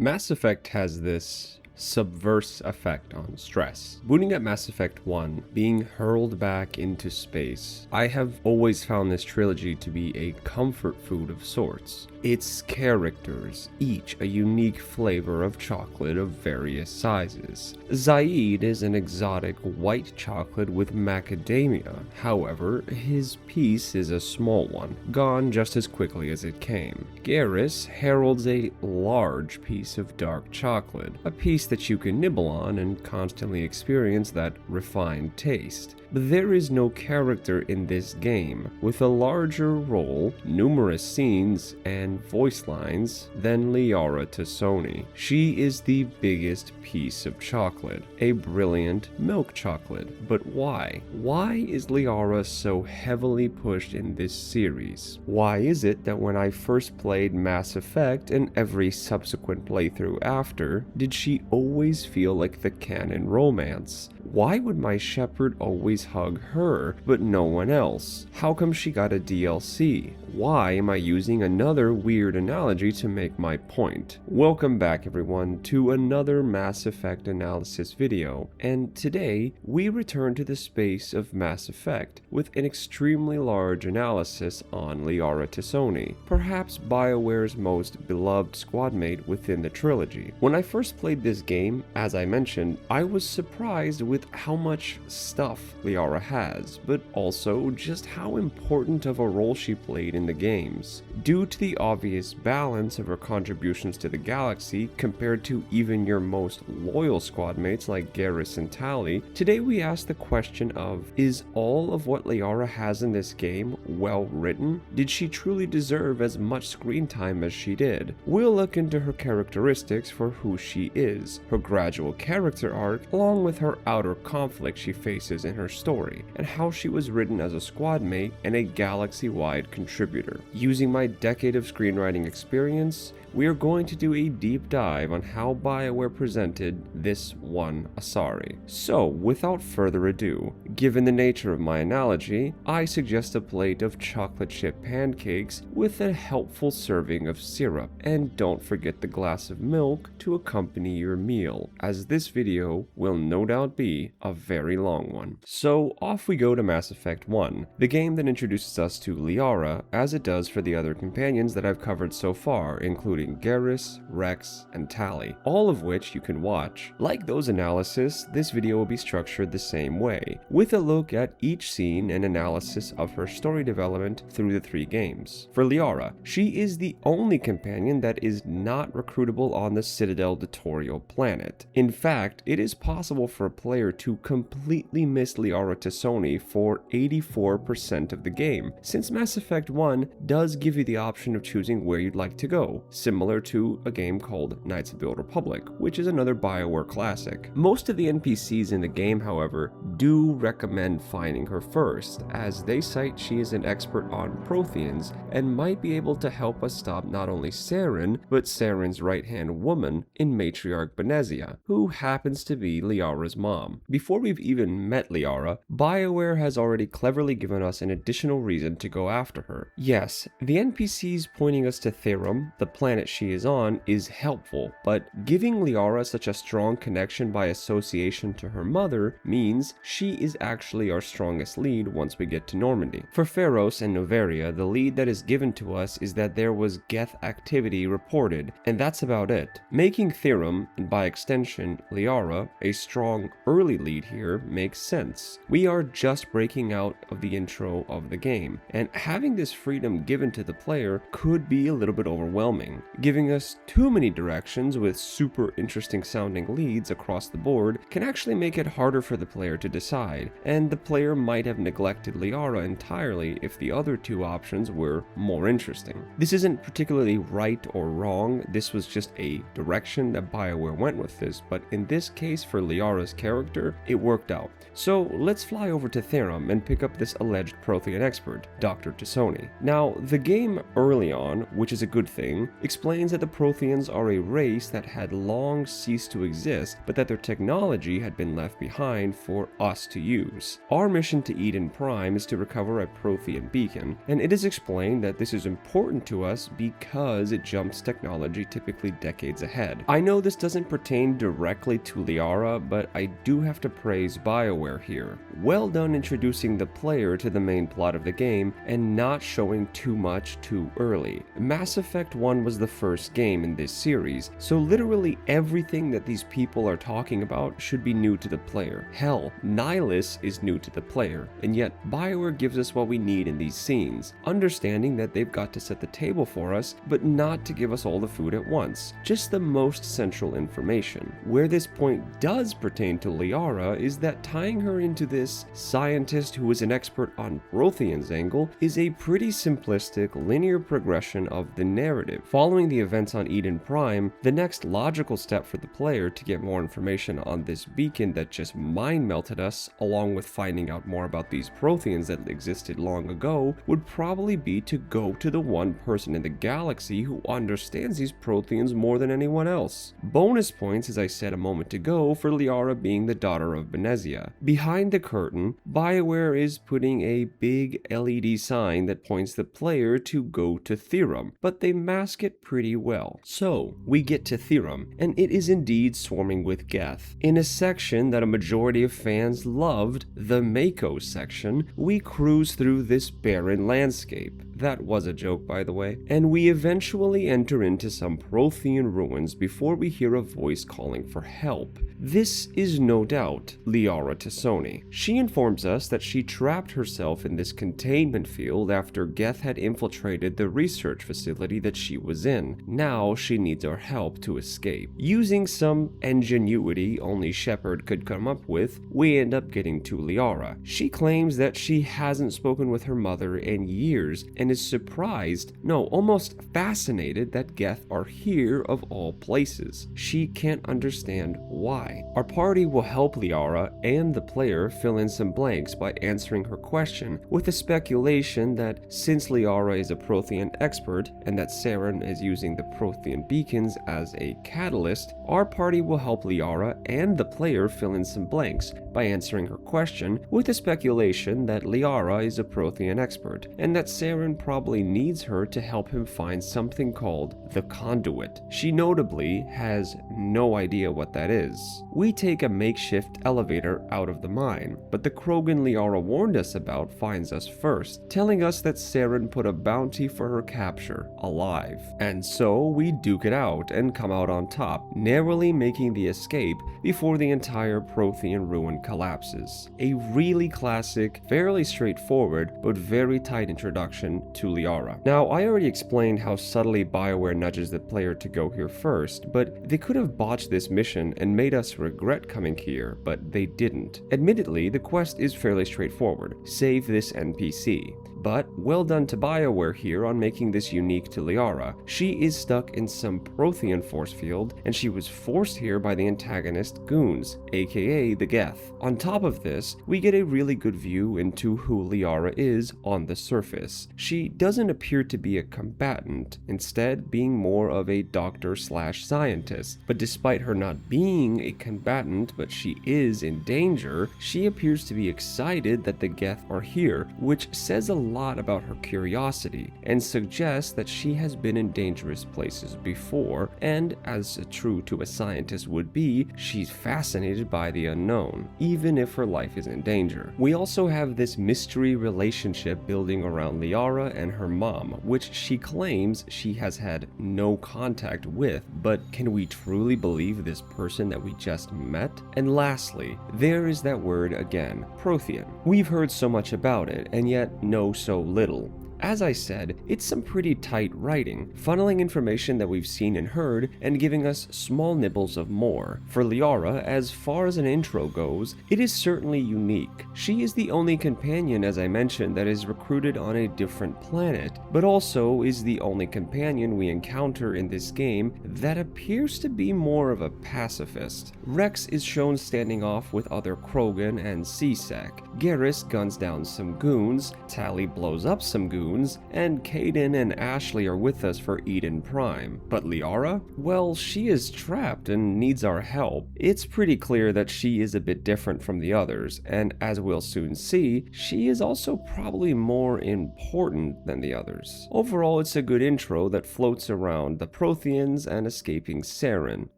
Mass Effect has this subverse effect on stress. Booting up Mass Effect 1, being hurled back into space, I have always found this trilogy to be a comfort food of sorts. Its characters, each a unique flavor of chocolate of various sizes. Zaid is an exotic white chocolate with macadamia, however, his piece is a small one, gone just as quickly as it came. Garrus heralds a large piece of dark chocolate, a piece that you can nibble on and constantly experience that refined taste. But there is no character in this game with a larger role, numerous scenes, and voice lines than Liara T'Soni. She is the biggest piece of chocolate, a brilliant milk chocolate. But why? Why is Liara so heavily pushed in this series? Why is it that when I first played Mass Effect and every subsequent playthrough after, did she always feel like the canon romance? Why would my Shepard always hug her, but no one else? How come she got a DLC? Why am I using another weird analogy to make my point? Welcome back everyone to another Mass Effect analysis video, and today we return to the space of Mass Effect with an extremely large analysis on Liara T'Soni, perhaps BioWare's most beloved squadmate within the trilogy. When I first played this game, as I mentioned, I was surprised with how much stuff Liara has, but also just how important of a role she played in the games. Due to the obvious balance of her contributions to the galaxy compared to even your most loyal squadmates like Garrus and Tali, today we ask the question of, is all of what Liara has in this game well written? Did she truly deserve as much screen time as she did? We'll look into her characteristics for who she is, her gradual character arc, along with her outer conflict she faces in her story, and how she was written as a squadmate and a galaxy-wide contributor. Using my decade of screenwriting experience, we are going to do a deep dive on how BioWare presented this one Asari. So, without further ado, given the nature of my analogy, I suggest a plate of chocolate chip pancakes with a helpful serving of syrup, and don't forget the glass of milk to accompany your meal, as this video will no doubt be a very long one. So, off we go to Mass Effect 1, the game that introduces us to Liara, as it does for the other companions that I've covered so far, including Garrus, Rex, and Tali, all of which you can watch. Like those analyses, this video will be structured the same way, with a look at each scene and analysis of her story development through the 3 games. For Liara, she is the only companion that is not recruitable on the Citadel Tutorial planet. In fact, it is possible for a player to completely miss Liara T'Soni for 84% of the game, since Mass Effect 1 does give you the option of choosing where you'd like to go, similar to a game called Knights of the Old Republic, which is another BioWare classic. Most of the NPCs in the game, however, do recommend finding her first, as they cite she is an expert on Protheans and might be able to help us stop not only Saren, but Saren's right-hand woman in Matriarch Benezia, who happens to be Liara's mom. Before we've even met Liara, BioWare has already cleverly given us an additional reason to go after her. Yes, the NPCs pointing us to Therum, the planet she is on, is helpful, but giving Liara such a strong connection by association to her mother means she is actually our strongest lead once we get to Normandy. For Pharos and Noveria, the lead that is given to us is that there was Geth activity reported, and that's about it. Making Therum, and by extension Liara, a strong early lead here makes sense. We are just breaking out of the intro of the game, and having this freedom given to the player could be a little bit overwhelming. Giving us too many directions with super interesting sounding leads across the board can actually make it harder for the player to decide, and the player might have neglected Liara entirely if the other 2 options were more interesting. This isn't particularly right or wrong, this was just a direction that BioWare went with this, but in this case for Liara's character, it worked out. So let's fly over to Therum and pick up this alleged Prothean expert, Dr. T'Soni. Now, the game early on, which is a good thing, explains that the Protheans are a race that had long ceased to exist, but that their technology had been left behind for us to use. Our mission to Eden Prime is to recover a Prothean Prothean beacon, and it is explained that this is important to us because it jumps technology typically decades ahead. I know this doesn't pertain directly to Liara, but I do have to praise BioWare here. Well done introducing the player to the main plot of the game and not showing too much too early. Mass Effect 1 was the first game in this series, so literally everything that these people are talking about should be new to the player. Hell, Nihilus is new to the player, and yet BioWare gives us what we need in these scenes, understanding that they've got to set the table for us, but not to give us all the food at once, just the most central information. Where this point does pertain to Liara is that tying her into this scientist who is an expert on Prothean's angle is a pretty simplistic linear progression of the narrative. Following the events on Eden Prime, the next logical step for the player to get more information on this beacon that just mind-melted us, along with finding out more about these Protheans that existed long ago, would probably be to go to the one person in the galaxy who understands these Protheans more than anyone else. Bonus points, as I said a moment ago, for Liara being the daughter of Benezia. Behind the curtain, BioWare is putting a big LED sign that points the player to go to Therum, but they mask it pretty well. So, we get to Therum, and it is indeed swarming with Geth. In a section that a majority of fans loved, the Mako section, we cruise through this barren landscape. That was a joke, by the way. And we eventually enter into some Prothean ruins before we hear a voice calling for help. This is no doubt Liara T'Soni. She informs us that she trapped herself in this containment field after Geth had infiltrated the research facility that she was in. Now she needs our help to escape. Using some ingenuity only Shepard could come up with, we end up getting to Liara. She claims that she hasn't spoken with her mother in years and is surprised, no, almost fascinated that Geth are here of all places. She can't understand why. Our party will help Liara and the player fill in some blanks by answering her question with a speculation that since Liara is a Prothean expert and that Saren is using the Prothean beacons as a catalyst, our party will help Liara and the player fill in some blanks by answering her question with a speculation that Liara is a Prothean expert and that Saren probably needs her to help him find something called the Conduit. She notably has no idea what that is. We take a makeshift elevator out of the mine, but the Krogan Liara warned us about finds us first, telling us that Saren put a bounty for her capture, alive. And so we duke it out and come out on top, narrowly making the escape before the entire Prothean ruin collapses. A really classic, fairly straightforward, but very tight introduction to Liara. Now, I already explained how subtly BioWare nudges the player to go here first, but they could have botched this mission and made us regret coming here, but they didn't. Admittedly, the quest is fairly straightforward. Save this NPC. But well done to BioWare here on making this unique to Liara. She is stuck in some Prothean force field, and she was forced here by the antagonist goons, aka the Geth. On top of this, we get a really good view into who Liara is on the surface. She doesn't appear to be a combatant, instead being more of a doctor/scientist. But despite her not being a combatant, but she is in danger, she appears to be excited that the Geth are here, which says a lot about her curiosity and suggests that she has been in dangerous places before, and as true to a scientist would be, she's fascinated by the unknown, even if her life is in danger. We also have this mystery relationship building around Liara and her mom, which she claims she has had no contact with, but can we truly believe this person that we just met? And lastly, there is that word again, Prothean. We've heard so much about it, and yet know so little. As I said, it's some pretty tight writing, funneling information that we've seen and heard, and giving us small nibbles of more. For Liara, as far as an intro goes, it is certainly unique. She is the only companion, as I mentioned, that is recruited on a different planet, but also is the only companion we encounter in this game that appears to be more of a pacifist. Rex is shown standing off with other Krogan and C-Sec. Garrus guns down some goons, Tali blows up some goons, wounds, and Caden and Ashley are with us for Eden Prime. But Liara? Well, she is trapped and needs our help. It's pretty clear that she is a bit different from the others, and as we'll soon see, she is also probably more important than the others. Overall, it's a good intro that floats around the Protheans and escaping Saren.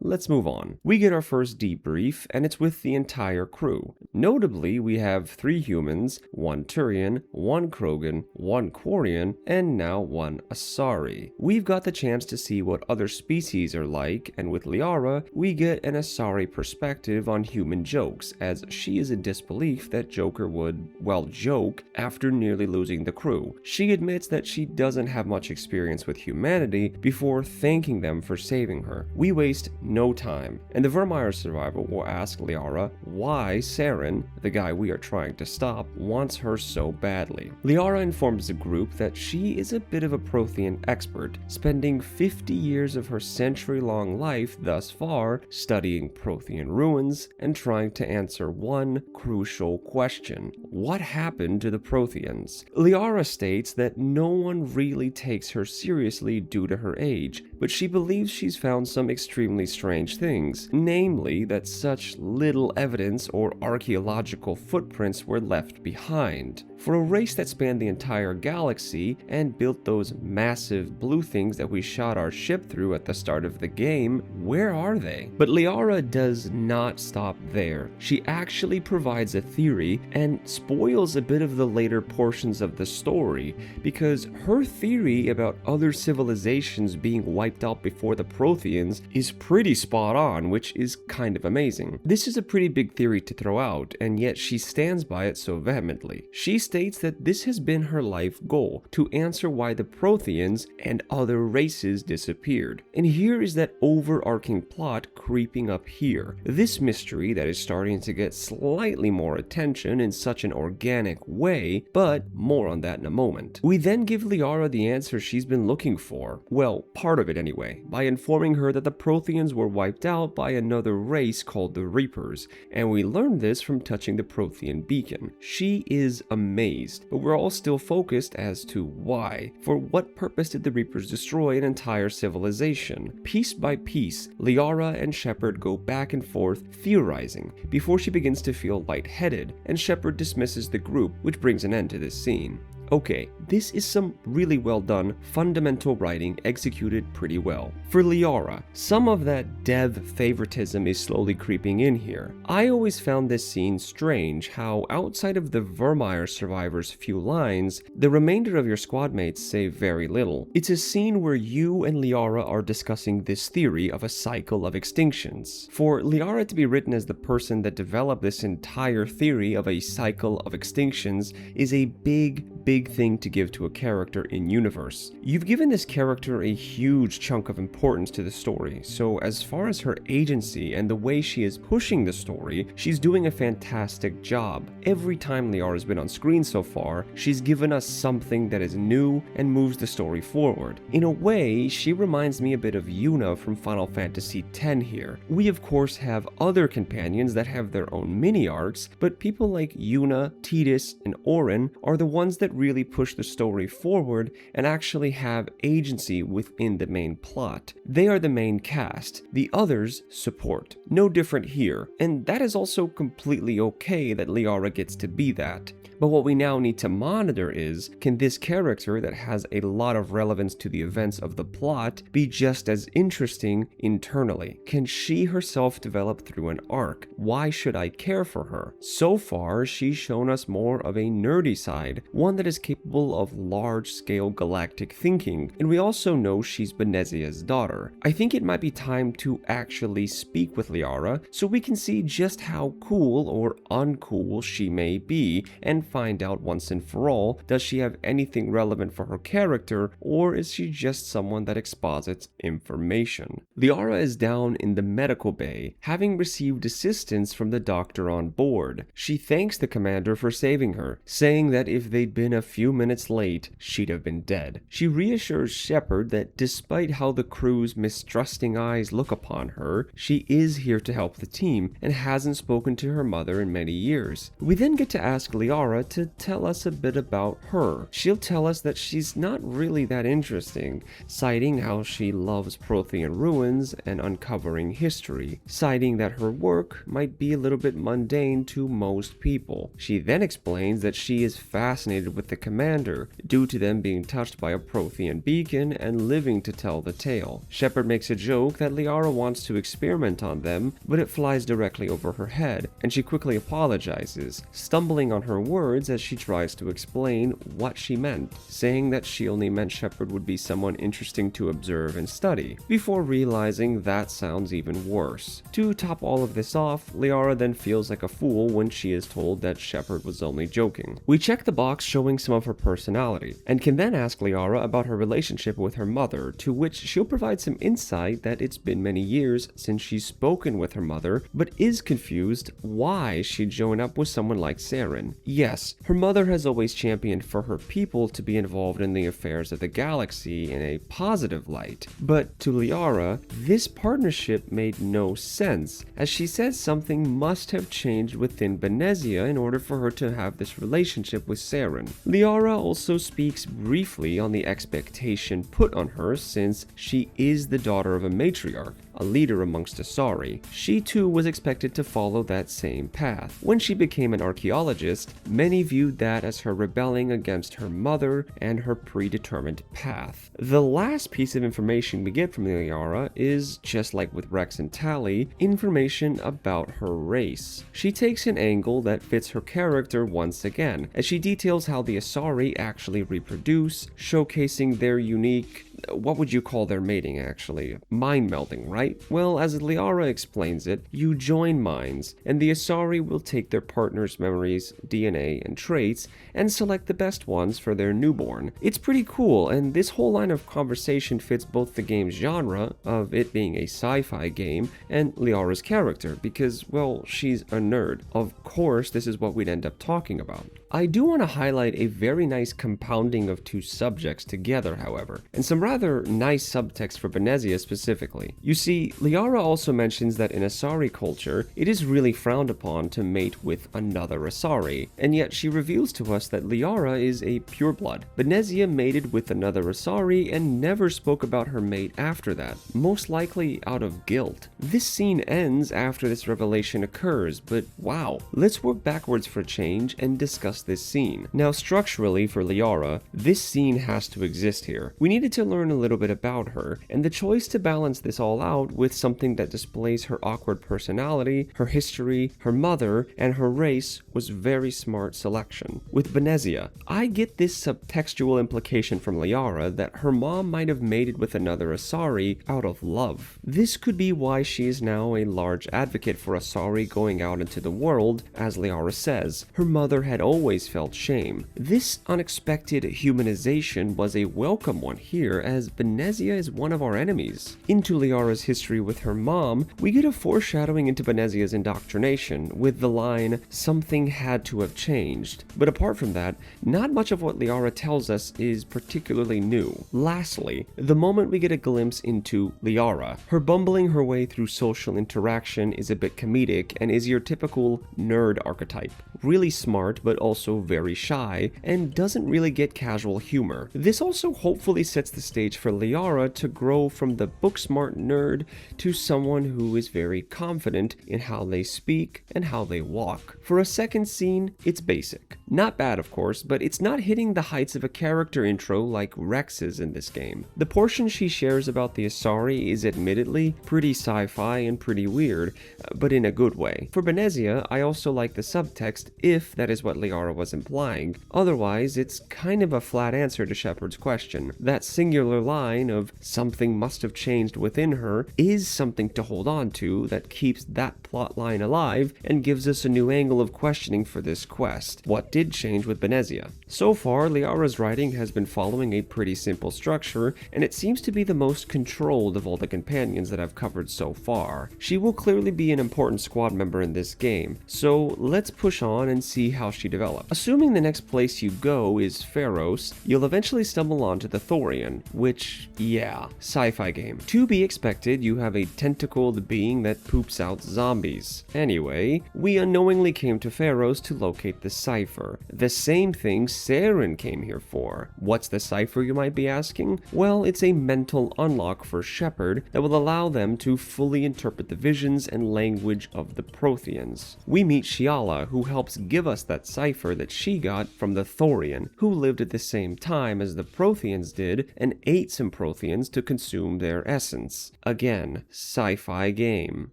Let's move on. We get our first debrief, and it's with the entire crew. Notably, we have 3 humans, 1 Turian, 1 Krogan, 1 Quarian, and now 1 Asari. We've got the chance to see what other species are like, and with Liara, we get an Asari perspective on human jokes, as she is in disbelief that Joker would, well, joke after nearly losing the crew. She admits that she doesn't have much experience with humanity before thanking them for saving her. We waste no time, and the Vermeer survivor will ask Liara why Saren, the guy we are trying to stop, wants her so badly. Liara informs the group that she is a bit of a Prothean expert, spending 50 years of her century-long life thus far studying Prothean ruins and trying to answer one crucial question: what happened to the Protheans? Liara states that no one really takes her seriously due to her age, but she believes she's found some extremely strange things, namely that such little evidence or archaeological footprints were left behind. For a race that spanned the entire galaxy and built those massive blue things that we shot our ship through at the start of the game, where are they? But Liara does not stop there. She actually provides a theory and spoils a bit of the later portions of the story, because her theory about other civilizations being wiped out before the Protheans is pretty spot on, which is kind of amazing. This is a pretty big theory to throw out, and yet she stands by it so vehemently. She states that this has been her life goal, to answer why the Protheans and other races disappeared. And here is that overarching plot creeping up here. This mystery that is starting to get slightly more attention in such an organic way, but more on that in a moment. We then give Liara the answer she's been looking for. Well, part of it anyway, by informing her that the Protheans were wiped out by another race called the Reapers, and we learned this from touching the Prothean beacon. She is amazed, but we're all still focused as to why. For what purpose did the Reapers destroy an entire civilization? Piece by piece, Liara and Shepard go back and forth theorizing before she begins to feel lightheaded, and Shepard dismisses the group, which brings an end to this scene. Okay, this is some really well done, fundamental writing executed pretty well. For Liara, some of that dev favoritism is slowly creeping in here. I always found this scene strange, how outside of the Vermeer survivors' few lines, the remainder of your squad mates say very little. It's a scene where you and Liara are discussing this theory of a cycle of extinctions. For Liara to be written as the person that developed this entire theory of a cycle of extinctions is a big thing to give to a character in universe. You've given this character a huge chunk of importance to the story, so as far as her agency and the way she is pushing the story, she's doing a fantastic job. Every time Liara's been on screen so far, she's given us something that is new and moves the story forward. In a way, she reminds me a bit of Yuna from Final Fantasy X here. We of course have other companions that have their own mini arcs, but people like Yuna, Tidus, and Auron are the ones that really push the story forward and actually have agency within the main plot. They are the main cast, the others support. No different here, and that is also completely okay that Liara gets to be that. But what we now need to monitor is, can this character that has a lot of relevance to the events of the plot be just as interesting internally? Can she herself develop through an arc? Why should I care for her? So far, she's shown us more of a nerdy side, one that is capable of large-scale galactic thinking, and we also know she's Benezia's daughter. I think it might be time to actually speak with Liara so we can see just how cool or uncool she may be, and find out once and for all, does she have anything relevant for her character, or is she just someone that exposits information? Liara is down in the medical bay, having received assistance from the doctor on board. She thanks the commander for saving her, saying that if they'd been a few minutes late, she'd have been dead. She reassures Shepard that despite how the crew's mistrusting eyes look upon her, she is here to help the team and hasn't spoken to her mother in many years. We then get to ask Liara Liara to tell us a bit about her. She'll tell us that she's not really that interesting, citing how she loves Prothean ruins and uncovering history, citing that her work might be a little bit mundane to most people. She then explains that she is fascinated with the commander due to them being touched by a Prothean beacon and living to tell the tale. Shepard makes a joke that Liara wants to experiment on them, but it flies directly over her head, and she quickly apologizes, stumbling on her words as she tries to explain what she meant, saying that she only meant Shepard would be someone interesting to observe and study, before realizing that sounds even worse. To top all of this off, Liara then feels like a fool when she is told that Shepard was only joking. We check the box showing some of her personality, and can then ask Liara about her relationship with her mother, to which she'll provide some insight that it's been many years since she's spoken with her mother, but is confused why she'd join up with someone like Saren. Yes, her mother has always championed for her people to be involved in the affairs of the galaxy in a positive light, but to Liara, this partnership made no sense, as she says something must have changed within Benezia in order for her to have this relationship with Saren. Liara also speaks briefly on the expectation put on her since she is the daughter of a matriarch, a leader amongst Asari. She too was expected to follow that same path. When she became an archaeologist, many viewed that as her rebelling against her mother and her predetermined path. The last piece of information we get from Liara is, just like with Rex and Tali, information about her race. She takes an angle that fits her character once again, as she details how the Asari actually reproduce, showcasing their unique, what would you call their mating actually? Mind melding, right? Well, as Liara explains it, you join minds, and the Asari will take their partner's memories, DNA, and traits, and select the best ones for their newborn. It's pretty cool, and this whole line of conversation fits both the game's genre, of it being a sci-fi game, and Liara's character, because, well, she's a nerd. Of course, this is what we'd end up talking about. I do want to highlight a very nice compounding of two subjects together, however, and some rather nice subtext for Benezia specifically. You see, Liara also mentions that in Asari culture, it is really frowned upon to mate with another Asari, and yet she reveals to us that Liara is a pureblood. Benezia mated with another Asari and never spoke about her mate after that, most likely out of guilt. This scene ends after this revelation occurs, but wow, let's work backwards for a change and discuss this scene. Now, structurally for Liara, this scene has to exist here. We needed to learn a little bit about her, and the choice to balance this all out with something that displays her awkward personality, her history, her mother, and her race was very smart selection. With Benezia, I get this subtextual implication from Liara that her mom might have mated with another Asari out of love. This could be why she is now a large advocate for Asari going out into the world. As Liara says, her mother had always felt shame. This unexpected humanization was a welcome one here, as Benezia is one of our enemies. Into Liara's history with her mom, we get a foreshadowing into Benezia's indoctrination, with the line, "Something had to have changed." But apart from that, not much of what Liara tells us is particularly new. Lastly, the moment we get a glimpse into Liara, her bumbling her way through social interaction is a bit comedic and is your typical nerd archetype. Really smart, but also very shy, and doesn't really get casual humor. This also hopefully sets the stage for Liara to grow from the book-smart nerd to someone who is very confident in how they speak and how they walk. For a second scene, it's basic. Not bad, of course, but it's not hitting the heights of a character intro like Rex's in this game. The portion she shares about the Asari is admittedly pretty sci-fi and pretty weird, but in a good way. For Benezia, I also like the subtext, if that is what Liara was implying. Otherwise, it's kind of a flat answer to Shepard's question. That singular line of "something must have changed within her" is something to hold on to that keeps that plot line alive and gives us a new angle of questioning for this quest. What did change with Benezia? So far, Liara's writing has been following a pretty simple structure, and it seems to be the most controlled of all the companions that I've covered so far. She will clearly be an important squad member in this game, so let's push on and see how she develops. Assuming the next place you go is Pharos, you'll eventually stumble onto the Thorian, which, yeah, sci-fi game. To be expected, you have a tentacled being that poops out zombies. Anyway, we unknowingly came to Pharos to locate the cipher. The same thing Saren came here for. What's the cipher, you might be asking? Well, it's a mental unlock for Shepard that will allow them to fully interpret the visions and language of the Protheans. We meet Shiala, who helps give us that cipher that she got from the Thorian, who lived at the same time as the Protheans did and ate some Protheans to consume their essence. Again, sci-fi game.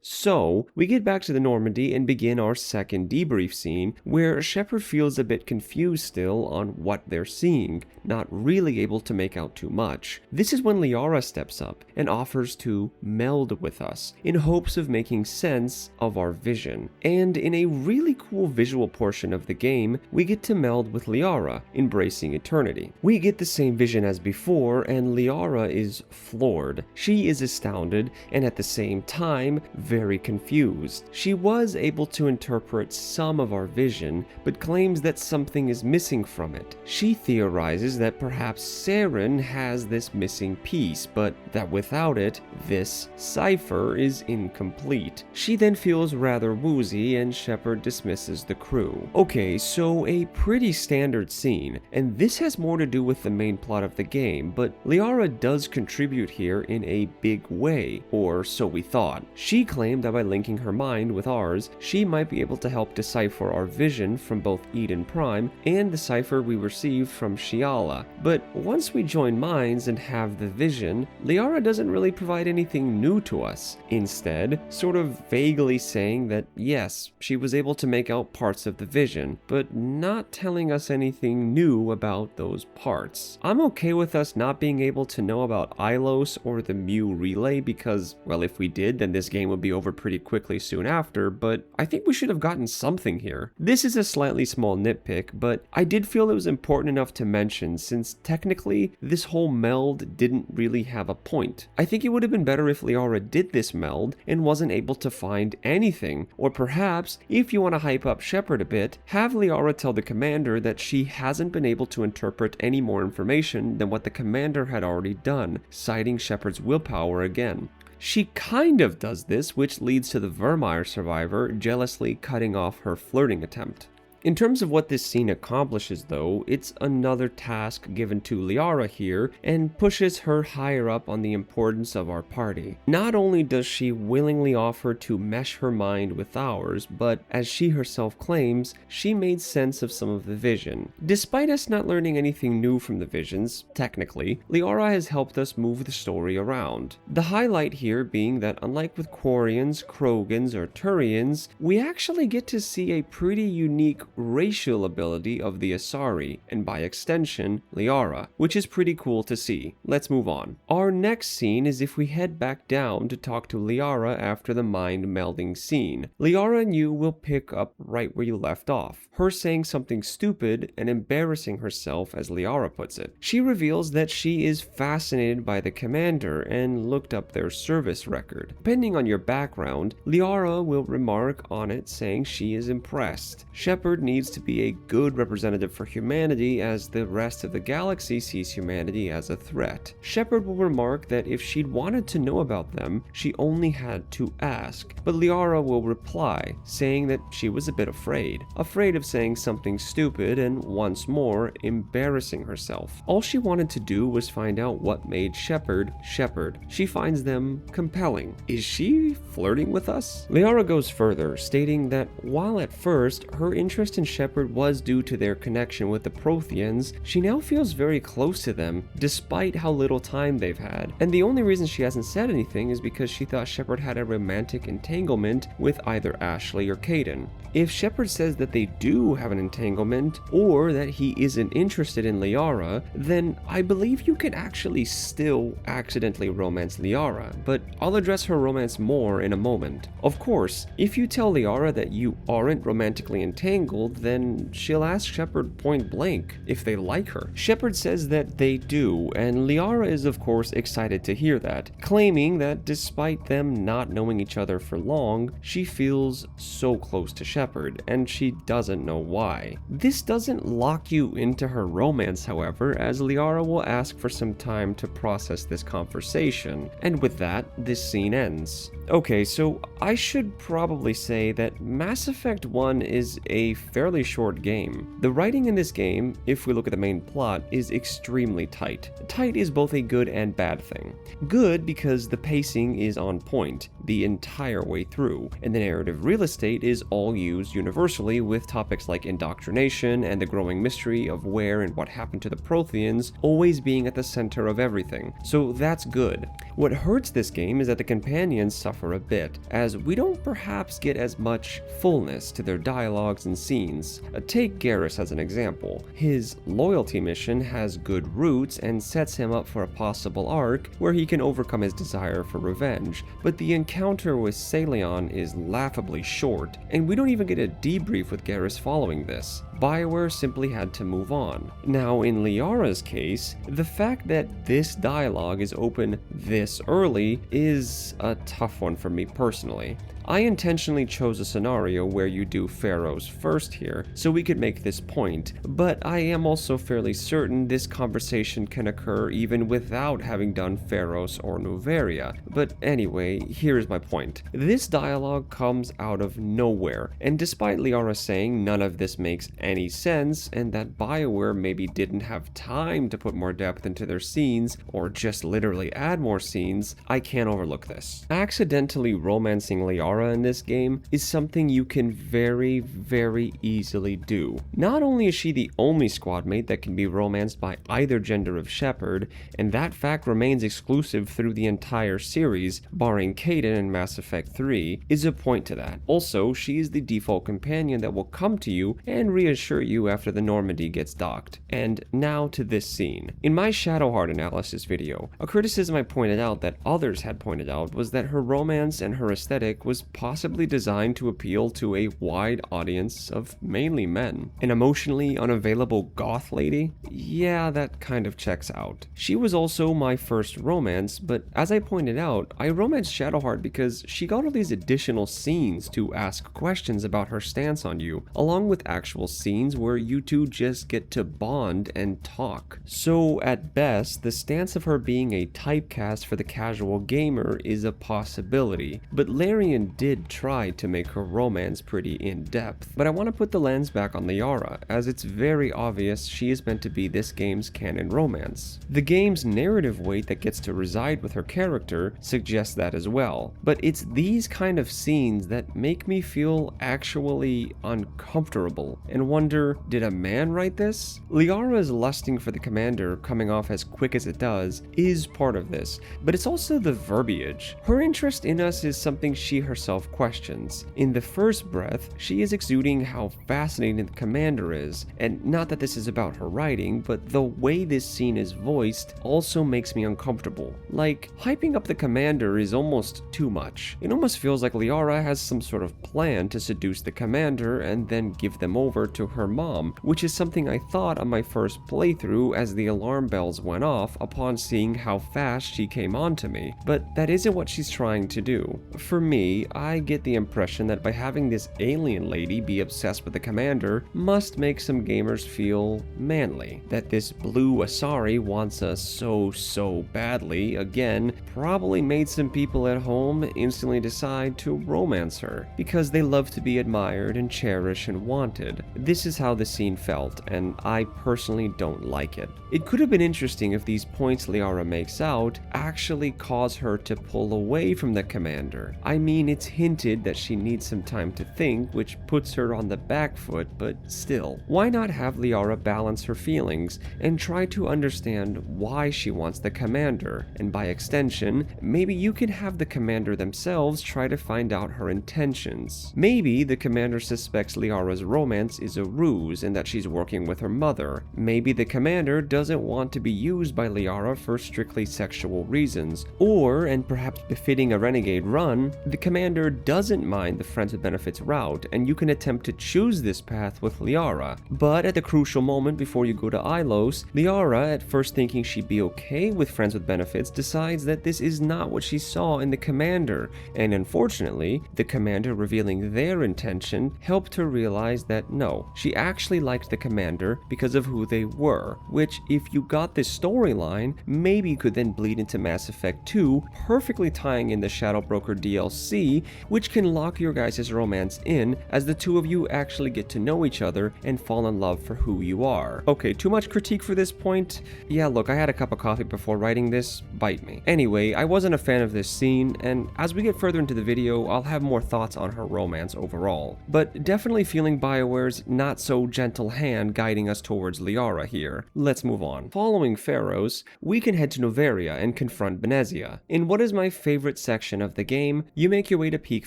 So, we get back to the Normandy and begin our second debrief scene, where Shepard feels a bit confused still on what they're seeing, not really able to make out too much. This is when Liara steps up and offers to meld with us, in hopes of making sense of our vision. And in a really cool visual portion of the game, we get to meld with Liara, embracing eternity. We get the same vision as before, and Liara is floored. She is astounded, and at the same time, very confused. She was able to interpret some of our vision, but claims that something is missing from it. She theorizes that perhaps Saren has this missing piece, but that without it, this cipher is incomplete. She then feels rather woozy, and Shepard dismisses the crew. Okay, so a pretty standard scene, and this has more to do with the main plot of the game, but Liara does contribute here in a big way, or so we thought. She claimed that by linking her mind with ours, she might be able to help decipher our vision from both Eden Prime and the cipher we received from Shiala. But once we join minds and have the vision, Liara doesn't really provide anything new to us. Instead, sort of vaguely saying that yes, she was able to make out parts of the vision, but not telling us anything new about those parts. I'm okay with us not being able to know about Ilos or the Mu relay because, well, if we did, then this game would be over pretty quickly soon after, but I think we should have gotten something here. This is a slightly small nitpick, but I did feel it was important enough to mention since technically this whole meld didn't really have a point. I think it would have been better if Liara did this meld and wasn't able to find anything, or perhaps, if you want to hype up Shepard a bit, have Liara tell the commander that she hasn't been able to interpret any more information than what the commander had already done, citing Shepard's willpower again. She kind of does this, which leads to the Vermeer survivor jealously cutting off her flirting attempt. In terms of what this scene accomplishes though, it's another task given to Liara here and pushes her higher up on the importance of our party. Not only does she willingly offer to mesh her mind with ours, but as she herself claims, she made sense of some of the vision. Despite us not learning anything new from the visions, technically, Liara has helped us move the story around. The highlight here being that unlike with Quarians, Krogans, or Turians, we actually get to see a pretty unique racial ability of the Asari, and by extension, Liara, which is pretty cool to see. Let's move on. Our next scene is if we head back down to talk to Liara after the mind melding scene. Liara and you will pick up right where you left off, her saying something stupid and embarrassing herself as Liara puts it. She reveals that she is fascinated by the commander and looked up their service record. Depending on your background, Liara will remark on it saying she is impressed. Shepard needs to be a good representative for humanity as the rest of the galaxy sees humanity as a threat. Shepard will remark that if she'd wanted to know about them, she only had to ask, but Liara will reply, saying that she was a bit afraid of saying something stupid and once more embarrassing herself. All she wanted to do was find out what made Shepard Shepard. She finds them compelling. Is she flirting with us? Liara goes further, stating that while at first her interest in Shepard was due to their connection with the Protheans, she now feels very close to them, despite how little time they've had. And the only reason she hasn't said anything is because she thought Shepard had a romantic entanglement with either Ashley or Kaidan. If Shepard says that they do have an entanglement, or that he isn't interested in Liara, then I believe you can actually still accidentally romance Liara, but I'll address her romance more in a moment. Of course, if you tell Liara that you aren't romantically entangled, struggled, then she'll ask Shepard point blank if they like her. Shepard says that they do, and Liara is of course excited to hear that, claiming that despite them not knowing each other for long, she feels so close to Shepard, and she doesn't know why. This doesn't lock you into her romance, however, as Liara will ask for some time to process this conversation, and with that, this scene ends. Okay, so I should probably say that Mass Effect 1 is a fairly short game. The writing in this game, if we look at the main plot, is extremely tight. Tight is both a good and bad thing. Good because the pacing is on point the entire way through, and the narrative real estate is all used universally, with topics like indoctrination and the growing mystery of where and what happened to the Protheans always being at the center of everything, so that's good. What hurts this game is that the companions suffer a bit, as we don't perhaps get as much fullness to their dialogues and scenes. Take Garrus as an example. His loyalty mission has good roots and sets him up for a possible arc where he can overcome his desire for revenge, but the encounter with Saleon is laughably short, and we don't even get a debrief with Garrus following this. BioWare simply had to move on. Now, in Liara's case, the fact that this dialogue is open this early is a tough one for me personally. I intentionally chose a scenario where you do Pharaohs first here, so we could make this point, but I am also fairly certain this conversation can occur even without having done Pharaohs or Nuvaria. But anyway, here's my point. This dialogue comes out of nowhere, and despite Liara saying none of this makes any sense, and that BioWare maybe didn't have time to put more depth into their scenes, or just literally add more scenes, I can't overlook this. Accidentally romancing Liara in this game is something you can very, very easily do. Not only is she the only squad mate that can be romanced by either gender of Shepard, and that fact remains exclusive through the entire series, barring Kaidan in Mass Effect 3, is a point to that. Also, she is the default companion that will come to you and reassure you after the Normandy gets docked. And now to this scene. In my Shadowheart analysis video, a criticism I pointed out that others had pointed out was that her romance and her aesthetic was possibly designed to appeal to a wide audience of mainly men. An emotionally unavailable goth lady? Yeah, that kind of checks out. She was also my first romance, but as I pointed out, I romanced Shadowheart because she got all these additional scenes to ask questions about her stance on you, along with actual scenes where you two just get to bond and talk. So at best, the stance of her being a typecast for the casual gamer is a possibility, but Larian did try to make her romance pretty in-depth. But I want to put the lens back on Liara, as it's very obvious she is meant to be this game's canon romance. The game's narrative weight that gets to reside with her character suggests that as well, but it's these kind of scenes that make me feel actually uncomfortable and wonder, did a man write this? Liara's lusting for the commander coming off as quick as it does is part of this, but it's also the verbiage. Her interest in us is something she herself questions. In the first breath, she is exuding how fascinating the commander is, and not that this is about her writing, but the way this scene is voiced also makes me uncomfortable. Like, hyping up the commander is almost too much. It almost feels like Liara has some sort of plan to seduce the commander and then give them over to her mom, which is something I thought on my first playthrough as the alarm bells went off upon seeing how fast she came on to me, but that isn't what she's trying to do. For me, I get the impression that by having this alien lady be obsessed with the commander must make some gamers feel manly. That this blue Asari wants us so badly, again, probably made some people at home instantly decide to romance her, because they love to be admired and cherished and wanted. This is how the scene felt, and I personally don't like it. It could have been interesting if these points Liara makes out actually cause her to pull away from the commander. I mean, it's hinted that she needs some time to think, which puts her on the back foot, but still. Why not have Liara balance her feelings and try to understand why she wants the commander, and by extension, maybe you can have the commander themselves try to find out her intentions. Maybe the commander suspects Liara's romance is a ruse and that she's working with her mother. Maybe the commander doesn't want to be used by Liara for strictly sexual reasons. Or, and perhaps befitting a renegade run, the commander doesn't mind the friends with benefits route, and you can attempt to choose this path with Liara. But at the crucial moment before you go to Ilos, Liara, at first thinking she'd be okay with friends with benefits, decides that this is not what she saw in the commander, and unfortunately, the commander revealing their intention helped her realize that no, she actually liked the commander because of who they were, which, if you got this storyline, maybe could then bleed into Mass Effect 2, perfectly tying in the Shadow Broker DLC, which can lock your guys' romance in as the two of you actually get to know each other and fall in love for who you are. Okay, too much critique for this point? Yeah, look, I had a cup of coffee before writing this, bite me. Anyway, I wasn't a fan of this scene, and as we get further into the video, I'll have more thoughts on her romance overall. But definitely feeling BioWare's not so gentle hand guiding us towards Liara here. Let's move on. Following Pharos, we can head to Noveria and confront Benezia. In what is my favorite section of the game, you make your way to Peak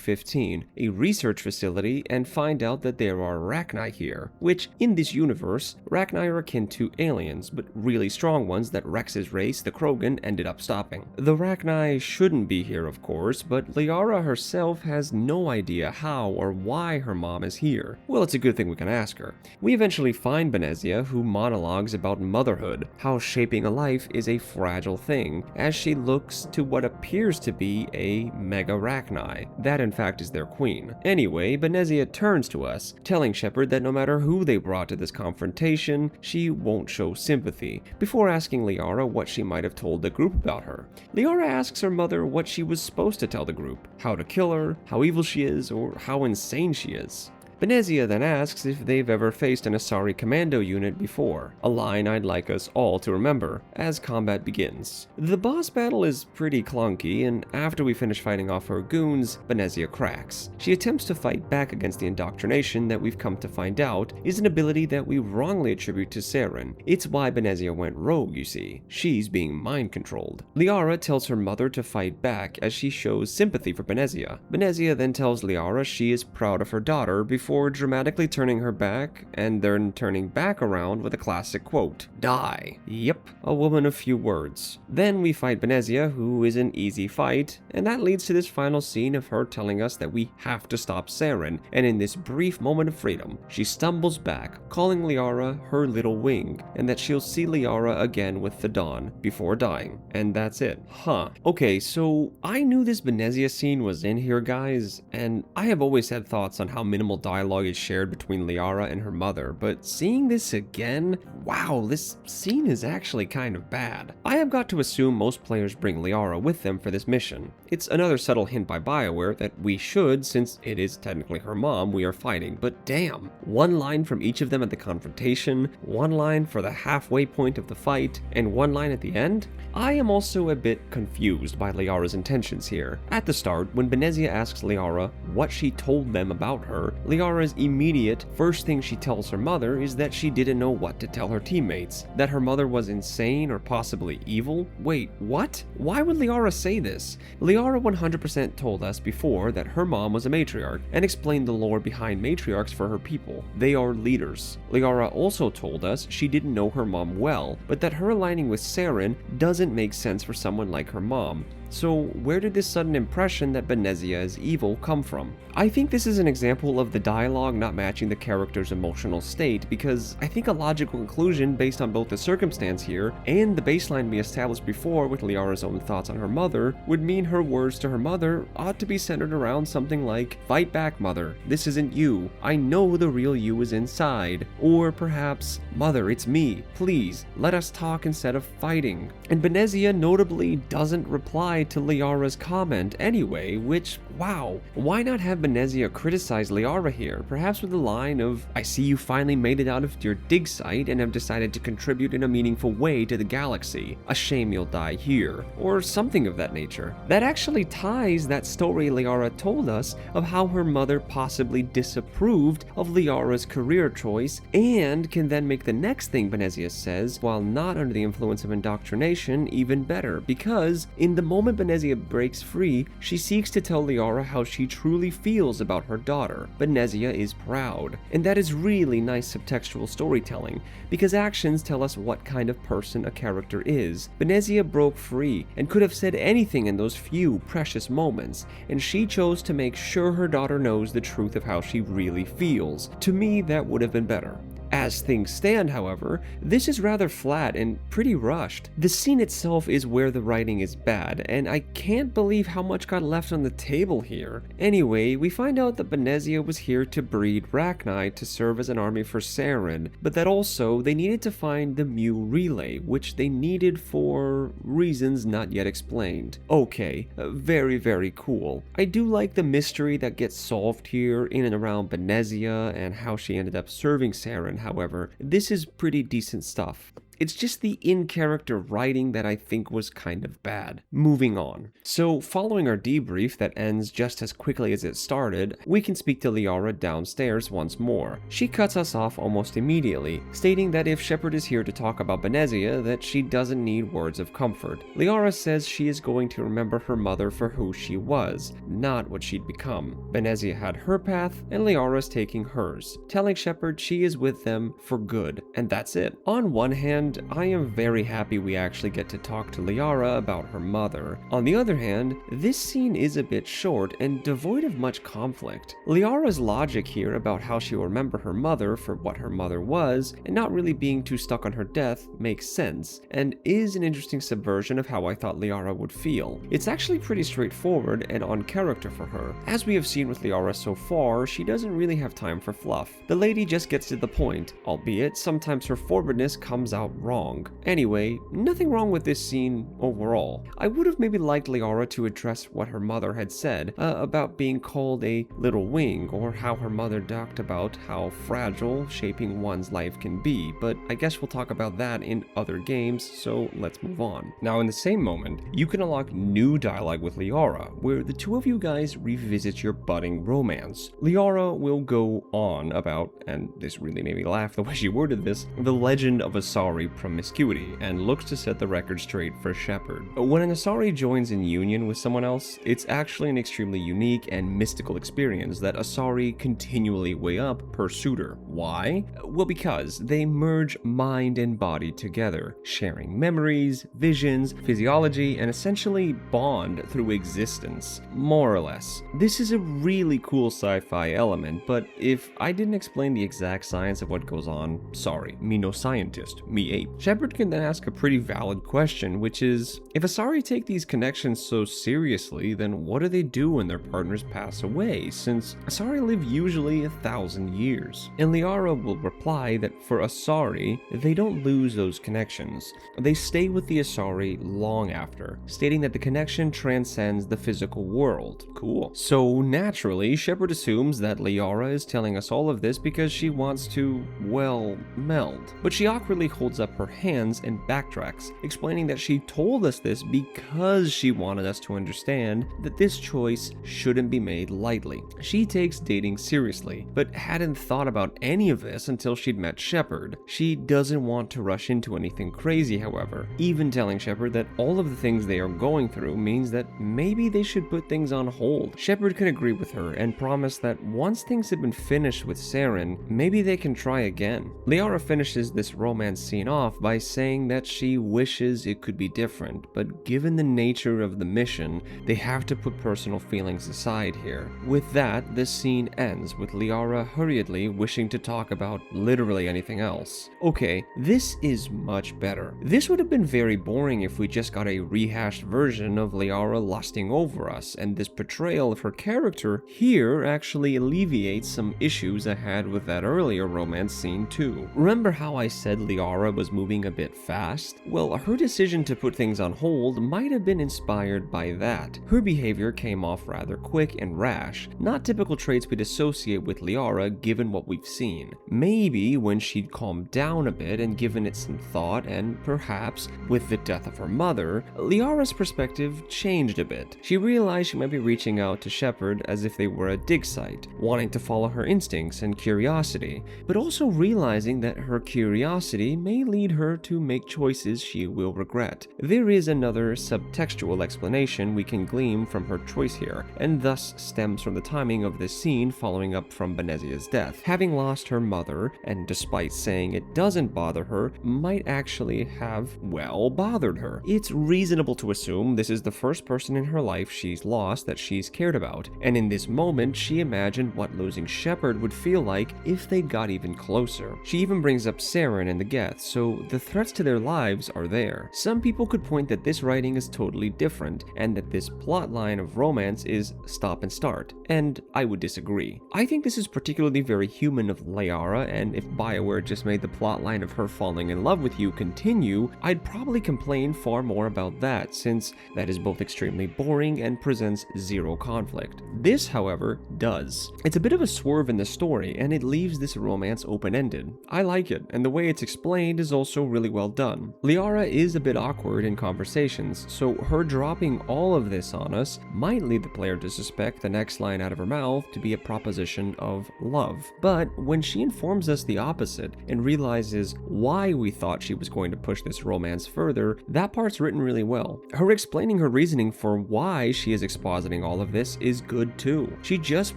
15, a research facility, and find out that there are Rachni here, which, in this universe, Rachni are akin to aliens, but really strong ones that Rex's race, the Krogan, ended up stopping. The Rachni shouldn't be here, of course, but Liara herself has no idea how or why her mom is here. Well, it's a good thing we can ask her. We eventually find Benezia, who monologues about motherhood, how shaping a life is a fragile thing, as she looks to what appears to be a Mega Rachni. That, in fact, is their queen. Anyway, Benezia turns to us, telling Shepard that no matter who they brought to this confrontation, she won't show sympathy, before asking Liara what she might have told the group about her. Liara asks her mother what she was supposed to tell the group, how to kill her, how evil she is, or how insane she is. Benezia then asks if they've ever faced an Asari commando unit before, a line I'd like us all to remember as combat begins. The boss battle is pretty clunky, and after we finish fighting off her goons, Benezia cracks. She attempts to fight back against the indoctrination that we've come to find out is an ability that we wrongly attribute to Saren. It's why Benezia went rogue, you see. She's being mind-controlled. Liara tells her mother to fight back as she shows sympathy for Benezia. Benezia then tells Liara she is proud of her daughter before dramatically turning her back and then turning back around with a classic quote, "Die." Yep, a woman of few words. Then we fight Benezia, who is an easy fight, and that leads to this final scene of her telling us that we have to stop Saren, and in this brief moment of freedom, she stumbles back, calling Liara her little wing, and that she'll see Liara again with the dawn before dying. And that's it. Huh. Okay, so I knew this Benezia scene was in here, guys, and I have always had thoughts on how minimal dialogue is shared between Liara and her mother, but seeing this again, wow, this scene is actually kind of bad. I have got to assume most players bring Liara with them for this mission. It's another subtle hint by BioWare that we should, since it is technically her mom we are fighting, but damn, one line from each of them at the confrontation, one line for the halfway point of the fight, and one line at the end? I am also a bit confused by Liara's intentions here. At the start, when Benezia asks Liara what she told them about her, Liara's immediate first thing she tells her mother is that she didn't know what to tell her teammates, that her mother was insane or possibly evil. Wait, what? Why would Liara say this? Liara 100% told us before that her mom was a matriarch and explained the lore behind matriarchs for her people. They are leaders. Liara also told us she didn't know her mom well, but that her aligning with Saren doesn't make sense for someone like her mom. So where did this sudden impression that Benezia is evil come from? I think this is an example of the dialogue not matching the character's emotional state, because I think a logical conclusion based on both the circumstance here and the baseline we established before with Liara's own thoughts on her mother would mean her words to her mother ought to be centered around something like, "Fight back, mother. This isn't you. I know the real you is inside." Or perhaps, "Mother, it's me. Please, let us talk instead of fighting." And Benezia notably doesn't reply to Liara's comment anyway, which, wow, why not have Benezia criticize Liara here, perhaps with a line of, "I see you finally made it out of your dig site and have decided to contribute in a meaningful way to the galaxy. A shame you'll die here," or something of that nature. That actually ties that story Liara told us of how her mother possibly disapproved of Liara's career choice, and can then make the next thing Benezia says, while not under the influence of indoctrination, even better, because in the moment Benezia breaks free, she seeks to tell Liara Liara how she truly feels about her daughter. Benezia is proud, and that is really nice subtextual storytelling, because actions tell us what kind of person a character is. Benezia broke free and could have said anything in those few precious moments, and she chose to make sure her daughter knows the truth of how she really feels. To me, that would have been better. As things stand, however, this is rather flat and pretty rushed. The scene itself is where the writing is bad, and I can't believe how much got left on the table here. Anyway, we find out that Benezia was here to breed Rachni to serve as an army for Saren, but that also they needed to find the Mu relay, which they needed for reasons not yet explained. Okay, very cool. I do like the mystery that gets solved here in and around Benezia and how she ended up serving Saren. However, this is pretty decent stuff. It's just the in-character writing that I think was kind of bad. Moving on. So, following our debrief that ends just as quickly as it started, we can speak to Liara downstairs once more. She cuts us off almost immediately, stating that if Shepard is here to talk about Benezia, that she doesn't need words of comfort. Liara says she is going to remember her mother for who she was, not what she'd become. Benezia had her path, and Liara's taking hers, telling Shepard she is with them for good, and that's it. On one hand, I am very happy we actually get to talk to Liara about her mother. On the other hand, this scene is a bit short and devoid of much conflict. Liara's logic here about how she'll remember her mother for what her mother was, and not really being too stuck on her death, makes sense, and is an interesting subversion of how I thought Liara would feel. It's actually pretty straightforward and on character for her. As we have seen with Liara so far, she doesn't really have time for fluff. The lady just gets to the point, albeit sometimes her forwardness comes out wrong. Anyway, nothing wrong with this scene overall. I would have maybe liked Liara to address what her mother had said about being called a little wing, or how her mother talked about how fragile shaping one's life can be, but I guess we'll talk about that in other games, so let's move on. Now, in the same moment, you can unlock new dialogue with Liara, where the two of you guys revisit your budding romance. Liara will go on about, and this really made me laugh the way she worded this, the legend of Asari promiscuity, and looks to set the record straight for Shepard. When an Asari joins in union with someone else, it's actually an extremely unique and mystical experience that Asari continually weigh up per suitor. Why? Well, because they merge mind and body together, sharing memories, visions, physiology, and essentially bond through existence, more or less. This is a really cool sci-fi element, but if I didn't explain the exact science of what goes on, sorry, me no scientist, me ape. Shepard can then ask a pretty valid question, which is, if Asari take these connections so seriously, then what do they do when their partners pass away, since Asari live usually 1,000 years? And Liara will reply that for Asari, they don't lose those connections. They stay with the Asari long after, stating that the connection transcends the physical world. Cool. So naturally, Shepard assumes that Liara is telling us all of this because she wants to, well, meld. But she awkwardly holds up her hands and backtracks, explaining that she told us this because she wanted us to understand that this choice shouldn't be made lightly. She takes dating seriously, but hadn't thought about any of this until she'd met Shepard. She doesn't want to rush into anything crazy, however, even telling Shepard that all of the things they are going through means that maybe they should put things on hold. Shepard can agree with her and promise that once things have been finished with Saren, maybe they can try again. Liara finishes this romance scene off by saying that she wishes it could be different, but given the nature of the mission, they have to put personal feelings aside here. With that, this scene ends with Liara hurriedly wishing to talk about literally anything else. Okay, this is much better. This would have been very boring if we just got a rehashed version of Liara lusting over us, and this portrayal of her character here actually alleviates some issues I had with that earlier romance scene too. Remember how I said Liara was moving a bit fast? Well, her decision to put things on hold might have been inspired by that. Her behavior came off rather quick and rash, not typical traits we'd associate with Liara given what we've seen. Maybe when she'd calmed down a bit and given it some thought, and perhaps with the death of her mother, Liara's perspective changed a bit. She realized she might be reaching out to Shepard as if they were a dig site, wanting to follow her instincts and curiosity, but also realizing that her curiosity may lead her to make choices she will regret. There is another subtextual explanation we can glean from her choice here, and thus stems from the timing of this scene following up from Benezia's death. Having lost her mother, and despite saying it doesn't bother her, might actually have, well, bothered her. It's reasonable to assume this is the first person in her life she's lost that she's cared about, and in this moment she imagined what losing Shepard would feel like if they got even closer. She even brings up Saren and the Geth, so the threats to their lives are there. Some people could point that this writing is totally different, and that this plotline of romance is stop and start, and I would disagree. I think this is particularly very human of Liara, and if BioWare just made the plotline of her falling in love with you continue, I'd probably complain far more about that, since that is both extremely boring and presents zero conflict. This, however, does. It's a bit of a swerve in the story, and it leaves this romance open-ended. I like it, and the way it's explained is also really well done. Liara is a bit awkward in conversations, so her dropping all of this on us might lead the player to suspect the next line out of her mouth to be a proposition of love. But when she informs us the opposite and realizes why we thought she was going to push this romance further, that part's written really well. Her explaining her reasoning for why she is expositing all of this is good too. She just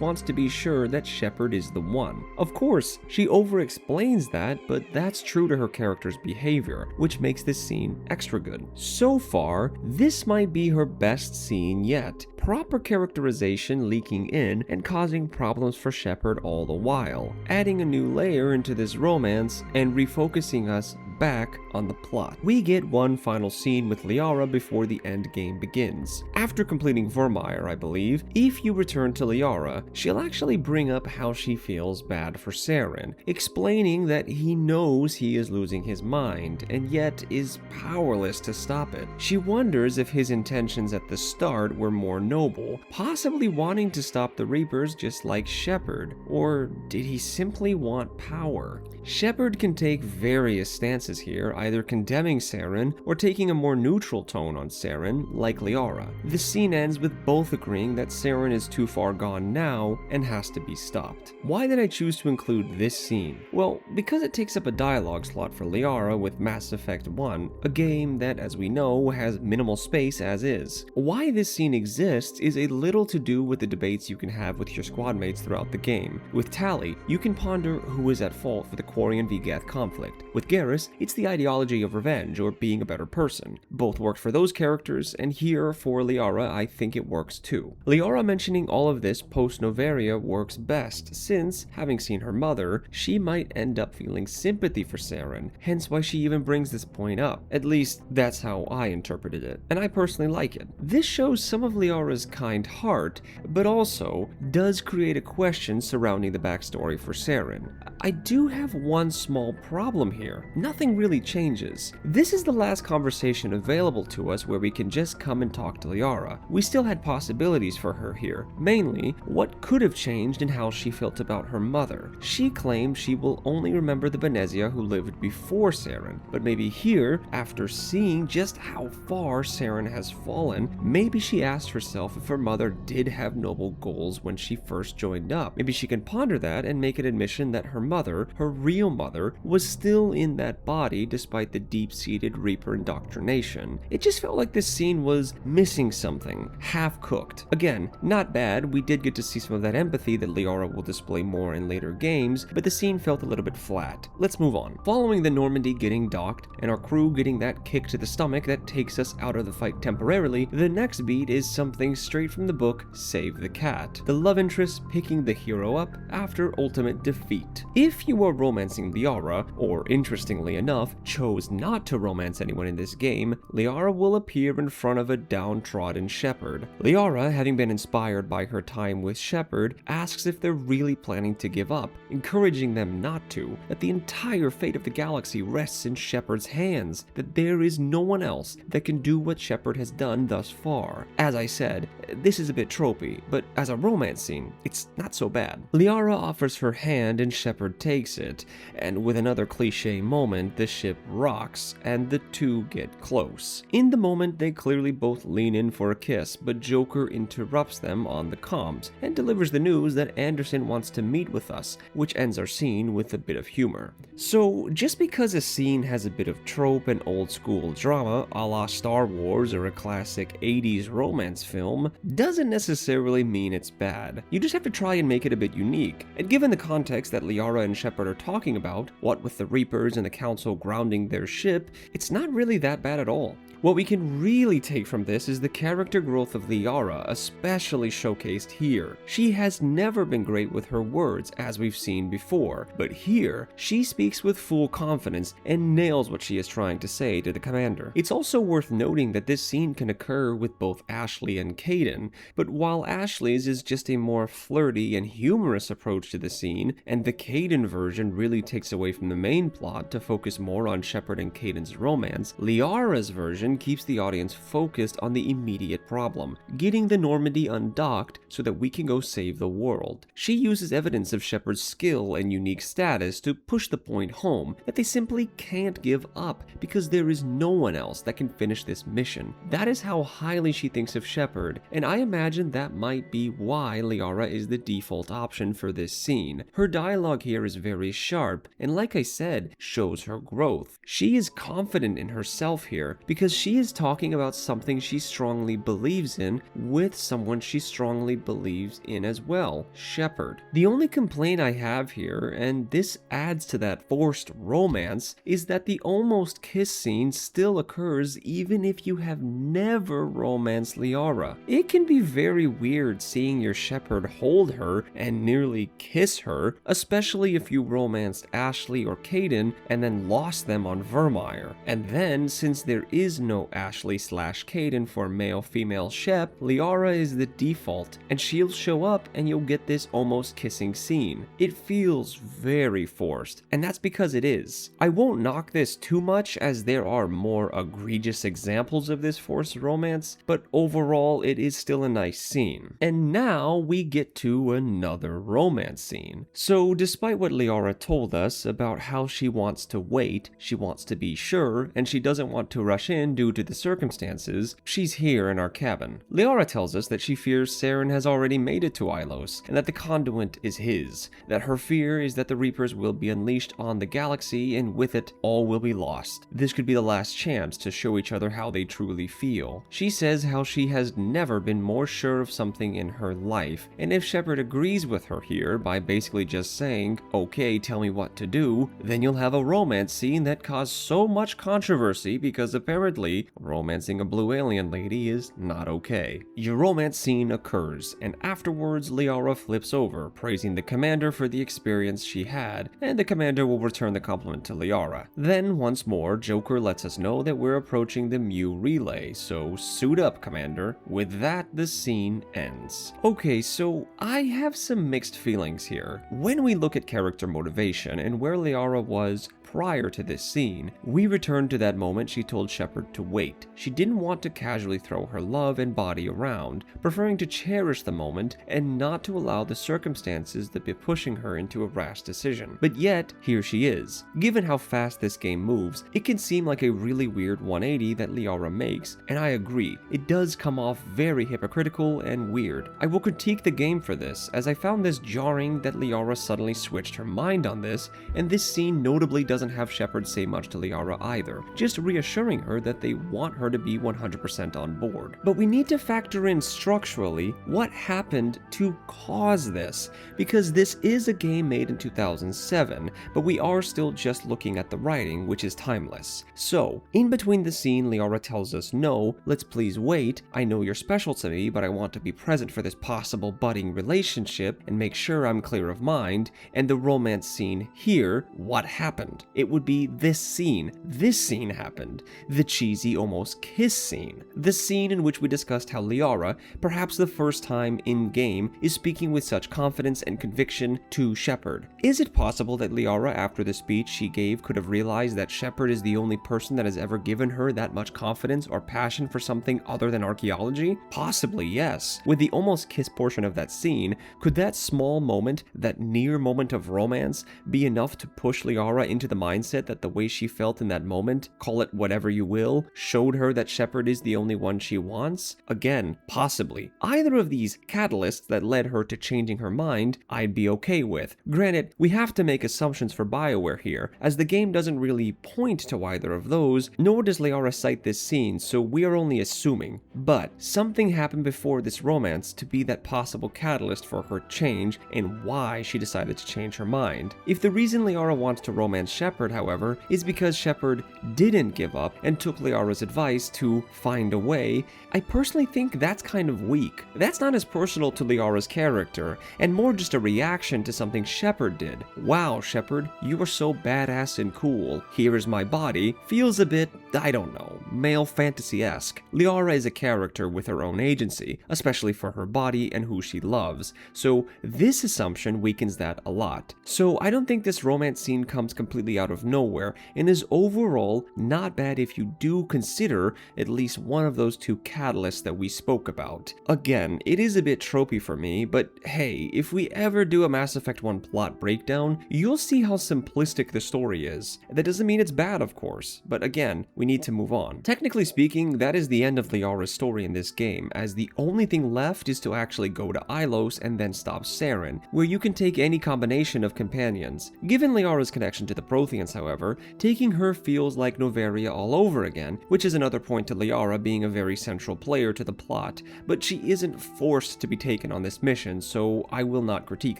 wants to be sure that Shepard is the one. Of course, she over-explains that, but that's true to her character's behavior, which makes this scene extra good. So far, this might be her best scene yet. Proper characterization leaking in and causing problems for Shepard all the while, adding a new layer into this romance and refocusing us back on the plot. We get one final scene with Liara before the end game begins. After completing Vermeer, I believe, if you return to Liara, she'll actually bring up how she feels bad for Saren, explaining that he knows he is losing his mind and yet is powerless to stop it. She wonders if his intentions at the start were more noble, possibly wanting to stop the Reapers just like Shepard, or did he simply want power? Shepard can take various stances here, either condemning Saren or taking a more neutral tone on Saren, like Liara. The scene ends with both agreeing that Saren is too far gone now and has to be stopped. Why did I choose to include this scene? Well, because it takes up a dialogue slot for Liara with Mass Effect 1, a game that, as we know, has minimal space as is. Why this scene exists is a little to do with the debates you can have with your squad mates throughout the game. With Tali, you can ponder who is at fault for the Quarian v Geth conflict. With Garrus, it's the ideology of revenge or being a better person. Both worked for those characters, and here for Liara I think it works too. Liara mentioning all of this post Noveria works best, since, having seen her mother, she might end up feeling sympathy for Saren, hence why she even brings this point up. At least, that's how I interpreted it, and I personally like it. This shows some of Liara's kind heart, but also does create a question surrounding the backstory for Saren. I do have one small problem here. Nothing really changes. This is the last conversation available to us where we can just come and talk to Liara. We still had possibilities for her here. Mainly, what could have changed and how she felt about her mother. She claimed she will only remember the Benezia who lived before Saren, but maybe here, after seeing just how far Saren has fallen, maybe she asked herself if her mother did have noble goals when she first joined up. Maybe she can ponder that and make an admission that her mother, her real mother, was still in that body despite the deep-seated Reaper indoctrination. It just felt like this scene was missing something, half-cooked. Again, not bad, we did get to see some of that empathy that Liara will display more in later games, but the scene felt a little bit flat. Let's move on. Following the Normandy getting docked, and our crew getting that kick to the stomach that takes us out of the fight temporarily, the next beat is something straight from the book Save the Cat. The love interest picking the hero up after ultimate defeat. If you are romancing Liara, or interestingly enough, chose not to romance anyone in this game, Liara will appear in front of a downtrodden Shepard. Liara, having been inspired by her time with Shepard, asks if they're really planning to give up, encouraging them not to, that the entire fate of the galaxy rests in Shepard's hands, that there is no one else that can do what Shepard has done thus far. As I said, this is a bit tropey, but as a romance scene, it's not so bad. Liara offers her hand and Shepard takes it, and with another cliche moment, the ship rocks and the two get close. In the moment, they clearly both lean in for a kiss, but Joker interrupts them on the comms and delivers the news that Anderson wants to meet with us, which ends our scene with a bit of humor. So just because a scene has a bit of trope and old school drama a la Star Wars or a classic 80s romance film doesn't necessarily mean it's bad. You just have to try and make it a bit unique. And given the context that Liara and Shepard are talking about, what with the Reapers and the Council grounding their ship, it's not really that bad at all. What we can really take from this is the character growth of Liara, especially showcased here. She has never been great with her words, as we've seen before, but here, she speaks with full confidence and nails what she is trying to say to the commander. It's also worth noting that this scene can occur with both Ashley and Kaidan, but while Ashley's is just a more flirty and humorous approach to the scene, and the Kaidan version really takes away from the main plot to focus more on Shepard and Kaidan's romance, Liara's version keeps the audience focused on the immediate problem, getting the Normandy undocked so that we can go save the world. She uses evidence of Shepard's skill and unique status to push the point home that they simply can't give up because there is no one else that can finish this mission. That is how highly she thinks of Shepard, and I imagine that might be why Liara is the default option for this scene. Her dialogue here is very sharp, and like I said, shows her growth. She is confident in herself here because she is talking about something she strongly believes in with someone she strongly believes in as well, Shepard. The only complaint I have here, and this adds to that forced romance, is that the almost kiss scene still occurs even if you have never romanced Liara. It can be very weird seeing your Shepard hold her and nearly kiss her, especially if you romanced Ashley or Kaidan and then lost them on Vermeer. And then, since there is no Ashley/Kaidan for male-female Shep, Liara is the default, and she'll show up and you'll get this almost kissing scene. It feels very forced, and that's because it is. I won't knock this too much as there are more egregious examples of this forced romance, but overall it is still a nice scene. And now we get to another romance scene. So despite what Liara told us about how she wants to wait, she wants to be sure, and she doesn't want to rush in due to the circumstances, she's here in our cabin. Liara tells us that she fears Saren has already made it to Ilos, and that the conduit is his, that her fear is that the Reapers will be unleashed on the galaxy, and with it, all will be lost. This could be the last chance to show each other how they truly feel. She says how she has never been more sure of something in her life, and if Shepard agrees with her here by basically just saying, okay, tell me what to do, then you'll have a romance scene that caused so much controversy because apparently romancing a blue alien lady is not okay. Your romance scene occurs, and afterwards Liara flips over, praising the commander for the experience she had, and the commander will return the compliment to Liara. Then, once more, Joker lets us know that we're approaching the Mu relay, so suit up, Commander. With that, the scene ends. Okay, so I have some mixed feelings here. When we look at character motivation and where Liara was prior to this scene, we return to that moment she told Shepard to wait. She didn't want to casually throw her love and body around, preferring to cherish the moment and not to allow the circumstances that be pushing her into a rash decision. But yet, here she is. Given how fast this game moves, it can seem like a really weird 180 that Liara makes, and I agree, it does come off very hypocritical and weird. I will critique the game for this, as I found this jarring that Liara suddenly switched her mind on this, and this scene notably doesn't have Shepard say much to Liara either, just reassuring her that they want her to be 100% on board. But we need to factor in structurally what happened to cause this, because this is a game made in 2007, but we are still just looking at the writing, which is timeless. So, in between the scene Liara tells us, no, let's please wait, I know you're special to me, but I want to be present for this possible budding relationship and make sure I'm clear of mind, and the romance scene here, what happened? It would be this scene. This scene happened. The cheesy almost kiss scene. The scene in which we discussed how Liara, perhaps the first time in-game, is speaking with such confidence and conviction to Shepard. Is it possible that Liara, after the speech she gave, could have realized that Shepard is the only person that has ever given her that much confidence or passion for something other than archaeology? Possibly, yes. With the almost kiss portion of that scene, could that small moment, that near moment of romance, be enough to push Liara into the mindset that the way she felt in that moment, call it whatever you will, showed her that Shepard is the only one she wants? Again, possibly. Either of these catalysts that led her to changing her mind, I'd be okay with. Granted, we have to make assumptions for BioWare here, as the game doesn't really point to either of those, nor does Liara cite this scene, so we are only assuming. But something happened before this romance to be that possible catalyst for her change and why she decided to change her mind. If the reason Liara wants to romance Shepard, however, is because Shepard didn't give up and took Liara's advice to find a way, I personally think that's kind of weak. That's not as personal to Liara's character, and more just a reaction to something Shepard did. Wow, Shepard, you are so badass and cool. Here is my body. Feels a bit, I don't know, male fantasy-esque. Liara is a character with her own agency, especially for her body and who she loves, so this assumption weakens that a lot. So I don't think this romance scene comes completely out of nowhere, and is overall not bad if you do consider at least one of those two catalysts that we spoke about. Again, it is a bit tropey for me, but hey, if we ever do a Mass Effect 1 plot breakdown, you'll see how simplistic the story is. That doesn't mean it's bad, of course, but again, we need to move on. Technically speaking, that is the end of Liara's story in this game, as the only thing left is to actually go to Ilos and then stop Saren, where you can take any combination of companions. Given Liara's connection to the Protheans, however, taking her feels like Noveria all over again, which is another point to Liara being a very central player to the plot, but she isn't forced to be taken on this mission, so I will not critique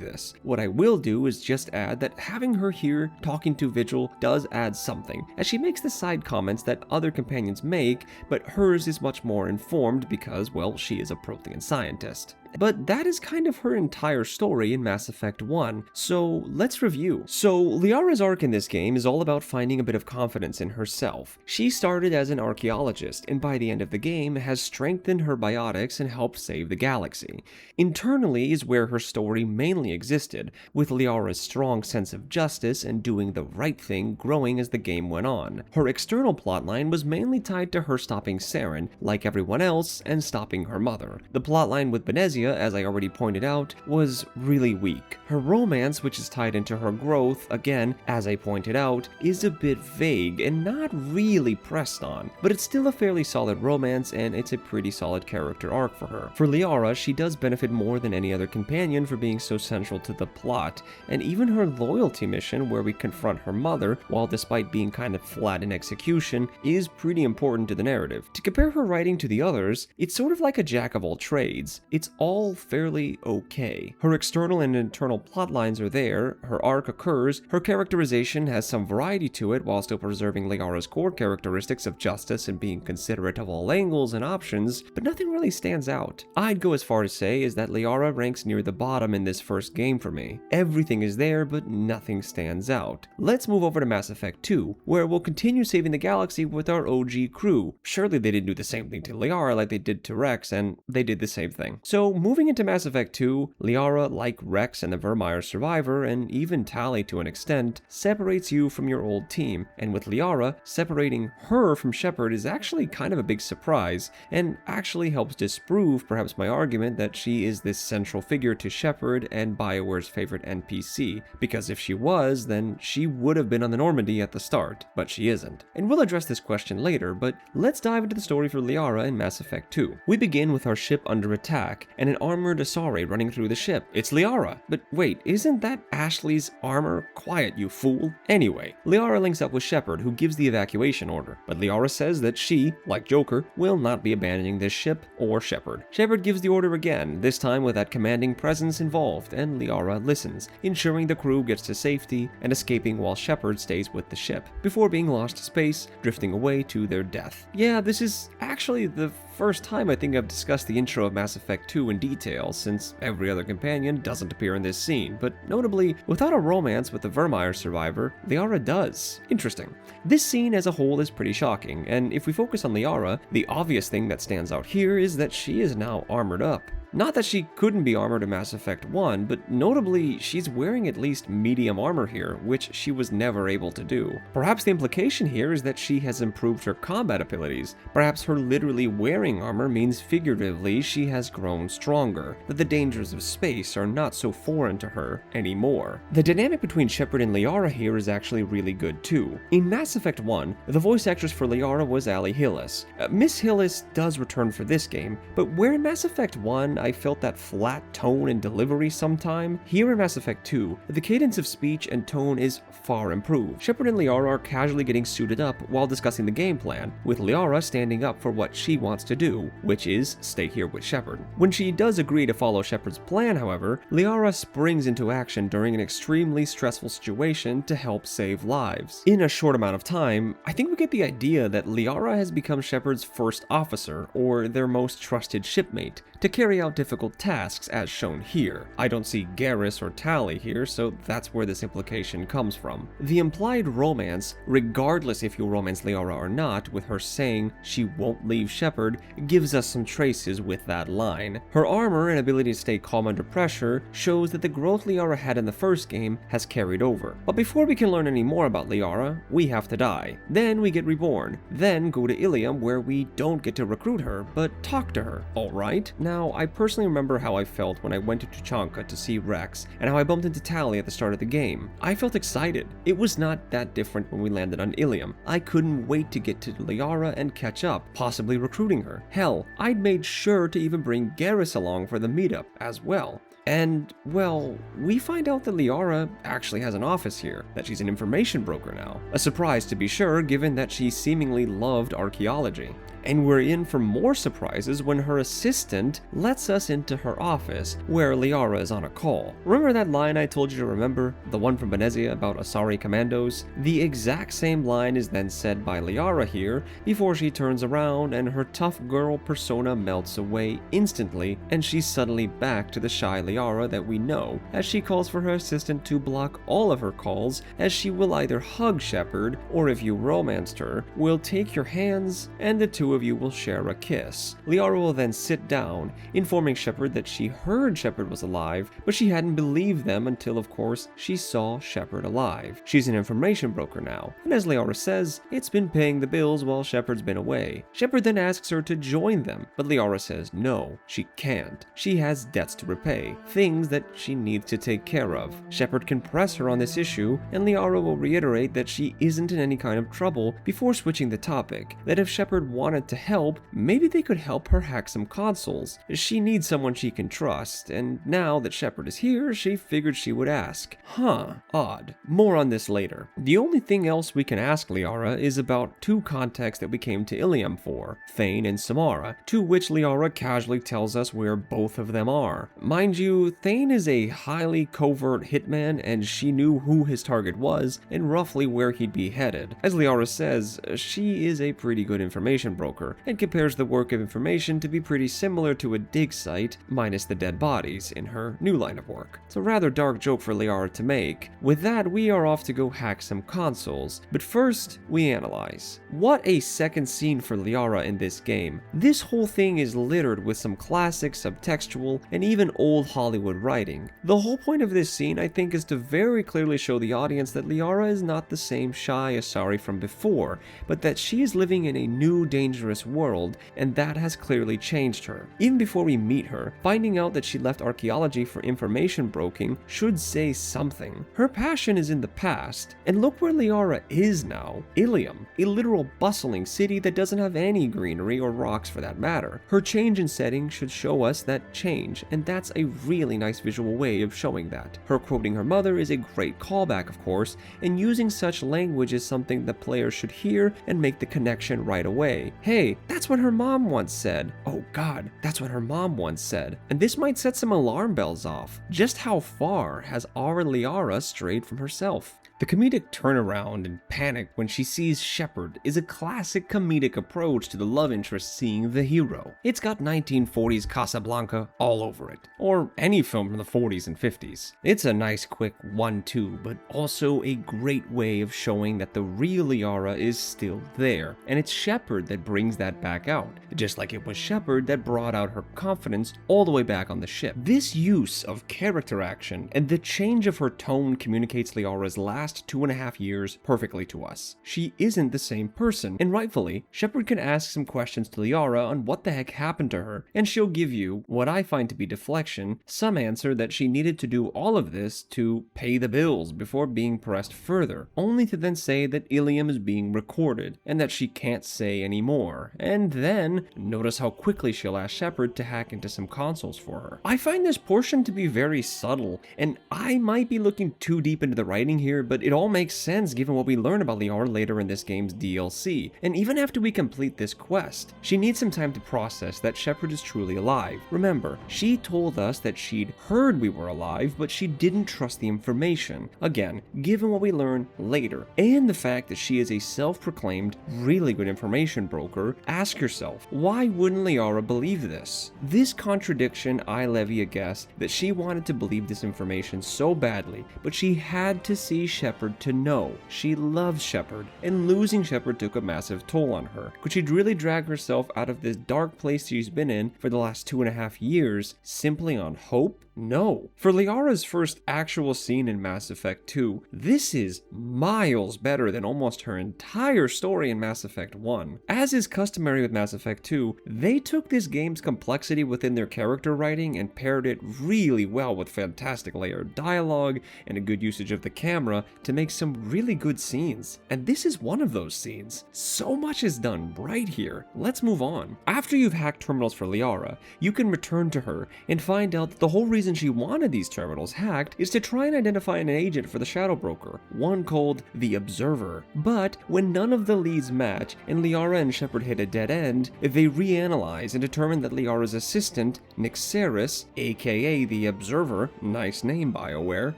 this. What I will do is just add that having her here talking to Vigil does add something, as she makes the side comments that other companions make, but hers is much more informed because, well, she is a Prothean scientist. But that is kind of her entire story in Mass Effect 1, so let's review. So Liara's arc in this game is all about finding a bit of confidence in herself. She started as an archaeologist, and by the end of the game has strengthened her biotics and helped save the galaxy. Internally is where her story mainly existed, with Liara's strong sense of justice and doing the right thing growing as the game went on. Her external plotline was mainly tied to her stopping Saren, like everyone else, and stopping her mother. The plotline with Benezia, as I already pointed out, was really weak. Her romance, which is tied into her growth, again, as I pointed out, is a bit vague and not really pressed on, but it's still a fairly solid romance and it's a pretty solid character arc for her. For Liara, she does benefit more than any other companion for being so central to the plot, and even her loyalty mission where we confront her mother, while despite being kind of flat in execution, is pretty important to the narrative. To compare her writing to the others, it's sort of like a jack of all trades. It's all fairly okay. Her external and internal plot lines are there, her arc occurs, her characterization has some variety to it while still preserving Liara's core characteristics of justice and being considerate of all angles and options, but nothing really stands out. I'd go as far to say is that Liara ranks near the bottom in this first game for me. Everything is there, but nothing stands out. Let's move over to Mass Effect 2, where we'll continue saving the galaxy with our OG crew. Surely they didn't do the same thing to Liara like they did to Rex, and they did the same thing. So moving into Mass Effect 2, Liara, like Rex and the Virmire survivor, and even Tali to an extent, separates you from your old team, and with Liara, separating her from Shepard is actually kind of a big surprise, and actually helps disprove perhaps my argument that she is this central figure to Shepard and BioWare's favorite NPC, because if she was, then she would have been on the Normandy at the start, but she isn't. And we'll address this question later, but let's dive into the story for Liara in Mass Effect 2. We begin with our ship under attack, and an armored Asari running through the ship. It's Liara. But wait, isn't that Ashley's armor? Quiet, you fool. Anyway, Liara links up with Shepard, who gives the evacuation order, but Liara says that she, like Joker, will not be abandoning this ship or Shepard. Shepard gives the order again, this time with that commanding presence involved, and Liara listens, ensuring the crew gets to safety and escaping while Shepard stays with the ship, before being lost to space, drifting away to their death. Yeah, this is actually the first time I think I've discussed the intro of Mass Effect 2 in detail, since every other companion doesn't appear in this scene, but notably, without a romance with the Virmire survivor, Liara does. Interesting. This scene as a whole is pretty shocking, and if we focus on Liara, the obvious thing that stands out here is that she is now armored up. Not that she couldn't be armored in Mass Effect 1, but notably, she's wearing at least medium armor here, which she was never able to do. Perhaps the implication here is that she has improved her combat abilities. Perhaps her literally wearing armor means figuratively she has grown stronger, that the dangers of space are not so foreign to her anymore. The dynamic between Shepard and Liara here is actually really good too. In Mass Effect 1, the voice actress for Liara was Ali Hillis. Miss Hillis does return for this game, but where in Mass Effect 1 I felt that flat tone and delivery sometime, here in Mass Effect 2, the cadence of speech and tone is far improved. Shepard and Liara are casually getting suited up while discussing the game plan, with Liara standing up for what she wants to do, which is stay here with Shepard. When she does agree to follow Shepard's plan, however, Liara springs into action during an extremely stressful situation to help save lives. In a short amount of time, I think we get the idea that Liara has become Shepard's first officer, or their most trusted shipmate, to carry out difficult tasks as shown here. I don't see Garrus or Tali here, so that's where this implication comes from. The implied romance, regardless if you romance Liara or not, with her saying she won't leave Shepard, gives us some traces with that line. Her armor and ability to stay calm under pressure shows that the growth Liara had in the first game has carried over. But before we can learn any more about Liara, we have to die. Then we get reborn. Then go to Ilium, where we don't get to recruit her, but talk to her. Alright? Now, I personally remember how I felt when I went to Tuchanka to see Rex, and how I bumped into Tali at the start of the game. I felt excited. It was not that different when we landed on Ilium. I couldn't wait to get to Liara and catch up, possibly recruiting her. Hell, I'd made sure to even bring Garrus along for the meetup as well. And, well, we find out that Liara actually has an office here, that she's an information broker now. A surprise to be sure, given that she seemingly loved archaeology. And we're in for more surprises when her assistant lets us into her office, where Liara is on a call. Remember that line I told you to remember? The one from Venezia about Asari commandos? The exact same line is then said by Liara here, before she turns around and her tough girl persona melts away instantly, and she's suddenly back to the shy Liara that we know, as she calls for her assistant to block all of her calls, as she will either hug Shepard, or if you romanced her, will take your hands, and the two of you will share a kiss. Liara will then sit down, informing Shepard that she heard Shepard was alive, but she hadn't believed them until, of course, she saw Shepard alive. She's an information broker now, and as Liara says, it's been paying the bills while Shepard's been away. Shepard then asks her to join them, but Liara says no, she can't. She has debts to repay, things that she needs to take care of. Shepard can press her on this issue, and Liara will reiterate that she isn't in any kind of trouble before switching the topic, that if Shepard wanted to help, maybe they could help her hack some consoles. She needs someone she can trust, and now that Shepard is here, she figured she would ask. Odd. More on this later. The only thing else we can ask Liara is about two contacts that we came to Ilium for, Thane and Samara, to which Liara casually tells us where both of them are. Mind you, Thane is a highly covert hitman, and she knew who his target was and roughly where he'd be headed. As Liara says, she is a pretty good information broker, and compares the work of information to be pretty similar to a dig site, minus the dead bodies, in her new line of work. It's a rather dark joke for Liara to make. With that, we are off to go hack some consoles, but first, we analyze. What a second scene for Liara in this game. This whole thing is littered with some classic, subtextual, and even old Hollywood writing. The whole point of this scene, I think, is to very clearly show the audience that Liara is not the same shy Asari from before, but that she is living in a new, dangerous world, and that has clearly changed her. Even before we meet her, finding out that she left archaeology for information broking should say something. Her passion is in the past, and look where Liara is now. Ilium, a literal bustling city that doesn't have any greenery or rocks for that matter. Her change in setting should show us that change, and that's a really nice visual way of showing that. Her quoting her mother is a great callback, of course, and using such language is something that players should hear and make the connection right away. Hey, that's what her mom once said. Oh god, that's what her mom once said. And this might set some alarm bells off. Just how far has our Liara strayed from herself? The comedic turnaround and panic when she sees Shepard is a classic comedic approach to the love interest seeing the hero. It's got 1940s Casablanca all over it. Or any film from the 40s and 50s. It's a nice quick 1-2, but also a great way of showing that the real Liara is still there, and it's Shepard that brings that back out, just like it was Shepard that brought out her confidence all the way back on the ship. This use of character action and the change of her tone communicates Liara's last 2.5 years perfectly to us. She isn't the same person, and rightfully, Shepard can ask some questions to Liara on what the heck happened to her, and she'll give you, what I find to be deflection, some answer that she needed to do all of this to pay the bills before being pressed further, only to then say that Ilium is being recorded, and that she can't say anymore, and then notice how quickly she'll ask Shepard to hack into some consoles for her. I find this portion to be very subtle, and I might be looking too deep into the writing here, but it all makes sense given what we learn about Liara later in this game's DLC, and even after we complete this quest, she needs some time to process that Shepard is truly alive. Remember, she told us that she'd heard we were alive, but she didn't trust the information. Again, given what we learn later, and the fact that she is a self-proclaimed, really good information broker, ask yourself, why wouldn't Liara believe this? This contradiction, I levy a guess that she wanted to believe this information so badly, but she had to see Shepard to know. She loves Shepard, and losing Shepard took a massive toll on her. Could she really drag herself out of this dark place she's been in for the last 2.5 years simply on hope? No. For Liara's first actual scene in Mass Effect 2, this is miles better than almost her entire story in Mass Effect 1. As is customary with Mass Effect 2, they took this game's complexity within their character writing and paired it really well with fantastic layered dialogue and a good usage of the camera to make some really good scenes. And this is one of those scenes. So much is done right here. Let's move on. After you've hacked terminals for Liara, you can return to her and find out that the whole reason she wanted these terminals hacked is to try and identify an agent for the Shadow Broker, one called the Observer. But when none of the leads match and Liara and Shepard hit a dead end, they reanalyze and determine that Liara's assistant, Nyxeris, aka the Observer, nice name BioWare,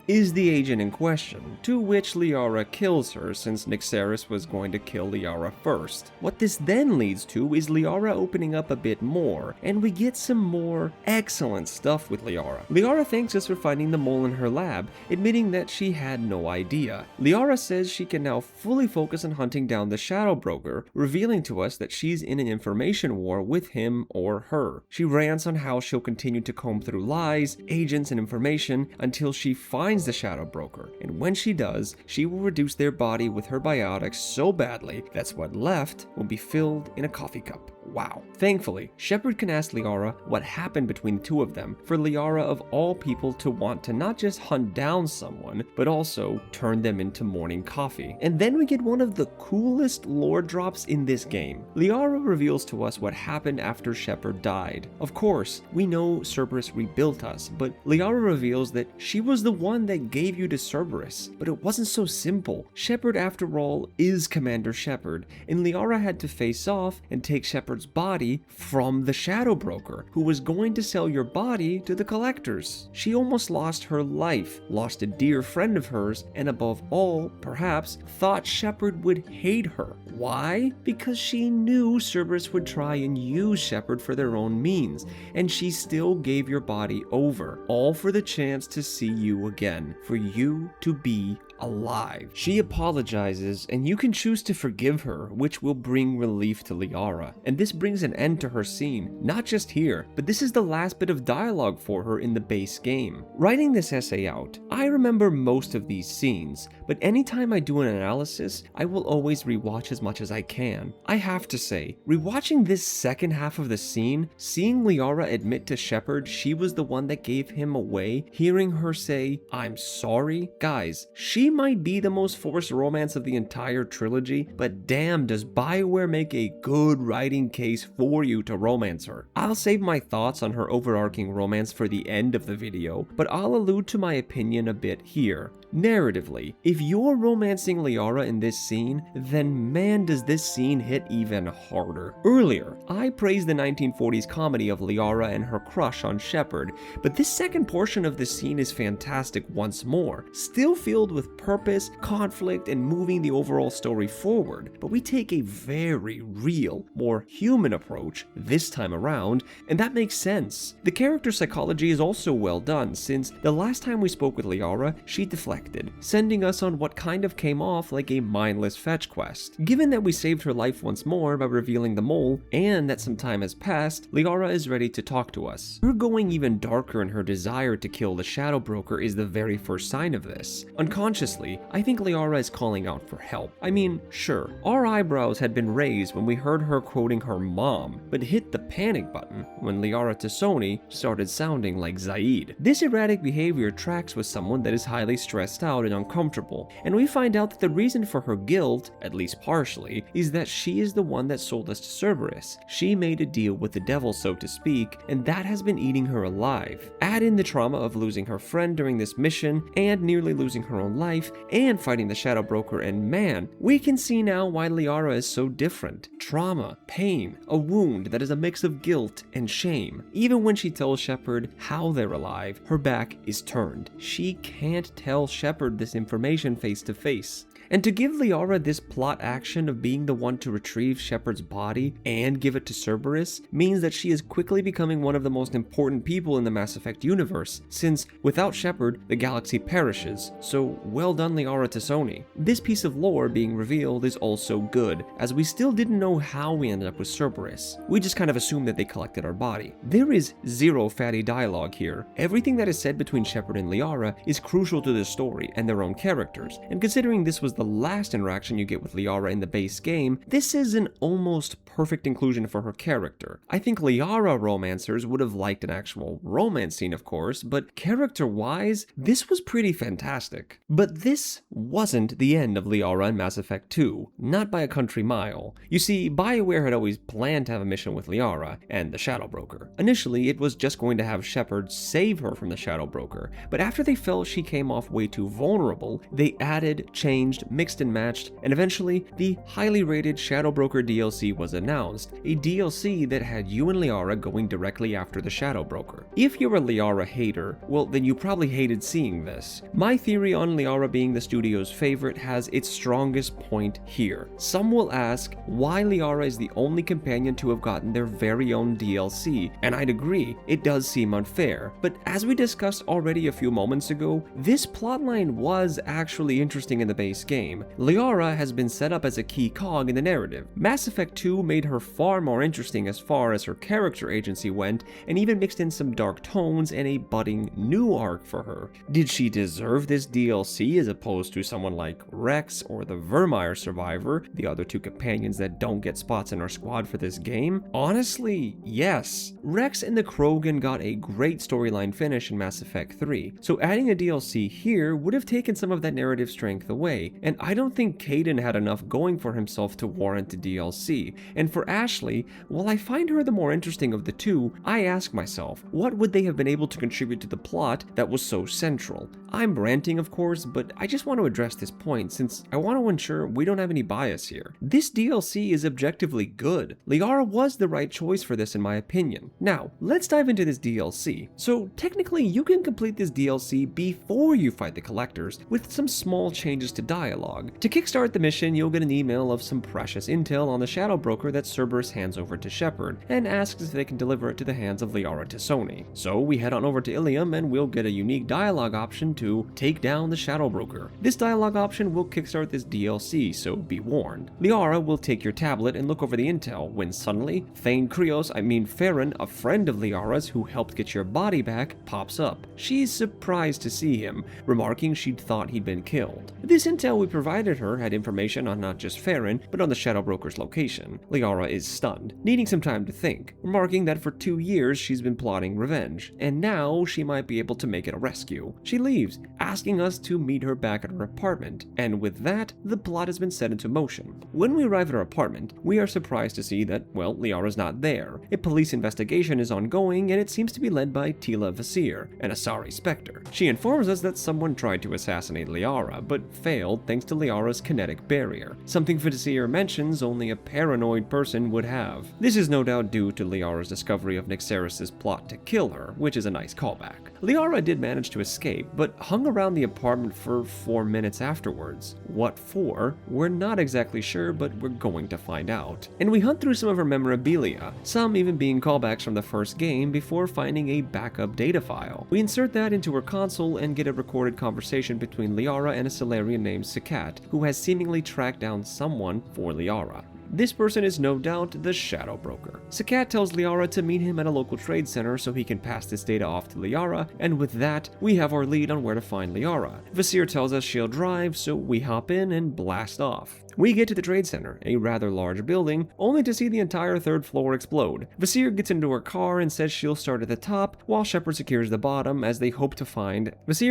is the agent in question, to which Liara kills her since Nyxeris was going to kill Liara first. What this then leads to is Liara opening up a bit more, and we get some more excellent stuff with Liara. Liara thanks us for finding the mole in her lab, admitting that she had no idea. Liara says she can now fully focus on hunting down the Shadow Broker, revealing to us that she's in an information war with him or her. She rants on how she'll continue to comb through lies, agents, and information until she finds the Shadow Broker, and when she does, she will reduce their body with her biotics so badly that's what left will be filled in a coffee cup. Wow. Thankfully, Shepard can ask Liara what happened between the two of them, for Liara of all people to want to not just hunt down someone, but also turn them into morning coffee. And then we get one of the coolest lore drops in this game. Liara reveals to us what happened after Shepard died. Of course, we know Cerberus rebuilt us, but Liara reveals that she was the one that gave you to Cerberus. But it wasn't so simple. Shepard, after all, is Commander Shepard, and Liara had to face off and take Shepard's body from the Shadow Broker, who was going to sell your body to the collectors. She almost lost her life, lost a dear friend of hers, and above all, perhaps, thought Shepard would hate her. Why? Because she knew Cerberus would try and use Shepard for their own means, and she still gave your body over, all for the chance to see you again, for you to be alive. She apologizes, and you can choose to forgive her, which will bring relief to Liara. And this brings an end to her scene, not just here, but this is the last bit of dialogue for her in the base game. Writing this essay out, I remember most of these scenes, but anytime I do an analysis, I will always rewatch as much as I can. I have to say, rewatching this second half of the scene, seeing Liara admit to Shepard she was the one that gave him away, hearing her say, "I'm sorry," guys, she might be the most forced romance of the entire trilogy, but damn does BioWare make a good writing case for you to romance her. I'll save my thoughts on her overarching romance for the end of the video, but I'll allude to my opinion a bit here. narratively, if you're romancing Liara in this scene, then man does this scene hit even harder. Earlier, I praised the 1940s comedy of Liara and her crush on Shepard, but this second portion of the scene is fantastic once more, still filled with purpose, conflict, and moving the overall story forward, but we take a very real, more human approach this time around, and that makes sense. The character psychology is also well done, since the last time we spoke with Liara, she deflected, sending us on what kind of came off like a mindless fetch quest. Given that we saved her life once more by revealing the mole, and that some time has passed, Liara is ready to talk to us. Her going even darker in her desire to kill the Shadow Broker is the very first sign of this. Unconsciously, I think Liara is calling out for help. I mean, sure, our eyebrows had been raised when we heard her quoting her mom, but hit the panic button when Liara T'Soni started sounding like Zaid. This erratic behavior tracks with someone that is highly stressed out and uncomfortable, and we find out that the reason for her guilt, at least partially, is that she is the one that sold us to Cerberus. She made a deal with the devil, so to speak, and that has been eating her alive. Add in the trauma of losing her friend during this mission, and nearly losing her own life, and fighting the Shadow Broker, and man, we can see now why Liara is so different. Trauma, pain, a wound that is a mix of guilt and shame. Even when she tells Shepard how they're alive, her back is turned. She can't tell Shepard this information face to face. And to give Liara this plot action of being the one to retrieve Shepard's body and give it to Cerberus means that she is quickly becoming one of the most important people in the Mass Effect universe, since without Shepard, the galaxy perishes. So well done, Liara T'Soni. This piece of lore being revealed is also good, as we still didn't know how we ended up with Cerberus. We just kind of assumed that they collected our body. There is zero fatty dialogue here. Everything that is said between Shepard and Liara is crucial to the story and their own characters, and considering this was the last interaction you get with Liara in the base game, this is an almost perfect inclusion for her character. I think Liara romancers would have liked an actual romance scene, of course, but character-wise, this was pretty fantastic. But this wasn't the end of Liara in Mass Effect 2, not by a country mile. You see, BioWare had always planned to have a mission with Liara and the Shadow Broker. Initially, it was just going to have Shepard save her from the Shadow Broker, but after they felt she came off way too vulnerable, they added, changed, mixed and matched, and eventually the highly rated Shadow Broker DLC was announced, a DLC that had you and Liara going directly after the Shadow Broker. If you're a Liara hater, well then you probably hated seeing this. My theory on Liara being the studio's favorite has its strongest point here. Some will ask why Liara is the only companion to have gotten their very own DLC, and I'd agree, it does seem unfair, but as we discussed already a few moments ago, this plotline was actually interesting in the base game. Liara has been set up as a key cog in the narrative. Mass Effect 2 made her far more interesting as far as her character agency went, and even mixed in some dark tones and a budding new arc for her. Did she deserve this DLC as opposed to someone like Rex or the Vermeer survivor, the other two companions that don't get spots in our squad for this game? Honestly, yes. Rex and the Krogan got a great storyline finish in Mass Effect 3, so adding a DLC here would have taken some of that narrative strength away, and I don't think Kaidan had enough going for himself to warrant a DLC. And for Ashley, while I find her the more interesting of the two, I ask myself, what would they have been able to contribute to the plot that was so central? I'm ranting, of course, but I just want to address this point since I want to ensure we don't have any bias here. This DLC is objectively good. Liara was the right choice for this in my opinion. Now, let's dive into this DLC. So technically, you can complete this DLC before you fight the collectors with some small changes to dialogue. To kickstart the mission, you'll get an email of some precious intel on the Shadow Broker that Cerberus hands over to Shepard and asks if they can deliver it to the hands of Liara T'Soni. So we head on over to Ilium and we'll get a unique dialogue option to take down the Shadow Broker. This dialogue option will kickstart this DLC, so be warned. Liara will take your tablet and look over the intel when suddenly Farron, a friend of Liara's who helped get your body back, pops up. She's surprised to see him, remarking she'd thought he'd been killed. This intel file we provided her had information on not just Farron, but on the Shadow Broker's location. Liara is stunned, needing some time to think, remarking that for 2 years she's been plotting revenge, and now she might be able to make it a rescue. She leaves, asking us to meet her back at her apartment, and with that, the plot has been set into motion. When we arrive at her apartment, we are surprised to see that, well, Liara's not there. A police investigation is ongoing, and it seems to be led by Tila Vasir, an Asari Spectre. She informs us that someone tried to assassinate Liara, but failed thanks to Liara's kinetic barrier, something Vasir mentions only a paranoid person would have. This is no doubt due to Liara's discovery of Nyxeris' plot to kill her, which is a nice callback. Liara did manage to escape, but hung around the apartment for 4 minutes afterwards. What for? We're not exactly sure, but we're going to find out. And we hunt through some of her memorabilia, some even being callbacks from the first game before finding a backup data file. We insert that into her console and get a recorded conversation between Liara and a Solarian named Sakat, who has seemingly tracked down someone for Liara. This person is no doubt the Shadow Broker. Sakat tells Liara to meet him at a local trade center so he can pass this data off to Liara, and with that, we have our lead on where to find Liara. Vasir tells us she'll drive, so we hop in and blast off. We get to the trade center, a rather large building, only to see the entire 3rd floor explode. Vasir gets into her car and says she'll start at the top, while Shepard secures the bottom as they hope to find both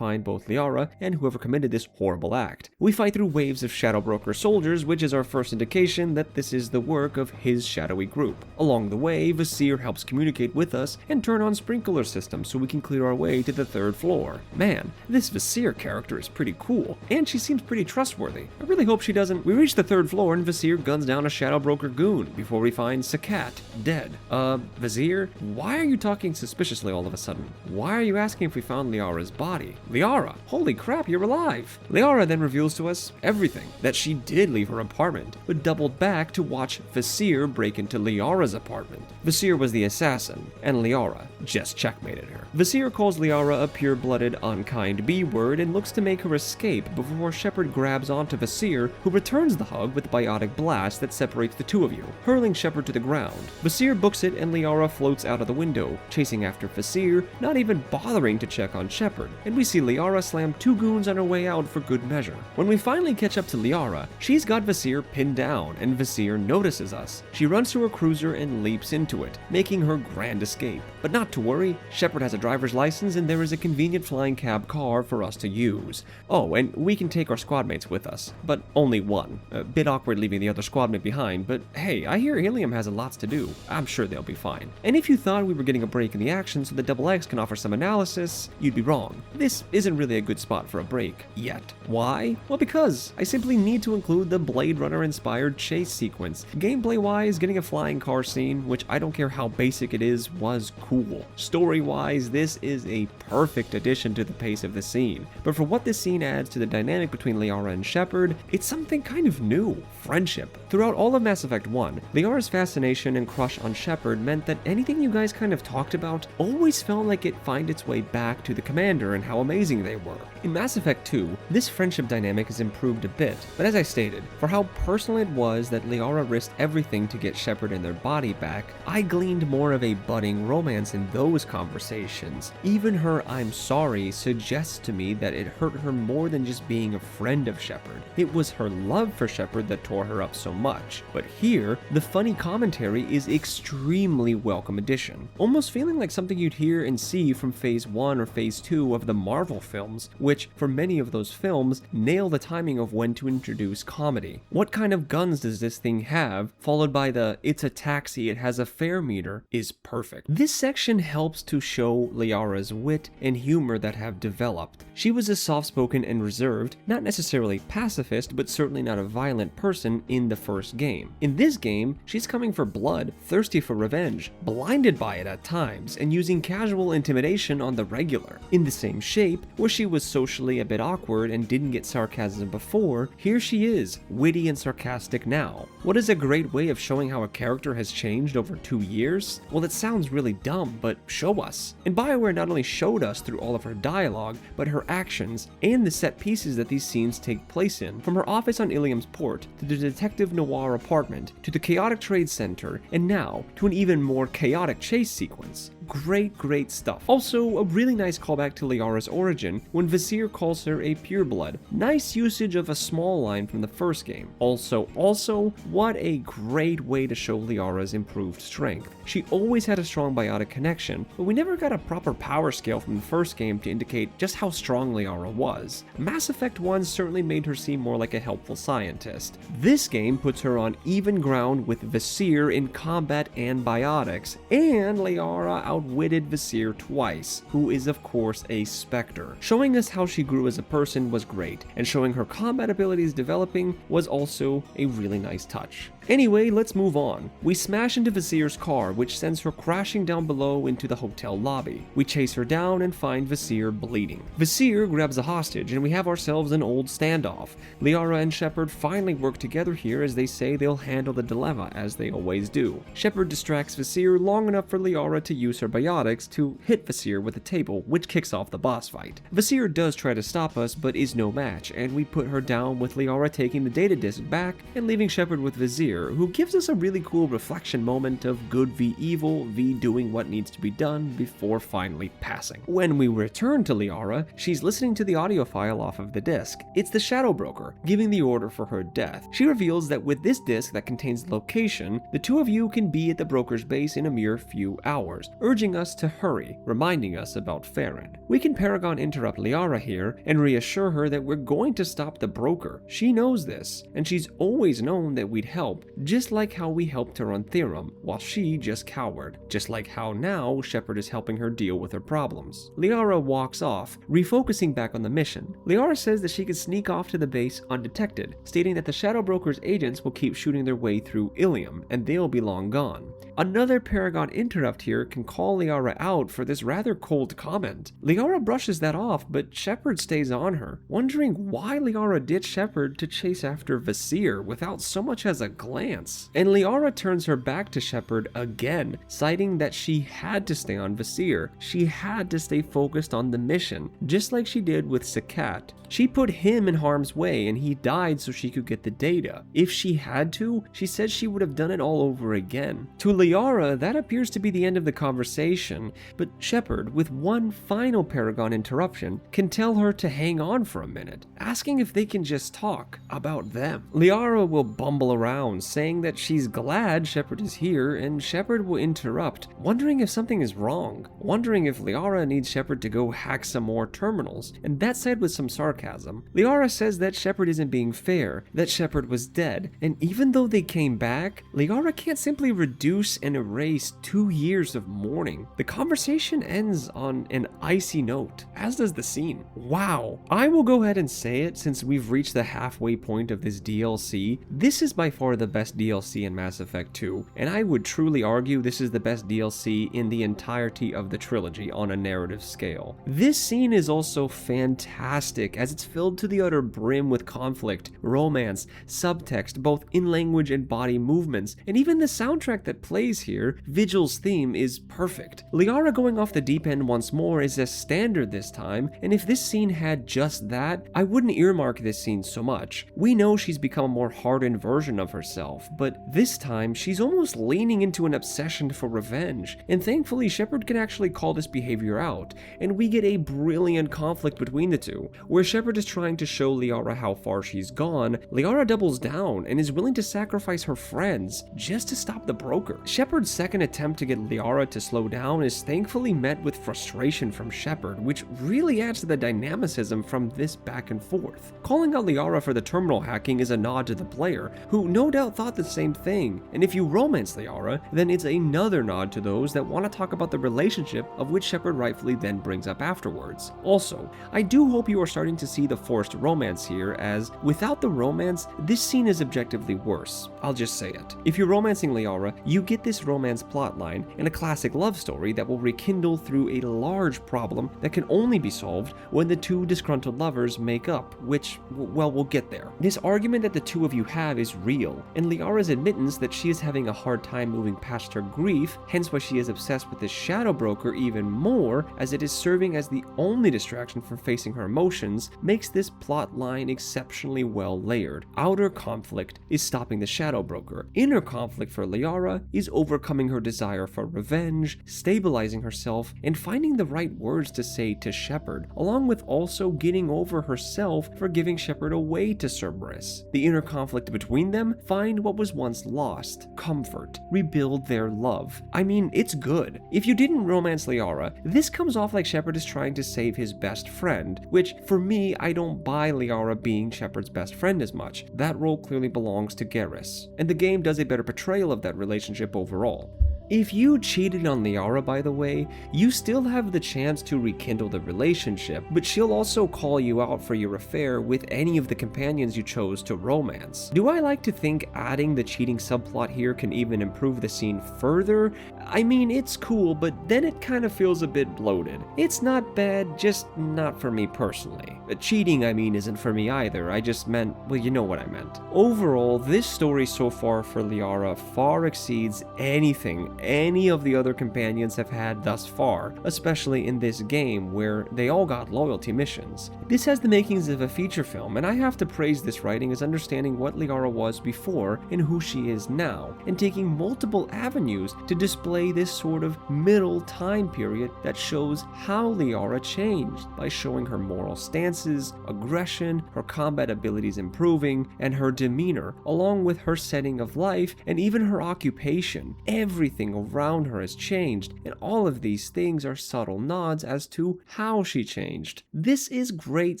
Liara and whoever committed this horrible act. We fight through waves of Shadow Broker soldiers, which is our first indication that this is the work of his shadowy group. Along the way, Vasir helps communicate with us and turn on sprinkler systems so we can clear our way to the 3rd floor. Man, this Vasir character is pretty cool, and she seems pretty trustworthy. I really hope she doesn't. We reach the 3rd floor and Vasir guns down a Shadow Broker goon before we find Sakat dead. Vasir, why are you talking suspiciously all of a sudden? Why are you asking if we found Liara's body? Liara, holy crap, you're alive! Liara then reveals to us everything, that she did leave her apartment, but doubled back to watch Vasir break into Liara's apartment. Vasir was the assassin, and Liara just checkmated her. Vasir calls Liara a pure-blooded, unkind B-word and looks to make her escape before Shepard grabs onto Vasir, who returns the hug with a biotic blast that separates the two of you, hurling Shepard to the ground. Vasir books it and Liara floats out of the window, chasing after Vasir, not even bothering to check on Shepard, and we see Liara slam 2 goons on her way out for good measure. When we finally catch up to Liara, she's got Vasir pinned down, and Vasir notices us. She runs to her cruiser and leaps into it, making her grand escape. But not to worry, Shepard has a driver's license and there is a convenient flying cab car for us to use. Oh, and we can take our squad mates with us, but only one. A bit awkward leaving the other squad mate behind, but hey, I hear Helium has lots to do. I'm sure they'll be fine. And if you thought we were getting a break in the action so that Double X can offer some analysis, you'd be wrong. This isn't really a good spot for a break, yet. Why? Well, because I simply need to include the Blade Runner-inspired chase sequence. Gameplay-wise, getting a flying car scene, which I don't care how basic it is, was cool. Story-wise, this is a perfect addition to the pace of the scene. But for what this scene adds to the dynamic between Liara and Shepard, it's something kind of new. Friendship. Throughout all of Mass Effect 1, Liara's fascination and crush on Shepard meant that anything you guys kind of talked about always felt like it find its way back to the commander and how amazing they were. In Mass Effect 2, this friendship dynamic is improved a bit, but as I stated, for how personal it was that Liara risked everything to get Shepard and their body back, I gleaned more of a budding romance in those conversations. Even her "I'm sorry" suggests to me that it hurt her more than just being a friend of Shepard. It was her love for Shepard that tore her up so much. But here, the funny commentary is extremely welcome addition, almost feeling like something you'd hear and see from Phase 1 or Phase 2 of the Marvel films, which, for many of those films, nail the timing of when to introduce comedy. What kind of guns does this thing have, followed by the "it's a taxi, it has a fare meter," is perfect. This section helps to show Liara's wit and humor that have developed. She was a soft-spoken and reserved, not necessarily pacifist, but certainly not a violent person in the first game. In this game, she's coming for blood, thirsty for revenge, blinded by it at times, and using casual intimidation on the regular. In the same shape, where she was socially a bit awkward and didn't get sarcasm before, here she is, witty and sarcastic now. What is a great way of showing how a character has changed over 2 years? Well, it sounds really dumb, but show us. And BioWare not only showed us through all of her dialogue, but her actions, and the set pieces that these scenes take place in. From her office on Ilium's port, to the detective noir apartment, to the chaotic trade center, and now to an even more chaotic chase sequence. Great stuff. Also, a really nice callback to Liara's origin when Vizier calls her a pureblood. Nice usage of a small line from the first game. Also, what a great way to show Liara's improved strength. She always had a strong biotic connection, but we never got a proper power scale from the first game to indicate just how strong Liara was. Mass Effect 1 certainly made her seem more like a helpful scientist. This game puts her on even ground with Vizier in combat and biotics, and Liara outwitted Vizier twice, who is of course a Spectre. Showing us how she grew as a person was great, and showing her combat abilities developing was also a really nice touch. Anyway, let's move on. We smash into Vizier's car, which sends her crashing down below into the hotel lobby. We chase her down and find Vizier bleeding. Vizier grabs a hostage, and we have ourselves an old standoff. Liara and Shepard finally work together here as they say they'll handle the dilemma as they always do. Shepard distracts Vizier long enough for Liara to use her biotics to hit Vizier with a table, which kicks off the boss fight. Vizier does try to stop us, but is no match, and we put her down with Liara taking the data disk back and leaving Shepard with Vizier, who gives us a really cool reflection moment of good v evil v doing what needs to be done before finally passing. When we return to Liara, she's listening to the audio file off of the disk. It's the Shadow Broker, giving the order for her death. She reveals that with this disk that contains the location, the two of you can be at the Broker's base in a mere few hours, urging us to hurry, reminding us about Farron. We can Paragon interrupt Liara here and reassure her that we're going to stop the Broker. She knows this, and she's always known that we'd help, just like how we helped her on Therum, while she just cowered, just like how now Shepard is helping her deal with her problems. Liara walks off, refocusing back on the mission. Liara says that she can sneak off to the base undetected, stating that the Shadow Broker's agents will keep shooting their way through Ilium, and they'll be long gone. Another Paragon interrupt here can call Liara out for this rather cold comment. Liara brushes that off, but Shepard stays on her, wondering why Liara ditched Shepard to chase after Vizier without so much as a glance. And Liara turns her back to Shepard again, citing that she had to stay on Vizier. She had to stay focused on the mission, just like she did with Sakat. She put him in harm's way and he died so she could get the data. If she had to, she said she would have done it all over again. To Liara, that appears to be the end of the conversation, but Shepard, with one final Paragon interruption, can tell her to hang on for a minute, asking if they can just talk about them. Liara will bumble around, saying that she's glad Shepard is here, and Shepard will interrupt, wondering if something is wrong, wondering if Liara needs Shepard to go hack some more terminals, and that said with some sarcasm. Liara says that Shepard isn't being fair, that Shepard was dead, and even though they came back, Liara can't simply reduce and erase 2 years of mourning. The conversation ends on an icy note, as does the scene. Wow. I will go ahead and say it since we've reached the halfway point of this DLC. This is by far the best DLC in Mass Effect 2, and I would truly argue this is the best DLC in the entirety of the trilogy on a narrative scale. This scene is also fantastic as it's filled to the utter brim with conflict, romance, subtext, both in language and body movements, and even the soundtrack that plays here, Vigil's theme, is perfect. Liara going off the deep end once more is a standard this time, and if this scene had just that, I wouldn't earmark this scene so much. We know she's become a more hardened version of herself, but this time she's almost leaning into an obsession for revenge, and thankfully Shepard can actually call this behavior out, and we get a brilliant conflict between the two, where Shepard is trying to show Liara how far she's gone. Liara doubles down and is willing to sacrifice her friends just to stop the Broker. Shepard's second attempt to get Liara to slow down is thankfully met with frustration from Shepard, which really adds to the dynamicism from this back and forth. Calling out Liara for the terminal hacking is a nod to the player, who no doubt thought the same thing, and if you romance Liara, then it's another nod to those that want to talk about the relationship of which Shepard rightfully then brings up afterwards. Also, I do hope you are starting to see the forced romance here, as without the romance, this scene is objectively worse. I'll just say it. If you're romancing Liara, you get this romance plotline and a classic love story that will rekindle through a large problem that can only be solved when the two disgruntled lovers make up, which, well, we'll get there. This argument that the two of you have is real, and Liara's admittance that she is having a hard time moving past her grief, hence why she is obsessed with the Shadow Broker even more, as it is serving as the only distraction from facing her emotions, makes this plot line exceptionally well layered. Outer conflict is stopping the Shadow Broker. Inner conflict for Liara is overcoming her desire for revenge, stabilizing herself, and finding the right words to say to Shepard, along with also getting over herself for giving Shepard away to Cerberus. The inner conflict between them: find what was once lost, comfort, rebuild their love. I mean, it's good. If you didn't romance Liara, this comes off like Shepard is trying to save his best friend, which, for me, I don't buy Liara being Shepard's best friend as much. That role clearly belongs to Garrus, and the game does a better portrayal of that relationship overall. If you cheated on Liara, by the way, you still have the chance to rekindle the relationship, but she'll also call you out for your affair with any of the companions you chose to romance. Do I like to think adding the cheating subplot here can even improve the scene further? I mean, it's cool, but then it kind of feels a bit bloated. It's not bad, just not for me personally. Cheating, I mean, isn't for me either. I just meant, well, you know what I meant. Overall, this story so far for Liara far exceeds anything any of the other companions have had thus far, especially in this game where they all got loyalty missions. This has the makings of a feature film, and I have to praise this writing as understanding what Liara was before and who she is now, and taking multiple avenues to display this sort of middle time period that shows how Liara changed by showing her moral stances, aggression, her combat abilities improving, and her demeanor, along with her setting of life and even her occupation. Everything around her has changed, and all of these things are subtle nods as to how she changed. This is great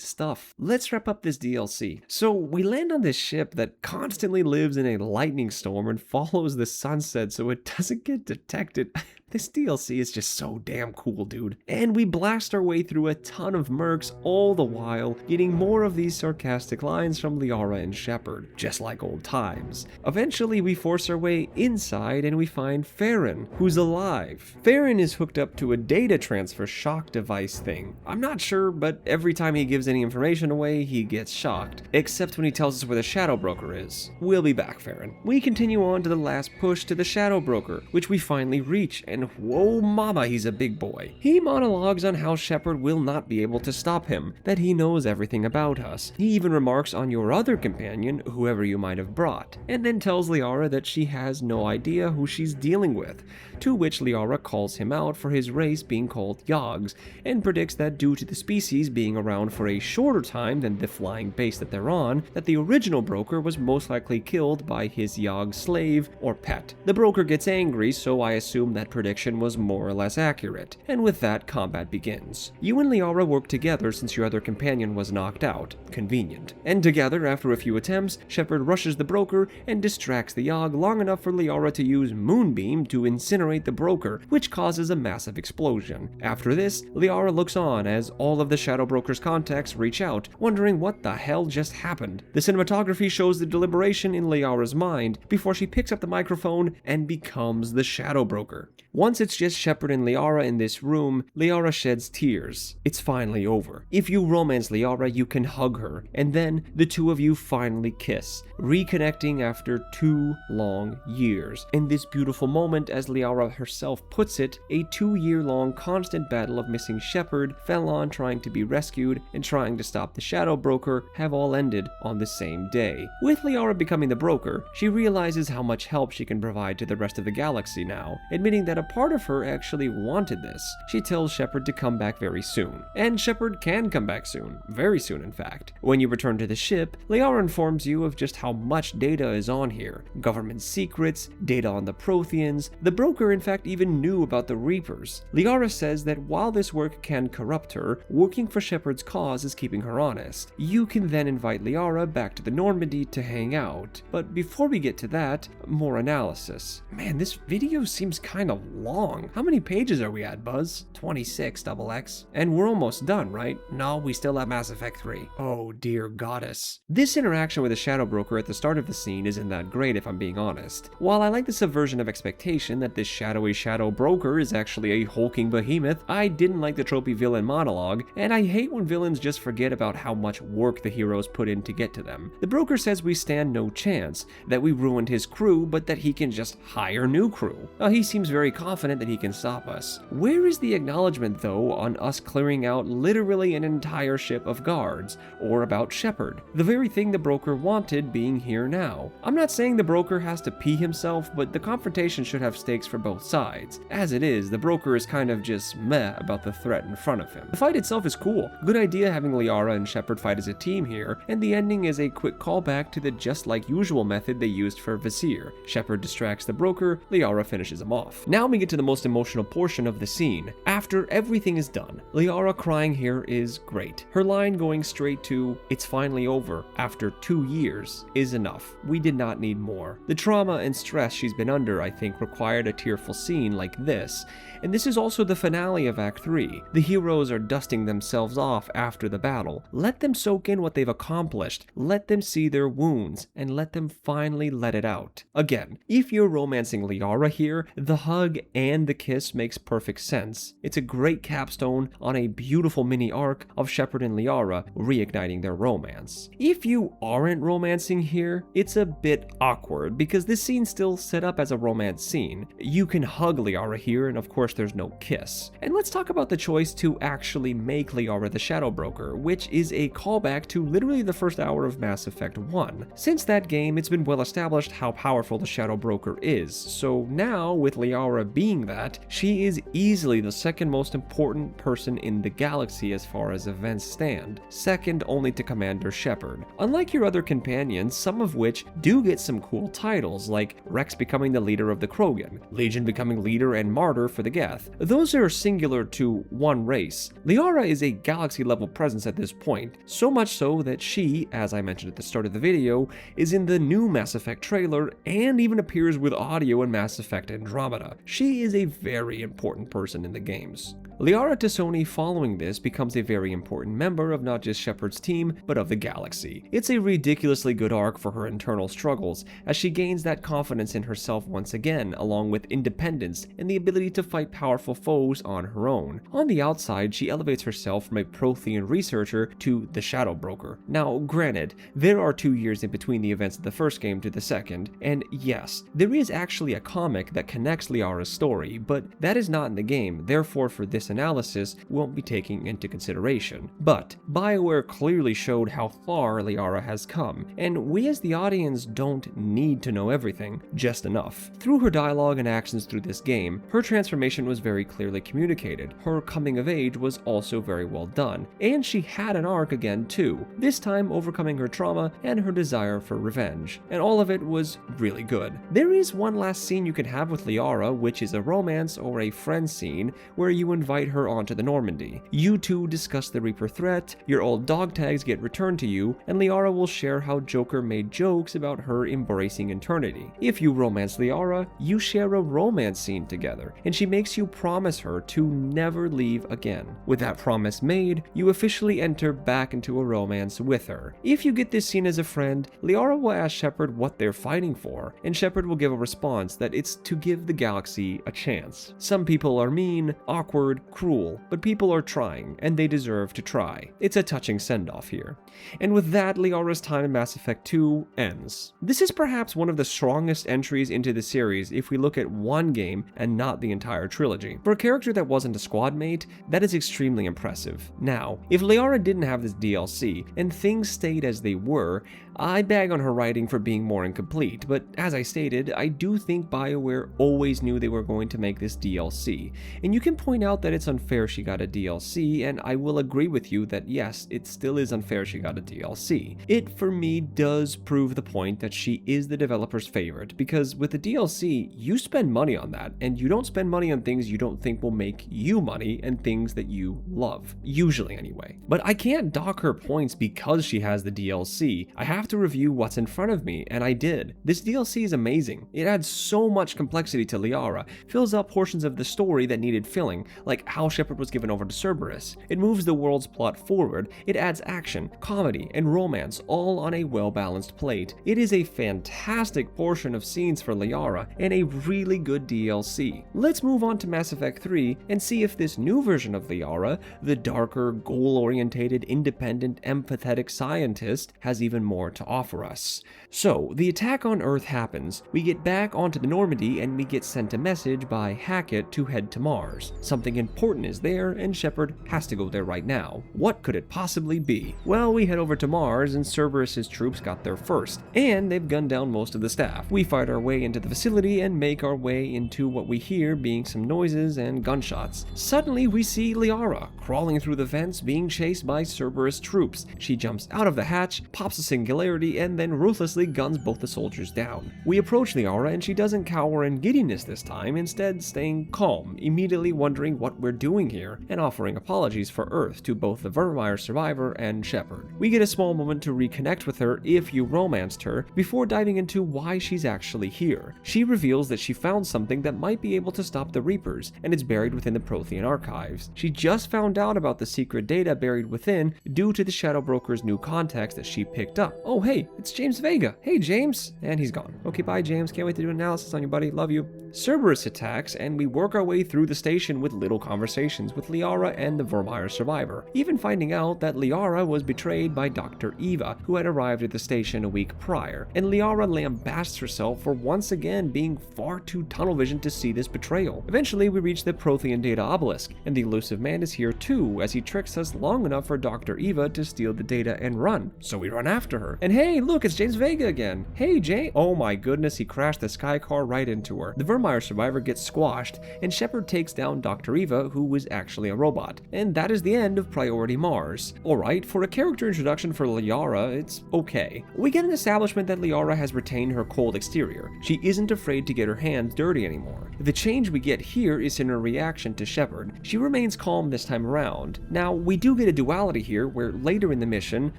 stuff. Let's wrap up this DLC. So we land on this ship that constantly lives in a lightning storm and follows the sunset so it doesn't get detected. This DLC is just so damn cool, dude. And we blast our way through a ton of mercs, all the while getting more of these sarcastic lines from Liara and Shepard, just like old times. Eventually, we force our way inside and we find Farron, who's alive. Farron is hooked up to a data transfer shock device thing. I'm not sure, but every time he gives any information away, he gets shocked. Except when he tells us where the Shadow Broker is. We'll be back, Farron. We continue on to the last push to the Shadow Broker, which we finally reach, and whoa mama, he's a big boy. He monologues on how Shepard will not be able to stop him, that he knows everything about us. He even remarks on your other companion, whoever you might have brought, and then tells Liara that she has no idea who she's dealing with, to which Liara calls him out for his race being called Yogs, and predicts that due to the species being around for a shorter time than the flying base that they're on, that the original broker was most likely killed by his Yog slave or pet. The broker gets angry, so I assume that prediction was more or less accurate, and with that, combat begins. You and Liara work together since your other companion was knocked out. Convenient. And together, after a few attempts, Shepard rushes the broker and distracts the Yog long enough for Liara to use Moonbeam to incinerate the broker, which causes a massive explosion. After this, Liara looks on as all of the Shadow Broker's contacts reach out, wondering what the hell just happened. The cinematography shows the deliberation in Liara's mind before she picks up the microphone and becomes the Shadow Broker. Once it's just Shepard and Liara in this room, Liara sheds tears. It's finally over. If you romance Liara, you can hug her, and then the two of you finally kiss, reconnecting after 2 long years. In this beautiful moment, as Liara herself puts it, a 2-year-long constant battle of missing Shepard, Felon trying to be rescued, and trying to stop the Shadow Broker have all ended on the same day. With Liara becoming the broker, she realizes how much help she can provide to the rest of the galaxy now, admitting that a part of her actually wanted this. She tells Shepard to come back very soon. And Shepard can come back soon. Very soon, in fact. When you return to the ship, Liara informs you of just how much data is on here. Government secrets, data on the Protheans. The broker, in fact, even knew about the Reapers. Liara says that while this work can corrupt her, working for Shepard's cause is keeping her honest. You can then invite Liara back to the Normandy to hang out. But before we get to that, more analysis. Man, this video seems kind of long. How many pages are we at, Buzz? 26, XX. And we're almost done, right? No, we still have Mass Effect 3. Oh dear goddess. This interaction with the Shadow Broker at the start of the scene isn't that great if I'm being honest. While I like the subversion of expectation that this shadowy Shadow Broker is actually a hulking behemoth, I didn't like the tropey villain monologue, and I hate when villains just forget about how much work the heroes put in to get to them. The broker says we stand no chance, that we ruined his crew, but that he can just hire new crew. He seems very confident that he can stop us. Where is the acknowledgement, though, on us clearing out literally an entire ship of guards, or about Shepard, the very thing the broker wanted being here now? I'm not saying the broker has to pee himself, but the confrontation should have stakes for both sides. As it is, the broker is kind of just meh about the threat in front of him. The fight itself is cool. Good idea having Liara and Shepard fight as a team here, and the ending is a quick callback to the just like usual method they used for Vizier. Shepard distracts the broker, Liara finishes him off. Now we get to the most emotional portion of the scene. After everything is done, Liara crying here is great. Her line going straight to, "It's finally over, after 2 years," is enough. We did not need more. The trauma and stress she's been under, I think, required a tearful scene like this, and this is also the finale of Act 3. The heroes are dusting themselves off after the battle. Let them soak in what they've accomplished, let them see their wounds, and let them finally let it out. Again, if you're romancing Liara here, the hug and the kiss makes perfect sense. It's a great capstone on a beautiful mini arc of Shepard and Liara reigniting their romance. If you aren't romancing here, it's a bit awkward because this scene's still set up as a romance scene. You can hug Liara here, and of course there's no kiss. And let's talk about the choice to actually make Liara the Shadow Broker, which is a callback to literally the first hour of Mass Effect 1. Since that game, it's been well established how powerful the Shadow Broker is, so now with Liara being that, she is easily the second most important person in the galaxy as far as events stand, second only to Commander Shepard. Unlike your other companions, some of which do get some cool titles, like Rex becoming the leader of the Krogan, Legion becoming leader and martyr for the Geth. Those are singular to one race. Liara is a galaxy-level presence at this point, so much so that she, as I mentioned at the start of the video, is in the new Mass Effect trailer and even appears with audio in Mass Effect Andromeda. She is a very important person in the games. Liara T'Soni following this becomes a very important member of not just Shepard's team, but of the galaxy. It's a ridiculously good arc for her internal struggles, as she gains that confidence in herself once again, along with independence and the ability to fight powerful foes on her own. On the outside, she elevates herself from a Prothean researcher to the Shadow Broker. Now, granted, there are 2 years in between the events of the first game to the second, and yes, there is actually a comic that connects Liara's story, but that is not in the game, therefore for this analysis won't be taking into consideration. But BioWare clearly showed how far Liara has come, and we as the audience don't need to know everything, just enough. Through her dialogue and actions through this game, her transformation was very clearly communicated, her coming of age was also very well done, and she had an arc again too, this time overcoming her trauma and her desire for revenge, and all of it was really good. There is one last scene you can have with Liara, which is a romance or a friend scene where you invite her onto the Normandy. You two discuss the Reaper threat, your old dog tags get returned to you, and Liara will share how Joker made jokes about her embracing eternity. If you romance Liara, you share a romance scene together, and she makes you promise her to never leave again. With that promise made, you officially enter back into a romance with her. If you get this scene as a friend, Liara will ask Shepard what they're fighting for, and Shepard will give a response that it's to give the galaxy a chance. Some people are mean, awkward, cruel, but people are trying, and they deserve to try. It's a touching send-off here. And with that, Liara's time in Mass Effect 2 ends. This is perhaps one of the strongest entries into the series if we look at one game and not the entire trilogy. For a character that wasn't a squad mate, that is extremely impressive. Now, if Liara didn't have this DLC, and things stayed as they were, I bag on her writing for being more incomplete, but as I stated, I do think BioWare always knew they were going to make this DLC, and you can point out that it's unfair she got a DLC, and I will agree with you that yes, it still is unfair she got a DLC. It, for me, does prove the point that she is the developer's favorite, because with the DLC, you spend money on that, and you don't spend money on things you don't think will make you money and things that you love, usually anyway. But I can't dock her points because she has the DLC. I have to review what's in front of me, and I did. This DLC is amazing. It adds so much complexity to Liara, fills up portions of the story that needed filling, like how Shepard was given over to Cerberus. It moves the world's plot forward, it adds action, comedy, and romance all on a well-balanced plate. It is a fantastic portion of scenes for Liara and a really good DLC. Let's move on to Mass Effect 3 and see if this new version of Liara, the darker, goal-orientated, independent, empathetic scientist, has even more to offer us. So, the attack on Earth happens, we get back onto the Normandy, and we get sent a message by Hackett to head to Mars. Something important is there, and Shepard has to go there right now. What could it possibly be? Well, we head over to Mars, and Cerberus's troops got there first, and they've gunned down most of the staff. We fight our way into the facility and make our way into what we hear being some noises and gunshots. Suddenly, we see Liara crawling through the vents, being chased by Cerberus troops. She jumps out of the hatch, pops a singularity, and then ruthlessly guns both the soldiers down. We approach Liara, and she doesn't cower in giddiness this time, instead staying calm, immediately wondering what we're doing here, and offering apologies for Earth to both the Vermeer survivor and Shepard. We get a small moment to reconnect with her if you romanced her, before diving into why she's actually here. She reveals that she found something that might be able to stop the Reapers, and it's buried within the Prothean archives. She just found out about the secret data buried within due to the Shadow Broker's new contacts that she picked up. Oh hey, it's James Vega. Hey James! And he's gone. Okay, bye James, can't wait to do an analysis on you buddy, love you. Cerberus attacks, and we work our way through the station with little conversations with Liara and the Vermeer survivor, even finding out that Liara was betrayed by Dr. Eva, who had arrived at the station a week prior, and Liara lambasts herself for once again being far too tunnel visioned to see this betrayal. Eventually, we reach the Prothean data obelisk, and the elusive man is here too, as he tricks us long enough for Dr. Eva to steal the data and run. So we run after her. And hey, look, it's James Vega again. Hey, James. Oh my goodness, he crashed the sky car right into her. The Vermeer survivor gets squashed, and Shepard takes down Dr. Eva, who was actually a robot. And that is the end of Priority Mars. Alright, for a character introduction for Liara, it's okay. We get an establishment that Liara has retained her cold exterior. She isn't afraid to get her hands dirty anymore. The change we get here is in her reaction to Shepard. She remains calm this time around. Now, we do get a duality here, where later in the mission,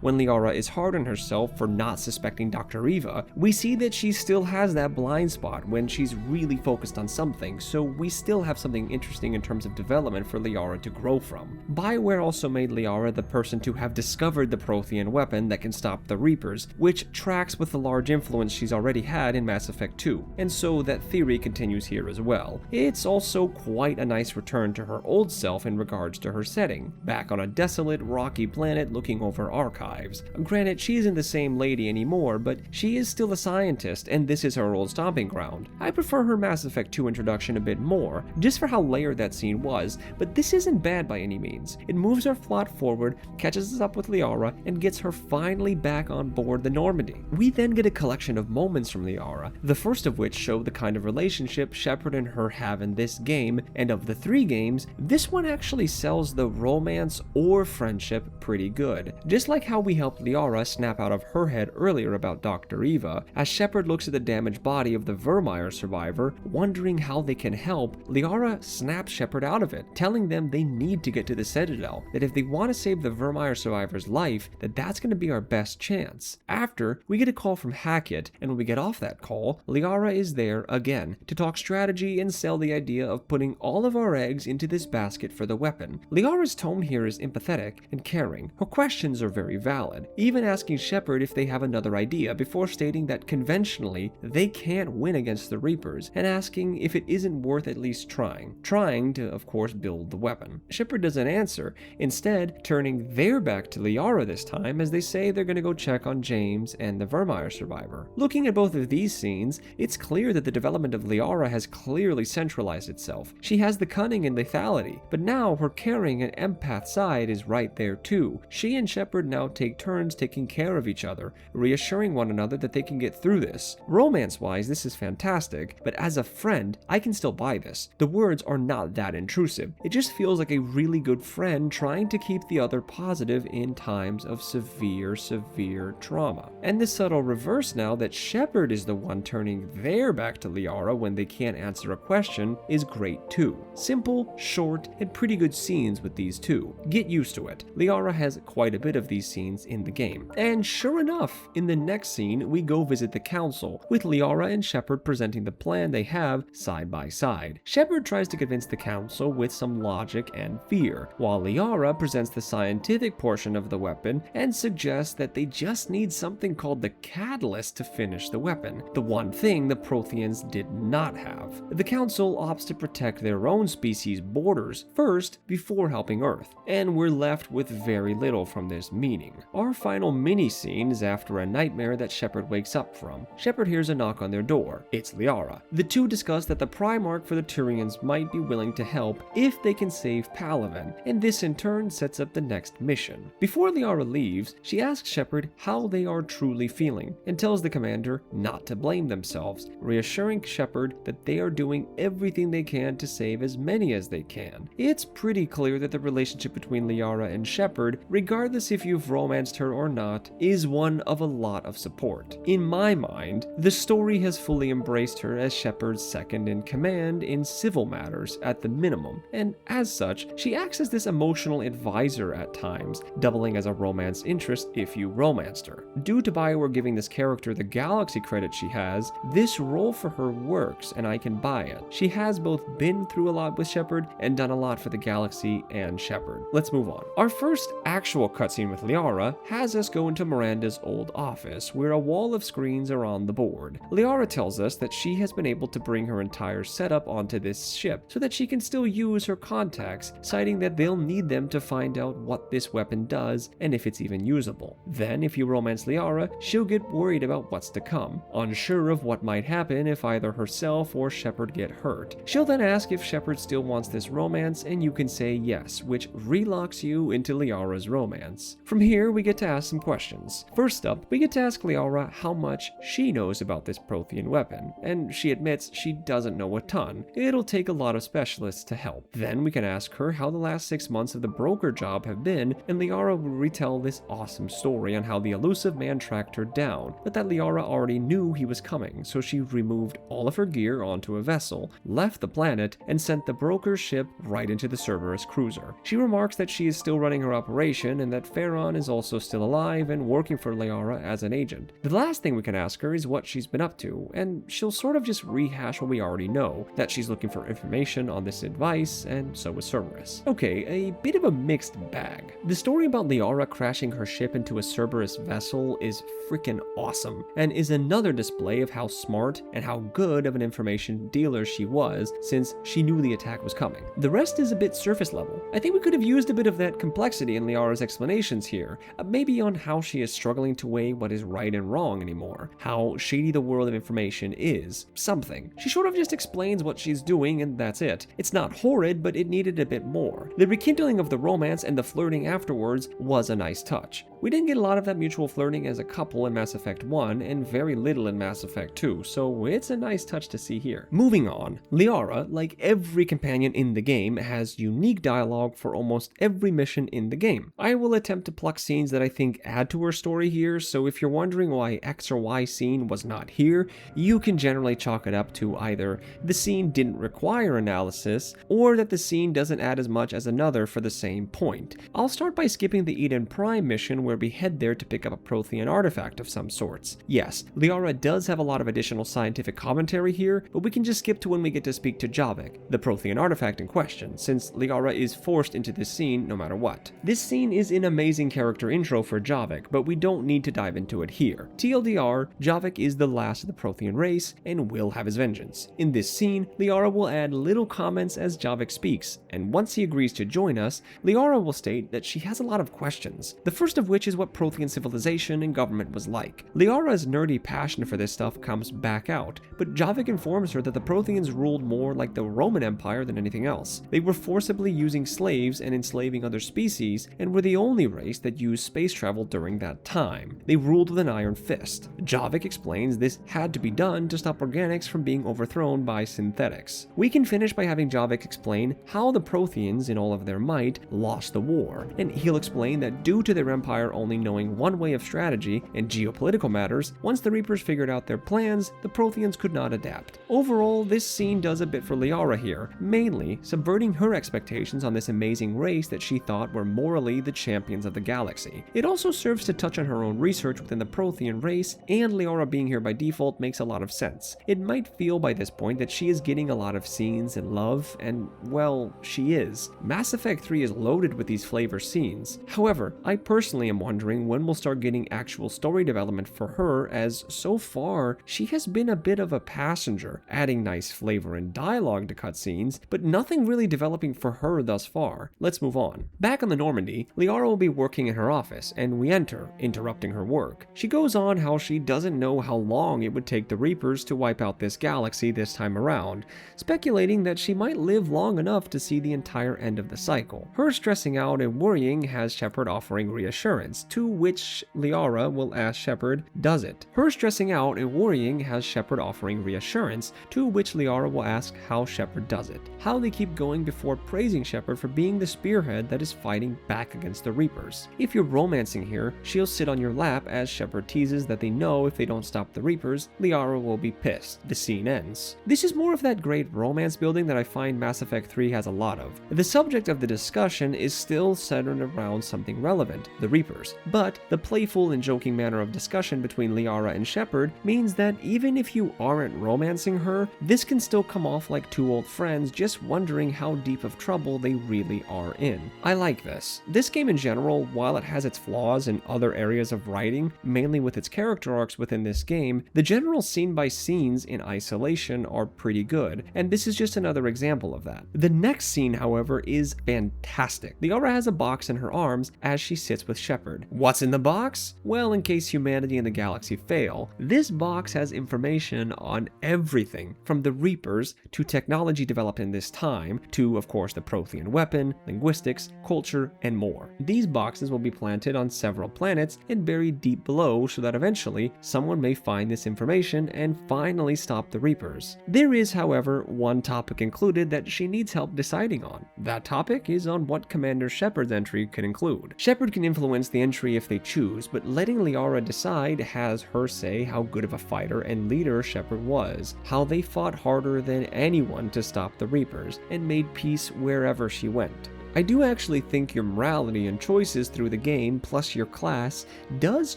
when Liara is hard on herself for not suspecting Dr. Eva, we see that she still has that blind spot when she's really focused on something, so we still have something interesting in terms of development for Liara to grow from. BioWare also made Liara the person to have discovered the Prothean weapon that can stop the Reapers, which tracks with the large influence she's already had in Mass Effect 2, and so that theory continues here as well. It's also quite a nice return to her old self in regards to her setting, back on a desolate, rocky planet looking over archives. Granted, she isn't the same lady anymore, but she is still a scientist, and this is her old stomping ground. I prefer her Mass Effect 2 introduction a bit more, just for how layered that scene was, but this isn't bad by any means. It moves our plot forward, catches us up with Liara, and gets her finally back on board the Normandy. We then get a collection of moments from Liara, the first of which show the kind of relationship Shepard and her have in this game, and of the 3 games, this one actually sells the romance or friendship pretty good. Just like how we helped Liara snap out of her head earlier about Dr. Eva, as Shepard looks at the damaged body of the Vermeer survivor, wondering how they can help, Liara snaps Shepard out of it, telling them they need to get to the Citadel, that if they want to save the Vermeer survivor's life, that's going to be our best chance. After, we get a call from Hackett, and when we get off that call, Liara is there again, to talk strategy and sell the idea of putting all of our eggs into this basket for the weapon. Liara's tone here is empathetic and caring. Her questions are very valid, even asking Shepard if they have another idea before stating that conventionally, they can't win against the Reapers, and asking if it isn't worth at least trying. Trying to, of course, build the weapon. Shepard doesn't answer, instead turning their back to Liara this time as they say they're gonna go check on James and the Vermeer survivor. Looking at both of these scenes, it's clear that the development of Liara has clearly centralized itself. She has the cunning and lethality, but now her caring and empath side is right there too. She and Shepard now take turns taking care of each other, reassuring one another that they can get through this. Romance-wise, this is fantastic, but as a friend, I can still buy this. The words are not that intrusive. It just feels like a really good friend trying to keep the other positive in times of severe trauma. And the subtle reverse now that Shepard is the one turning their back to Liara when they can't answer a question is great too. Simple, short, and pretty good scenes scenes with these two. Get used to it. Liara has quite a bit of these scenes in the game. And sure enough, in the next scene, we go visit the council, with Liara and Shepard presenting the plan they have side by side. Shepard tries to convince the council with some logic and fear, while Liara presents the scientific portion of the weapon and suggests that they just need something called the catalyst to finish the weapon, the one thing the Protheans did not have. The council opts to protect their own species' borders first before helping Earth, and we're left with very little from this meeting. Our final mini-scene is after a nightmare that Shepard wakes up from. Shepard hears a knock on their door. It's Liara. The two discuss that the Primarch for the Turians might be willing to help if they can save Palaven, and this in turn sets up the next mission. Before Liara leaves, she asks Shepard how they are truly feeling, and tells the commander not to blame themselves, reassuring Shepard that they are doing everything they can to save as many as they can. It's pretty clear that the relationship between Liara and Shepard, regardless if you've romanced her or not, is one of a lot of support. In my mind, the story has fully embraced her as Shepard's second in command in civil matters at the minimum, and as such, she acts as this emotional advisor at times, doubling as a romance interest if you romanced her. Due to BioWare giving this character the galaxy credit she has, this role for her works and I can buy it. She has both been through a lot with Shepard and done a lot for the galaxy and Shepard. Let's move on. Our first actual cutscene with Liara has us go into Miranda's old office, where a wall of screens are on the board. Liara tells us that she has been able to bring her entire setup onto this ship so that she can still use her contacts, citing that they'll need them to find out what this weapon does and if it's even usable. Then, if you romance Liara, she'll get worried about what's to come, unsure of what might happen if either herself or Shepard get hurt. She'll then ask if Shepard still wants this romance, and you can say yes, which relocks you into Liara's romance. From here, we get to ask some questions. First up, we get to ask Liara how much she knows about this Prothean weapon, and she admits she doesn't know a ton. It'll take a lot of specialists to help. Then we can ask her how the last 6 months of the broker job have been, and Liara will retell this awesome story on how the elusive man tracked her down, but that Liara already knew he was coming, so she removed all of her gear onto a vessel, left the planet, and sent the broker's ship right into the Cerberus cruiser. She remarks that she is still running her operation and that Farron is also still alive and working for Liara as an agent. The last thing we can ask her is what she's been up to, and she'll sort of just rehash what we already know, that she's looking for information on this advice, and so is Cerberus. Okay, a bit of a mixed bag. The story about Liara crashing her ship into a Cerberus vessel is freaking awesome, and is another display of how smart and how good of an information dealer she was, since she knew the attack was coming. The rest is a bit surface level. I think we could have used a bit of that complexity in Liara's explanations here, maybe on how she is struggling to weigh what is right and wrong anymore, how shady the world of information is, something. She sort of just explains what she's doing and that's it. It's not horrid, but it needed a bit more. The rekindling of the romance and the flirting afterwards was a nice touch. We didn't get a lot of that mutual flirting as a couple in Mass Effect 1 and very little in Mass Effect 2, so it's a nice touch to see here. Moving on, Liara, like every companion in the game, has unique dialogue for almost every mission in the game. I will attempt to pluck scenes that I think add to her story here, so if you're wondering why X or Y scene was not here, you can generally chalk it up to either the scene didn't require analysis, or that the scene doesn't add as much as another for the same point. I'll start by skipping the Eden Prime mission where we head there to pick up a Prothean artifact of some sorts. Yes, Liara does have a lot of additional scientific commentary here, but we can just skip to when we get to speak to Javik, the Prothean artifact in question, since Liara is forced into this scene no matter what. This scene is an amazing character intro for Javik, but we don't need to dive into it here. TLDR, Javik is the last of the Prothean race and will have his vengeance. In this scene, Liara will add little comments as Javik speaks, and once he agrees to join us, Liara will state that she has a lot of questions, the first of which is what Prothean civilization and government was like. Liara's nerdy passion for this stuff comes back out, but Javik informs her that the Protheans ruled more like the Roman Empire than anything else. They were forcibly using slaves and enslaving other species, and were the only race that used space travel during that time. They ruled with an iron fist. Javik explains this had to be done to stop organics from being overthrown by synthetics. We can finish by having Javik explain how the Protheans, in all of their might, lost the war, and he'll explain that due to their empire their only knowing one way of strategy in geopolitical matters, once the Reapers figured out their plans, the Protheans could not adapt. Overall, this scene does a bit for Liara here, mainly subverting her expectations on this amazing race that she thought were morally the champions of the galaxy. It also serves to touch on her own research within the Prothean race, and Liara being here by default makes a lot of sense. It might feel by this point that she is getting a lot of scenes and love, and well, she is. Mass Effect 3 is loaded with these flavor scenes. However, I personally am wondering when we'll start getting actual story development for her, as so far, she has been a bit of a passenger, adding nice flavor and dialogue to cutscenes, but nothing really developing for her thus far. Let's move on. Back on the Normandy, Liara will be working in her office, and we enter, interrupting her work. She goes on how she doesn't know how long it would take the Reapers to wipe out this galaxy this time around, speculating that she might live long enough to see the entire end of the cycle. Her stressing out and worrying has Shepard offering reassurance, to which Liara will ask Shepard, does it? Her stressing out and worrying has Shepard offering reassurance, to which Liara will ask how Shepard does it. How they keep going before praising Shepard for being the spearhead that is fighting back against the Reapers. If you're romancing here, she'll sit on your lap as Shepard teases that they know if they don't stop the Reapers, Liara will be pissed. The scene ends. This is more of that great romance building that I find Mass Effect 3 has a lot of. The subject of the discussion is still centered around something relevant, the Reapers, but the playful and joking manner of discussion between Liara and Shepard means that even if you aren't romancing her, this can still come off like two old friends just wondering how deep of trouble they really are in. I like this. This game in general, while it has its flaws in other areas of writing, mainly with its character arcs within this game, the general scene by scenes in isolation are pretty good, and this is just another example of that. The next scene, however, is fantastic. Liara has a box in her arms as she sits with Shepard. What's in the box? Well, in case humanity and the galaxy fail, this box has information on everything from the Reapers to technology developed in this time to, of course, the Prothean weapon, linguistics, culture, and more. These boxes will be planted on several planets and buried deep below so that eventually someone may find this information and finally stop the Reapers. There is, however, one topic included that she needs help deciding on. That topic is on what Commander Shepard's entry can include. Shepard can influence the entry if they choose, but letting Liara decide has her say how good of a fighter and leader Shepard was, how they fought harder than anyone to stop the Reapers, and made peace wherever she went. I do actually think your morality and choices through the game, plus your class, does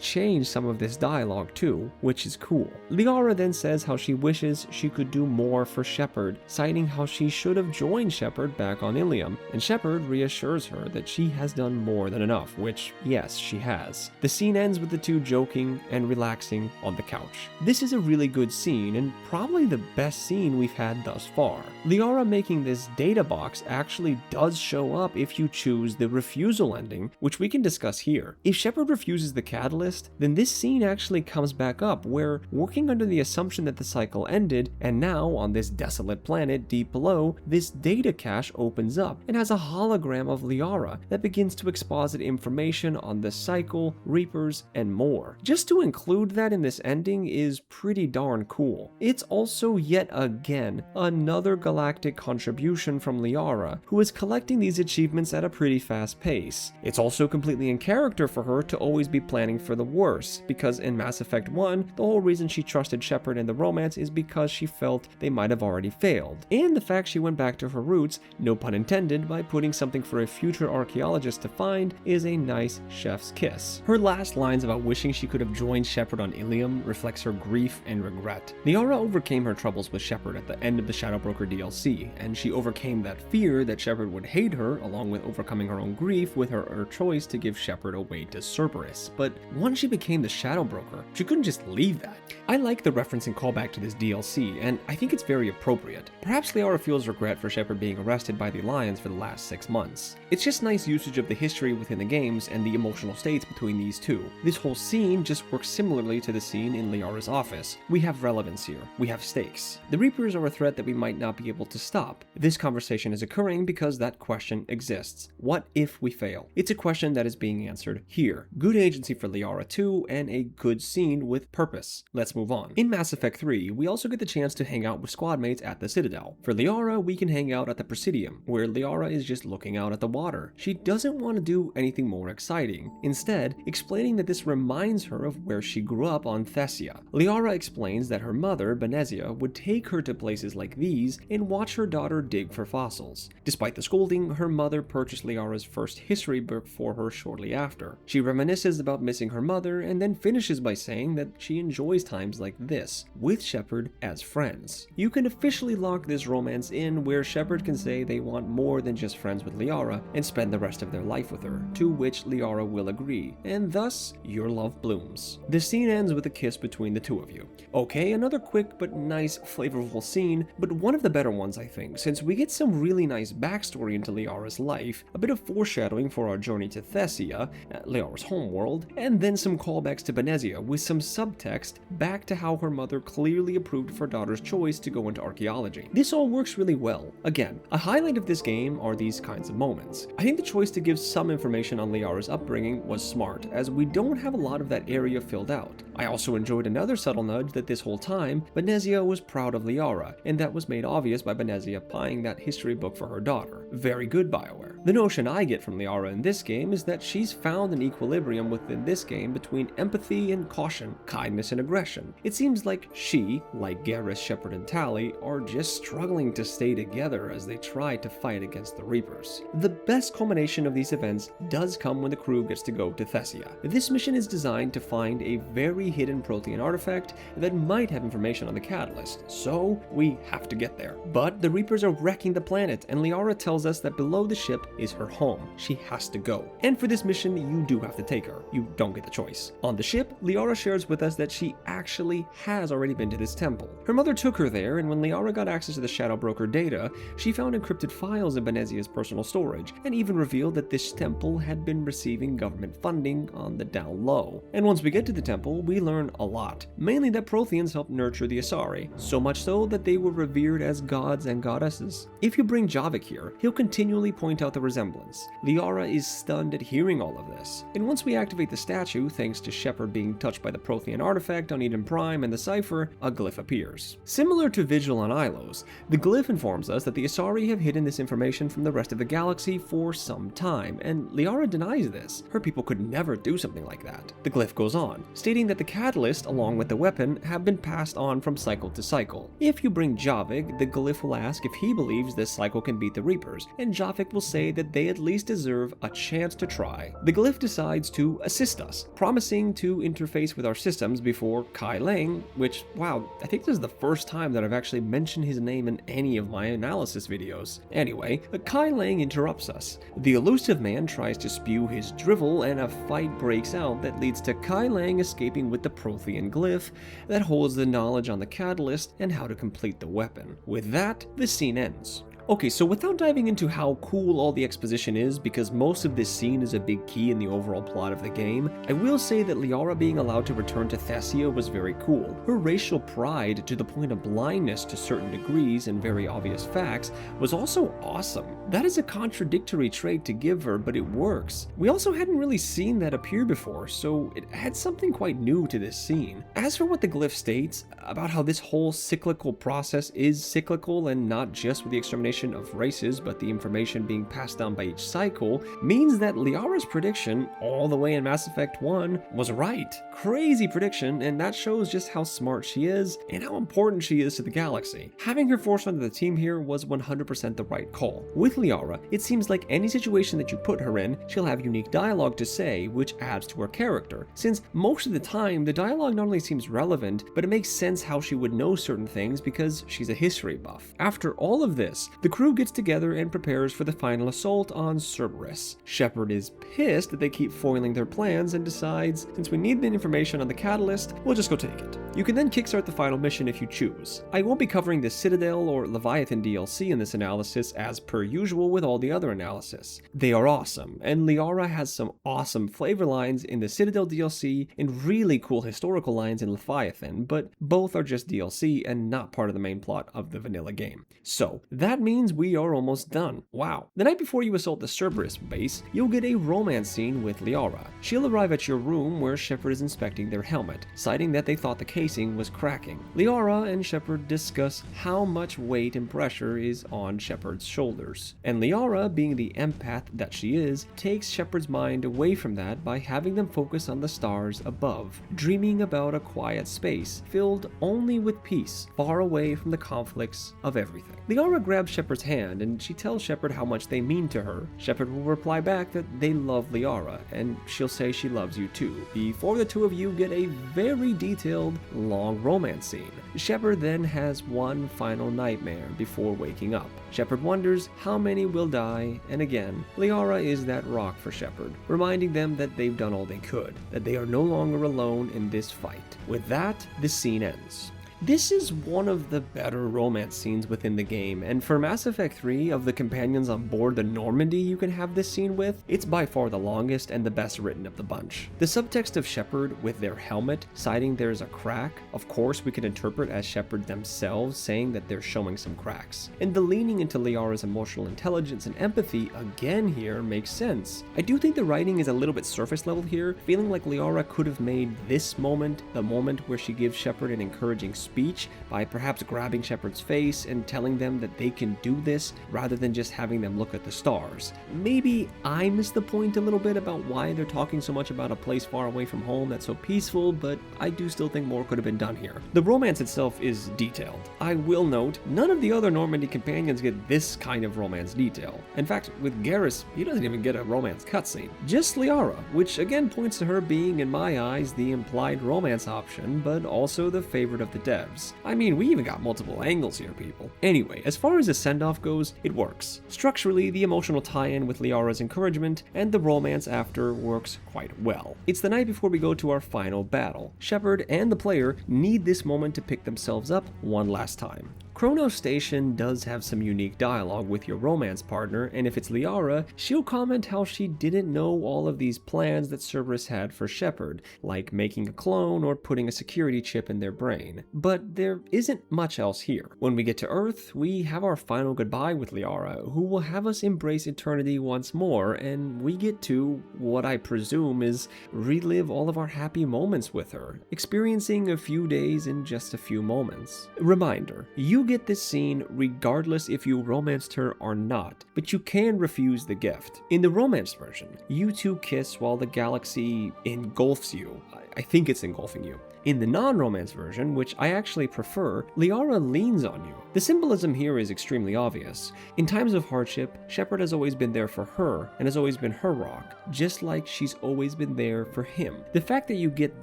change some of this dialogue too, which is cool. Liara then says how she wishes she could do more for Shepard, citing how she should have joined Shepard back on Ilium, and Shepard reassures her that she has done more than enough, which, yes, she has. The scene ends with the two joking and relaxing on the couch. This is a really good scene, and probably the best scene we've had thus far. Liara making this data box actually does show up if you choose the refusal ending, which we can discuss here. If Shepard refuses the catalyst, then this scene actually comes back up, where, working under the assumption that the cycle ended, and now on this desolate planet deep below, this data cache opens up and has a hologram of Liara that begins to exposit information on the cycle, Reapers, and more. Just to include that in this ending is pretty darn cool. It's also yet again another galactic contribution from Liara, who is collecting these achievements at a pretty fast pace. It's also completely in character for her to always be planning for the worst, because in Mass Effect 1, the whole reason she trusted Shepard in the romance is because she felt they might have already failed. And the fact she went back to her roots, no pun intended, by putting something for a future archaeologist to find is a nice chef's kiss. Her last lines about wishing she could have joined Shepard on Ilium reflects her grief and regret. Liara overcame her troubles with Shepard at the end of the Shadow Broker DLC, and she overcame that fear that Shepard would hate her, along with overcoming her own grief with her choice to give Shepard away to Cerberus. But once she became the Shadow Broker, she couldn't just leave that. I like the reference and callback to this DLC, and I think it's very appropriate. Perhaps Liara feels regret for Shepard being arrested by the Alliance for the last 6 months. It's just nice usage of the history within the games and the emotional states between these two. This whole scene just works similarly to the scene in Liara's office. We have relevance here. We have stakes. The Reapers are a threat that we might not be able to stop. This conversation is occurring because that question exists. What if we fail? It's a question that is being answered here. Good agency for Liara too, and a good scene with purpose. Let's move on. In Mass Effect 3, we also get the chance to hang out with squad mates at the Citadel. For Liara, we can hang out at the Presidium, where Liara is just looking out at the water. She doesn't want to do anything more exciting, instead explaining that this reminds her of where she grew up on Thessia. Liara explains that her mother, Benezia, would take her to places like these and watch her daughter dig for fossils. Despite the scolding, her mother purchased Liara's first history book for her shortly after. She reminisces about missing her mother and then finishes by saying that she enjoys times like this, with Shepard as friends. You can officially lock this romance in where Shepard can say they want more than just friends with Liara and spend the rest of their life with her, to which Liara will agree, and thus your love blooms. The scene ends with a kiss between the two of you. Okay, another quick but nice, flavorful scene, but one of the better ones I think, since we get some really nice backstory into Liara's life, a bit of foreshadowing for our journey to Thessia, Liara's homeworld, and then some callbacks to Benezia with some subtext back to how her mother clearly approved of her daughter's choice to go into archaeology. This all works really well. Again, a highlight of this game are these kinds of moments. I think the choice to give some information on Liara's upbringing was smart, as we don't have a lot of that area filled out. I also enjoyed another subtle nudge that this whole time, Benezia was proud of Liara, and that was made obvious by Benezia buying that history book for her daughter. Very good, BioWare. The notion I get from Liara in this game is that she's found an equilibrium within this game between empathy and caution, kindness and aggression. It seems like she, like Garrus, Shepard, and Tali, are just struggling to stay together as they try to fight against the Reapers. The best culmination of these events does come when the crew gets to go to Thessia. This mission is designed to find a very hidden Prothean artifact that might have information on the catalyst, so we have to get there. But the Reapers are wrecking the planet, and Liara tells us that below the ship is her home. She has to go. And for this mission, you do have to take her. You don't get the choice. On the ship, Liara shares with us that she actually has already been to this temple. Her mother took her there, and when Liara got access to the Shadow Broker data, she found encrypted files in Benezia's personal storage, and even revealed that this temple had been receiving government funding on the down low. And once we get to the temple, we learn a lot. Mainly that Protheans helped nurture the Asari, so much so that they were revered as gods and goddesses. If you bring Javik here, he'll continually point out the resemblance. Liara is stunned at hearing all of this, and once we activate the statue, thanks to Shepard being touched by the Prothean artifact on Eden Prime and the cipher, a glyph appears. Similar to Vigil on Ilos, the glyph informs us that the Asari have hidden this information from the rest of the galaxy for some time, and Liara denies this. Her people could never do something like that. The glyph goes on, stating that the catalyst, along with the weapon, have been passed on from cycle to cycle. If you bring Javik, the glyph will ask if he believes this cycle can beat the Reapers, and Javik will say that they at least deserve a chance to try. The glyph decides to assist us, promising to interface with our systems before Kai Lang, which, wow, I think this is the first time that I've actually mentioned his name in any of my analysis videos. Anyway, Kai Lang interrupts us. The elusive man tries to spew his drivel, and a fight breaks out that leads to Kai Lang escaping with the Prothean glyph that holds the knowledge on the catalyst and how to complete the weapon. With that, the scene ends. Okay, so without diving into how cool all the exposition is, because most of this scene is a big key in the overall plot of the game, I will say that Liara being allowed to return to Thessia was very cool. Her racial pride, to the point of blindness to certain degrees and very obvious facts, was also awesome. That is a contradictory trait to give her, but it works. We also hadn't really seen that appear before, so it adds something quite new to this scene. As for what the glyph states, about how this whole cyclical process is cyclical and not just with the extermination of races, but the information being passed down by each cycle, means that Liara's prediction, all the way in Mass Effect 1, was right. Crazy prediction, and that shows just how smart she is and how important she is to the galaxy. Having her forced onto the team here was 100% the right call. With Liara, it seems like any situation that you put her in, she'll have unique dialogue to say, which adds to her character, since most of the time, the dialogue not only seems relevant, but it makes sense how she would know certain things because she's a history buff. After all of this, the crew gets together and prepares for the final assault on Cerberus. Shepard is pissed that they keep foiling their plans and decides, since we need the information on the catalyst, we'll just go take it. You can then kickstart the final mission if you choose. I won't be covering the Citadel or Leviathan DLC in this analysis as per usual with all the other analysis. They are awesome, and Liara has some awesome flavor lines in the Citadel DLC and really cool historical lines in Leviathan, but both are just DLC and not part of the main plot of the vanilla game. So, that means means we are almost done. Wow. The night before you assault the Cerberus base, you'll get a romance scene with Liara. She'll arrive at your room where Shepard is inspecting their helmet, citing that they thought the casing was cracking. Liara and Shepard discuss how much weight and pressure is on Shepard's shoulders. And Liara, being the empath that she is, takes Shepard's mind away from that by having them focus on the stars above, dreaming about a quiet space filled only with peace, far away from the conflicts of everything. Liara grabs Shepard's hand and she tells Shepard how much they mean to her. Shepard will reply back that they love Liara, and she'll say she loves you too, before the two of you get a very detailed, long romance scene. Shepard then has one final nightmare before waking up. Shepard wonders how many will die, and again, Liara is that rock for Shepard, reminding them that they've done all they could, that they are no longer alone in this fight. With that, the scene ends. This is one of the better romance scenes within the game, and for Mass Effect 3, of the companions on board the Normandy you can have this scene with, it's by far the longest and the best written of the bunch. The subtext of Shepard with their helmet citing there's a crack, of course we could interpret as Shepard themselves saying that they're showing some cracks. And the leaning into Liara's emotional intelligence and empathy again here makes sense. I do think the writing is a little bit surface level here, feeling like Liara could have made this moment the moment where she gives Shepard an encouraging speech by perhaps grabbing Shepard's face and telling them that they can do this rather than just having them look at the stars. Maybe I missed the point a little bit about why they're talking so much about a place far away from home that's so peaceful, but I do still think more could have been done here. The romance itself is detailed. I will note, none of the other Normandy companions get this kind of romance detail. In fact, with Garrus, he doesn't even get a romance cutscene. Just Liara, which again points to her being, in my eyes, the implied romance option, but also the favorite of the devs. I mean, we even got multiple angles here, people. Anyway, as far as the send-off goes, it works. Structurally, the emotional tie-in with Liara's encouragement and the romance after works quite well. It's the night before we go to our final battle. Shepard and the player need this moment to pick themselves up one last time. Chronos Station does have some unique dialogue with your romance partner, and if it's Liara, she'll comment how she didn't know all of these plans that Cerberus had for Shepard, like making a clone or putting a security chip in their brain. But there isn't much else here. When we get to Earth, we have our final goodbye with Liara, who will have us embrace eternity once more, and we get to, what I presume is, relive all of our happy moments with her, experiencing a few days in just a few moments. Reminder, you get this scene regardless if you romanced her or not, but you can refuse the gift. In the romance version, you two kiss while the galaxy engulfs you. I think it's engulfing you. In the non-romance version, which I actually prefer, Liara leans on you. The symbolism here is extremely obvious. In times of hardship, Shepard has always been there for her and has always been her rock, just like she's always been there for him. The fact that you get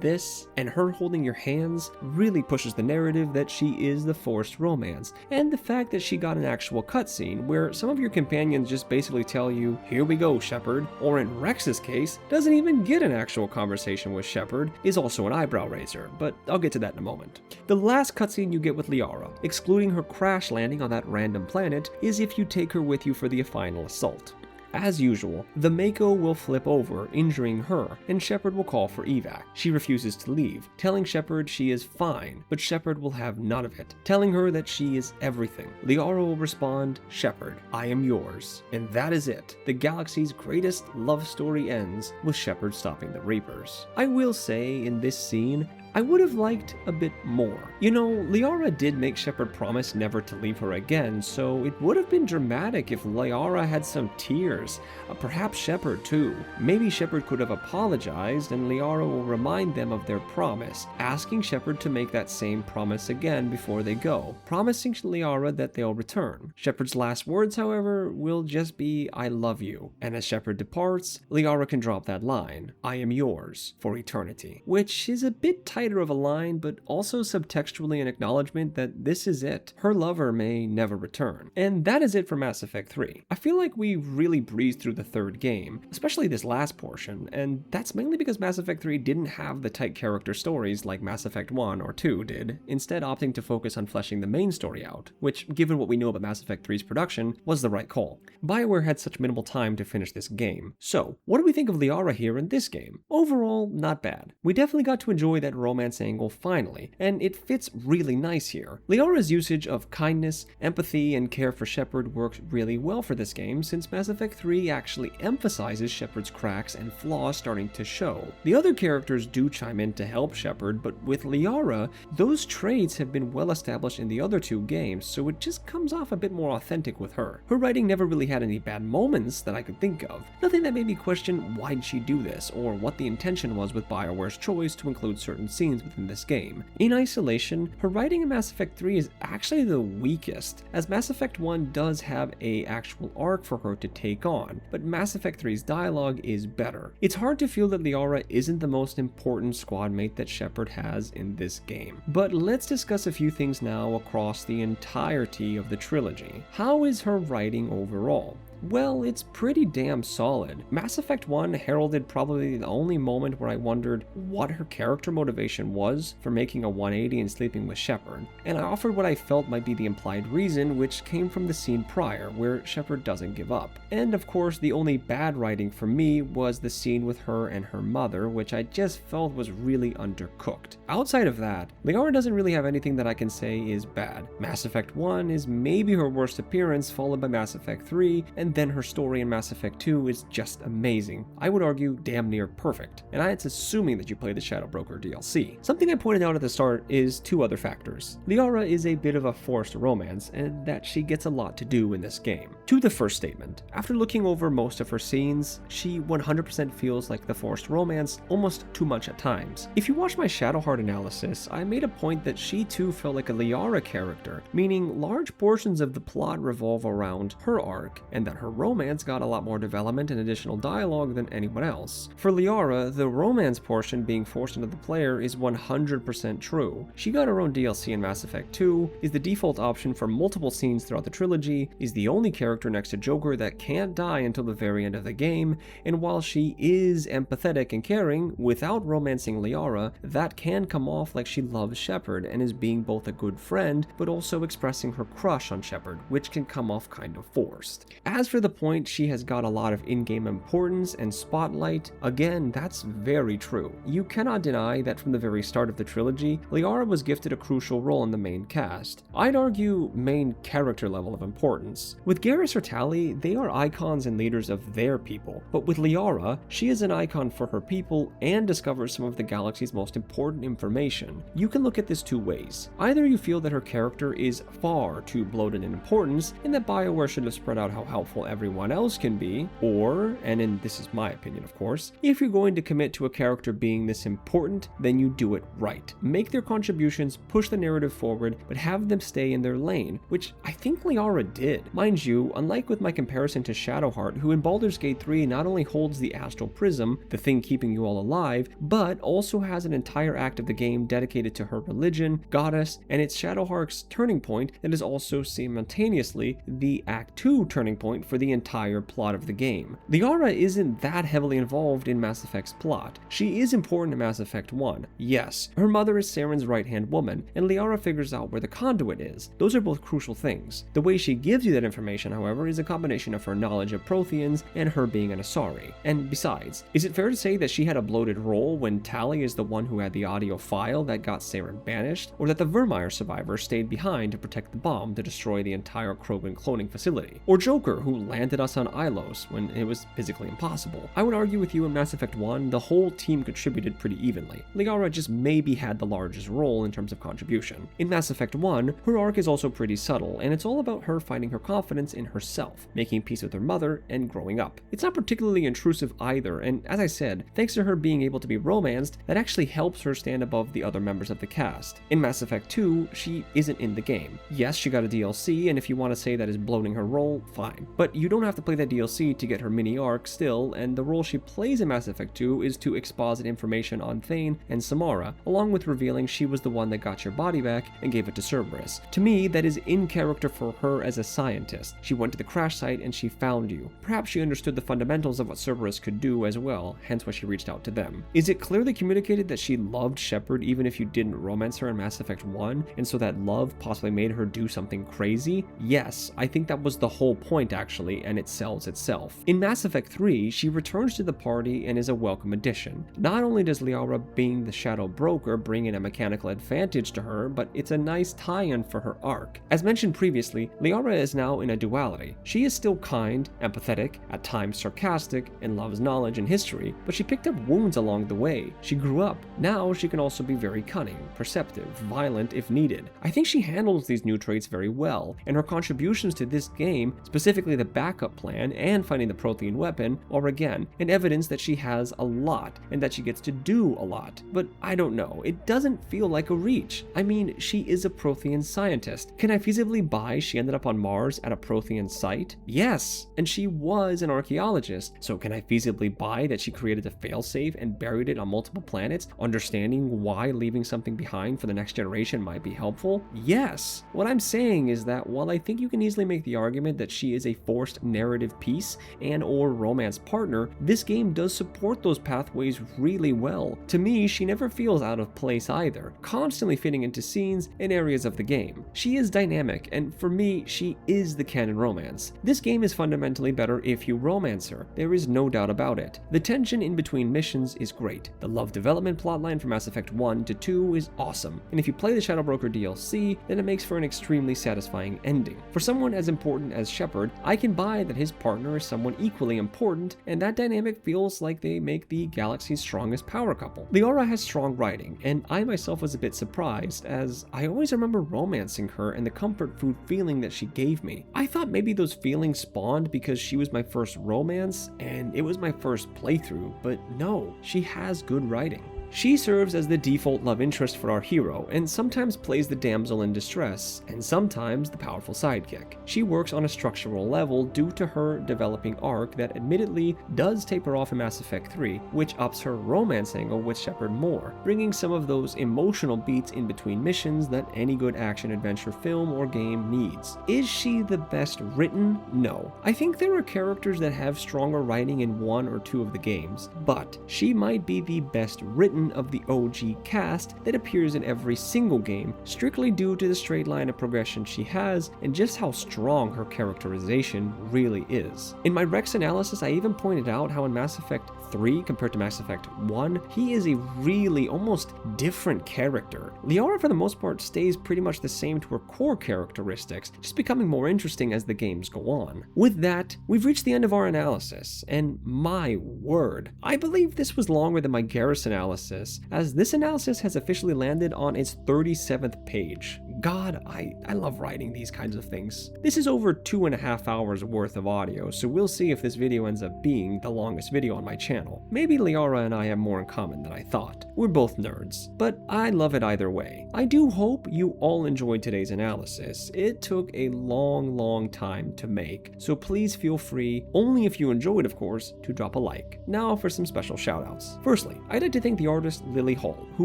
this and her holding your hands really pushes the narrative that she is the forced romance, and the fact that she got an actual cutscene where some of your companions just basically tell you, "Here we go, Shepard," or in Rex's case, doesn't even get an actual conversation with Shepard, is also an eyebrow raiser, but I'll get to that in a moment. The last cutscene you get with Liara, excluding her crash landing on that random planet, is if you take her with you for the final assault. As usual, the Mako will flip over, injuring her, and Shepard will call for evac. She refuses to leave, telling Shepard she is fine, but Shepard will have none of it, telling her that she is everything. Liara will respond, "Shepard, I am yours." And that is it. The galaxy's greatest love story ends with Shepard stopping the Reapers. I will say, in this scene, I would have liked a bit more. You know, Liara did make Shepard promise never to leave her again, so it would have been dramatic if Liara had some tears. Perhaps Shepard too. Maybe Shepard could have apologized and Liara will remind them of their promise, asking Shepard to make that same promise again before they go, promising Liara that they'll return. Shepard's last words, however, will just be, "I love you." And as Shepard departs, Liara can drop that line, "I am yours for eternity," which is a bit tighter of a line, but also subtextually an acknowledgement that this is it. Her lover may never return. And that is it for Mass Effect 3. I feel like we really breezed through the third game, especially this last portion, and that's mainly because Mass Effect 3 didn't have the tight character stories like Mass Effect 1 or 2 did, instead opting to focus on fleshing the main story out, which, given what we know about Mass Effect 3's production, was the right call. BioWare had such minimal time to finish this game. So, what do we think of Liara here in this game? Overall, not bad. We definitely got to enjoy that role romance angle finally, and it fits really nice here. Liara's usage of kindness, empathy, and care for Shepard works really well for this game, since Mass Effect 3 actually emphasizes Shepard's cracks and flaws starting to show. The other characters do chime in to help Shepard, but with Liara, those traits have been well established in the other two games, so it just comes off a bit more authentic with her. Her writing never really had any bad moments that I could think of, nothing that made me question why did she do this, or what the intention was with BioWare's choice to include certain scenes within this game. In isolation, her writing in Mass Effect 3 is actually the weakest, as Mass Effect 1 does have a actual arc for her to take on, but Mass Effect 3's dialogue is better. It's hard to feel that Liara isn't the most important squad mate that Shepard has in this game. But let's discuss a few things now across the entirety of the trilogy. How is her writing overall? Well, it's pretty damn solid. Mass Effect 1 heralded probably the only moment where I wondered what her character motivation was for making a 180 and sleeping with Shepard, and I offered what I felt might be the implied reason, which came from the scene prior, where Shepard doesn't give up. And of course, the only bad writing for me was the scene with her and her mother, which I just felt was really undercooked. Outside of that, Liara doesn't really have anything that I can say is bad. Mass Effect 1 is maybe her worst appearance, followed by Mass Effect 3, and then her story in Mass Effect 2 is just amazing. I would argue damn near perfect, and it's assuming that you played the Shadow Broker DLC. Something I pointed out at the start is two other factors. Liara is a bit of a forced romance, and that she gets a lot to do in this game. To the first statement, after looking over most of her scenes, she 100% feels like the forced romance, almost too much at times. If you watch my Shadowheart analysis, I made a point that she too felt like a Liara character, meaning large portions of the plot revolve around her arc, and that her romance got a lot more development and additional dialogue than anyone else. For Liara, the romance portion being forced into the player is 100% true. She got her own DLC in Mass Effect 2, is the default option for multiple scenes throughout the trilogy, is the only character next to Joker that can't die until the very end of the game, and while she is empathetic and caring, without romancing Liara, that can come off like she loves Shepard and is being both a good friend, but also expressing her crush on Shepard, which can come off kind of forced. As for the point she has got a lot of in-game importance and spotlight, again, that's very true. You cannot deny that from the very start of the trilogy, Liara was gifted a crucial role in the main cast. I'd argue main character level of importance. With Garrus or Tali, they are icons and leaders of their people, but with Liara, she is an icon for her people and discovers some of the galaxy's most important information. You can look at this two ways. Either you feel that her character is far too bloated in importance, and that BioWare should have spread out how helpful everyone else can be, or, and this is my opinion of course, if you're going to commit to a character being this important, then you do it right. Make their contributions push the narrative forward, but have them stay in their lane, which I think Liara did. Mind you, unlike with my comparison to Shadowheart, who in Baldur's Gate 3 not only holds the Astral Prism, the thing keeping you all alive, but also has an entire act of the game dedicated to her religion, goddess, and it's Shadowheart's turning point that is also simultaneously the Act 2 turning point for the entire plot of the game. Liara isn't that heavily involved in Mass Effect's plot. She is important in Mass Effect 1. Yes, her mother is Saren's right-hand woman, and Liara figures out where the conduit is. Those are both crucial things. The way she gives you that information, however, is a combination of her knowledge of Protheans and her being an Asari. And besides, is it fair to say that she had a bloated role when Tali is the one who had the audio file that got Saren banished, or that the Vermeer survivor stayed behind to protect the bomb to destroy the entire Krogan cloning facility, or Joker, who landed us on Ilos when it was physically impossible? I would argue with you in Mass Effect 1, the whole team contributed pretty evenly. Liara just maybe had the largest role in terms of contribution. In Mass Effect 1, her arc is also pretty subtle, and it's all about her finding her confidence in herself, making peace with her mother, and growing up. It's not particularly intrusive either, and as I said, thanks to her being able to be romanced, that actually helps her stand above the other members of the cast. In Mass Effect 2, she isn't in the game. Yes, she got a DLC, and if you want to say that is bloating her role, fine. But you don't have to play that DLC to get her mini arc still, and the role she plays in Mass Effect 2 is to exposit information on Thane and Samara, along with revealing she was the one that got your body back and gave it to Cerberus. To me, that is in character for her as a scientist. She went to the crash site and she found you. Perhaps she understood the fundamentals of what Cerberus could do as well, hence why she reached out to them. Is it clearly communicated that she loved Shepard even if you didn't romance her in Mass Effect 1, and so that love possibly made her do something crazy? Yes, I think that was the whole point actually. actually, and it sells itself. In Mass Effect 3, she returns to the party and is a welcome addition. Not only does Liara being the Shadow Broker bring in a mechanical advantage to her, but it's a nice tie-in for her arc. As mentioned previously, Liara is now in a duality. She is still kind, empathetic, at times sarcastic, and loves knowledge and history, but she picked up wounds along the way. She grew up. Now she can also be very cunning, perceptive, violent if needed. I think she handles these new traits very well, and her contributions to this game, specifically the backup plan and finding the Prothean weapon, are again an evidence that she has a lot and that she gets to do a lot. But I don't know, it doesn't feel like a reach. I mean, she is a Prothean scientist. Can I feasibly buy she ended up on Mars at a Prothean site? Yes, and she was an archaeologist, so can I feasibly buy that she created a failsafe and buried it on multiple planets, understanding why leaving something behind for the next generation might be helpful? Yes. What I'm saying is that while I think you can easily make the argument that she is a forced narrative piece and or romance partner, this game does support those pathways really well. To me, she never feels out of place either, constantly fitting into scenes and areas of the game. She is dynamic, and for me, she is the canon romance. This game is fundamentally better if you romance her. There is no doubt about it. The tension in between missions is great. The love development plotline from Mass Effect 1 to 2 is awesome, and if you play the Shadow Broker DLC, then it makes for an extremely satisfying ending. For someone as important as Shepard, I can buy that his partner is someone equally important, and that dynamic feels like they make the galaxy's strongest power couple. Liara has strong writing, and I myself was a bit surprised, as I always remember romancing her and the comfort food feeling that she gave me. I thought maybe those feelings spawned because she was my first romance, and it was my first playthrough, but no, she has good writing. She serves as the default love interest for our hero, and sometimes plays the damsel in distress, and sometimes the powerful sidekick. She works on a structural level due to her developing arc that admittedly does taper off in Mass Effect 3, which ups her romance angle with Shepard more, bringing some of those emotional beats in between missions that any good action-adventure film or game needs. Is she the best written? No. I think there are characters that have stronger writing in one or two of the games, but she might be the best written of the OG cast that appears in every single game, strictly due to the straight line of progression she has and just how strong her characterization really is. In my Rex analysis, I even pointed out how in Mass Effect 3 compared to Mass Effect 1, he is a really almost different character. Liara for the most part stays pretty much the same to her core characteristics, just becoming more interesting as the games go on. With that, we've reached the end of our analysis, and my word, I believe this was longer than my Garrus analysis, as this analysis has officially landed on its 37th page. God, I love writing these kinds of things. This is over 2.5 hours worth of audio, so we'll see if this video ends up being the longest video on my channel. Maybe Liara and I have more in common than I thought. We're both nerds, but I love it either way. I do hope you all enjoyed today's analysis. It took a long time to make, so please feel free, only if you enjoyed of course, to drop a like. Now for some special shoutouts. Firstly, I'd like to thank the artist Lily Hall, who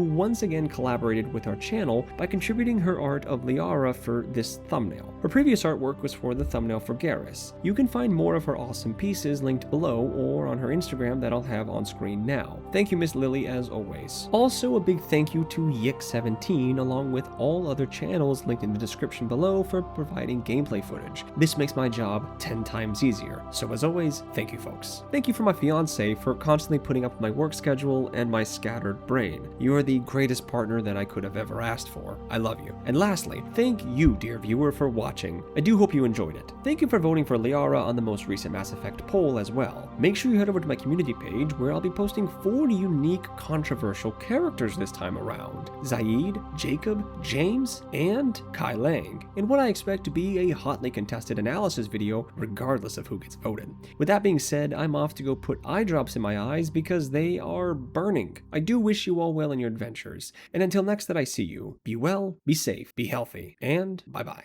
once again collaborated with our channel by contributing her art of Liara for this thumbnail. Her previous artwork was for the thumbnail for Garrus. You can find more of her awesome pieces linked below or on her Instagram that I'll have on screen now. Thank you, Miss Lily, as always. Also, a big thank you to Yik17 along with all other channels linked in the description below for providing gameplay footage. This makes my job 10 times easier. So as always, thank you folks. Thank you for my fiance for constantly putting up with my work schedule and my scattered brain. You are the greatest partner that I could have ever asked for. I love you. And lastly, thank you, dear viewer, for watching. I do hope you enjoyed it. Thank you for voting for Liara on the most recent Mass Effect poll as well. Make sure you head over to my community page where I'll be posting 4 unique controversial characters this time around. Zaid, Jacob, James, and Kai Lang, in what I expect to be a hotly contested analysis video regardless of who gets voted. With that being said, I'm off to go put eye drops in my eyes because they are burning. I do wish you all well in your adventures, and until next that I see you, be well, be safe, be healthy, and bye-bye.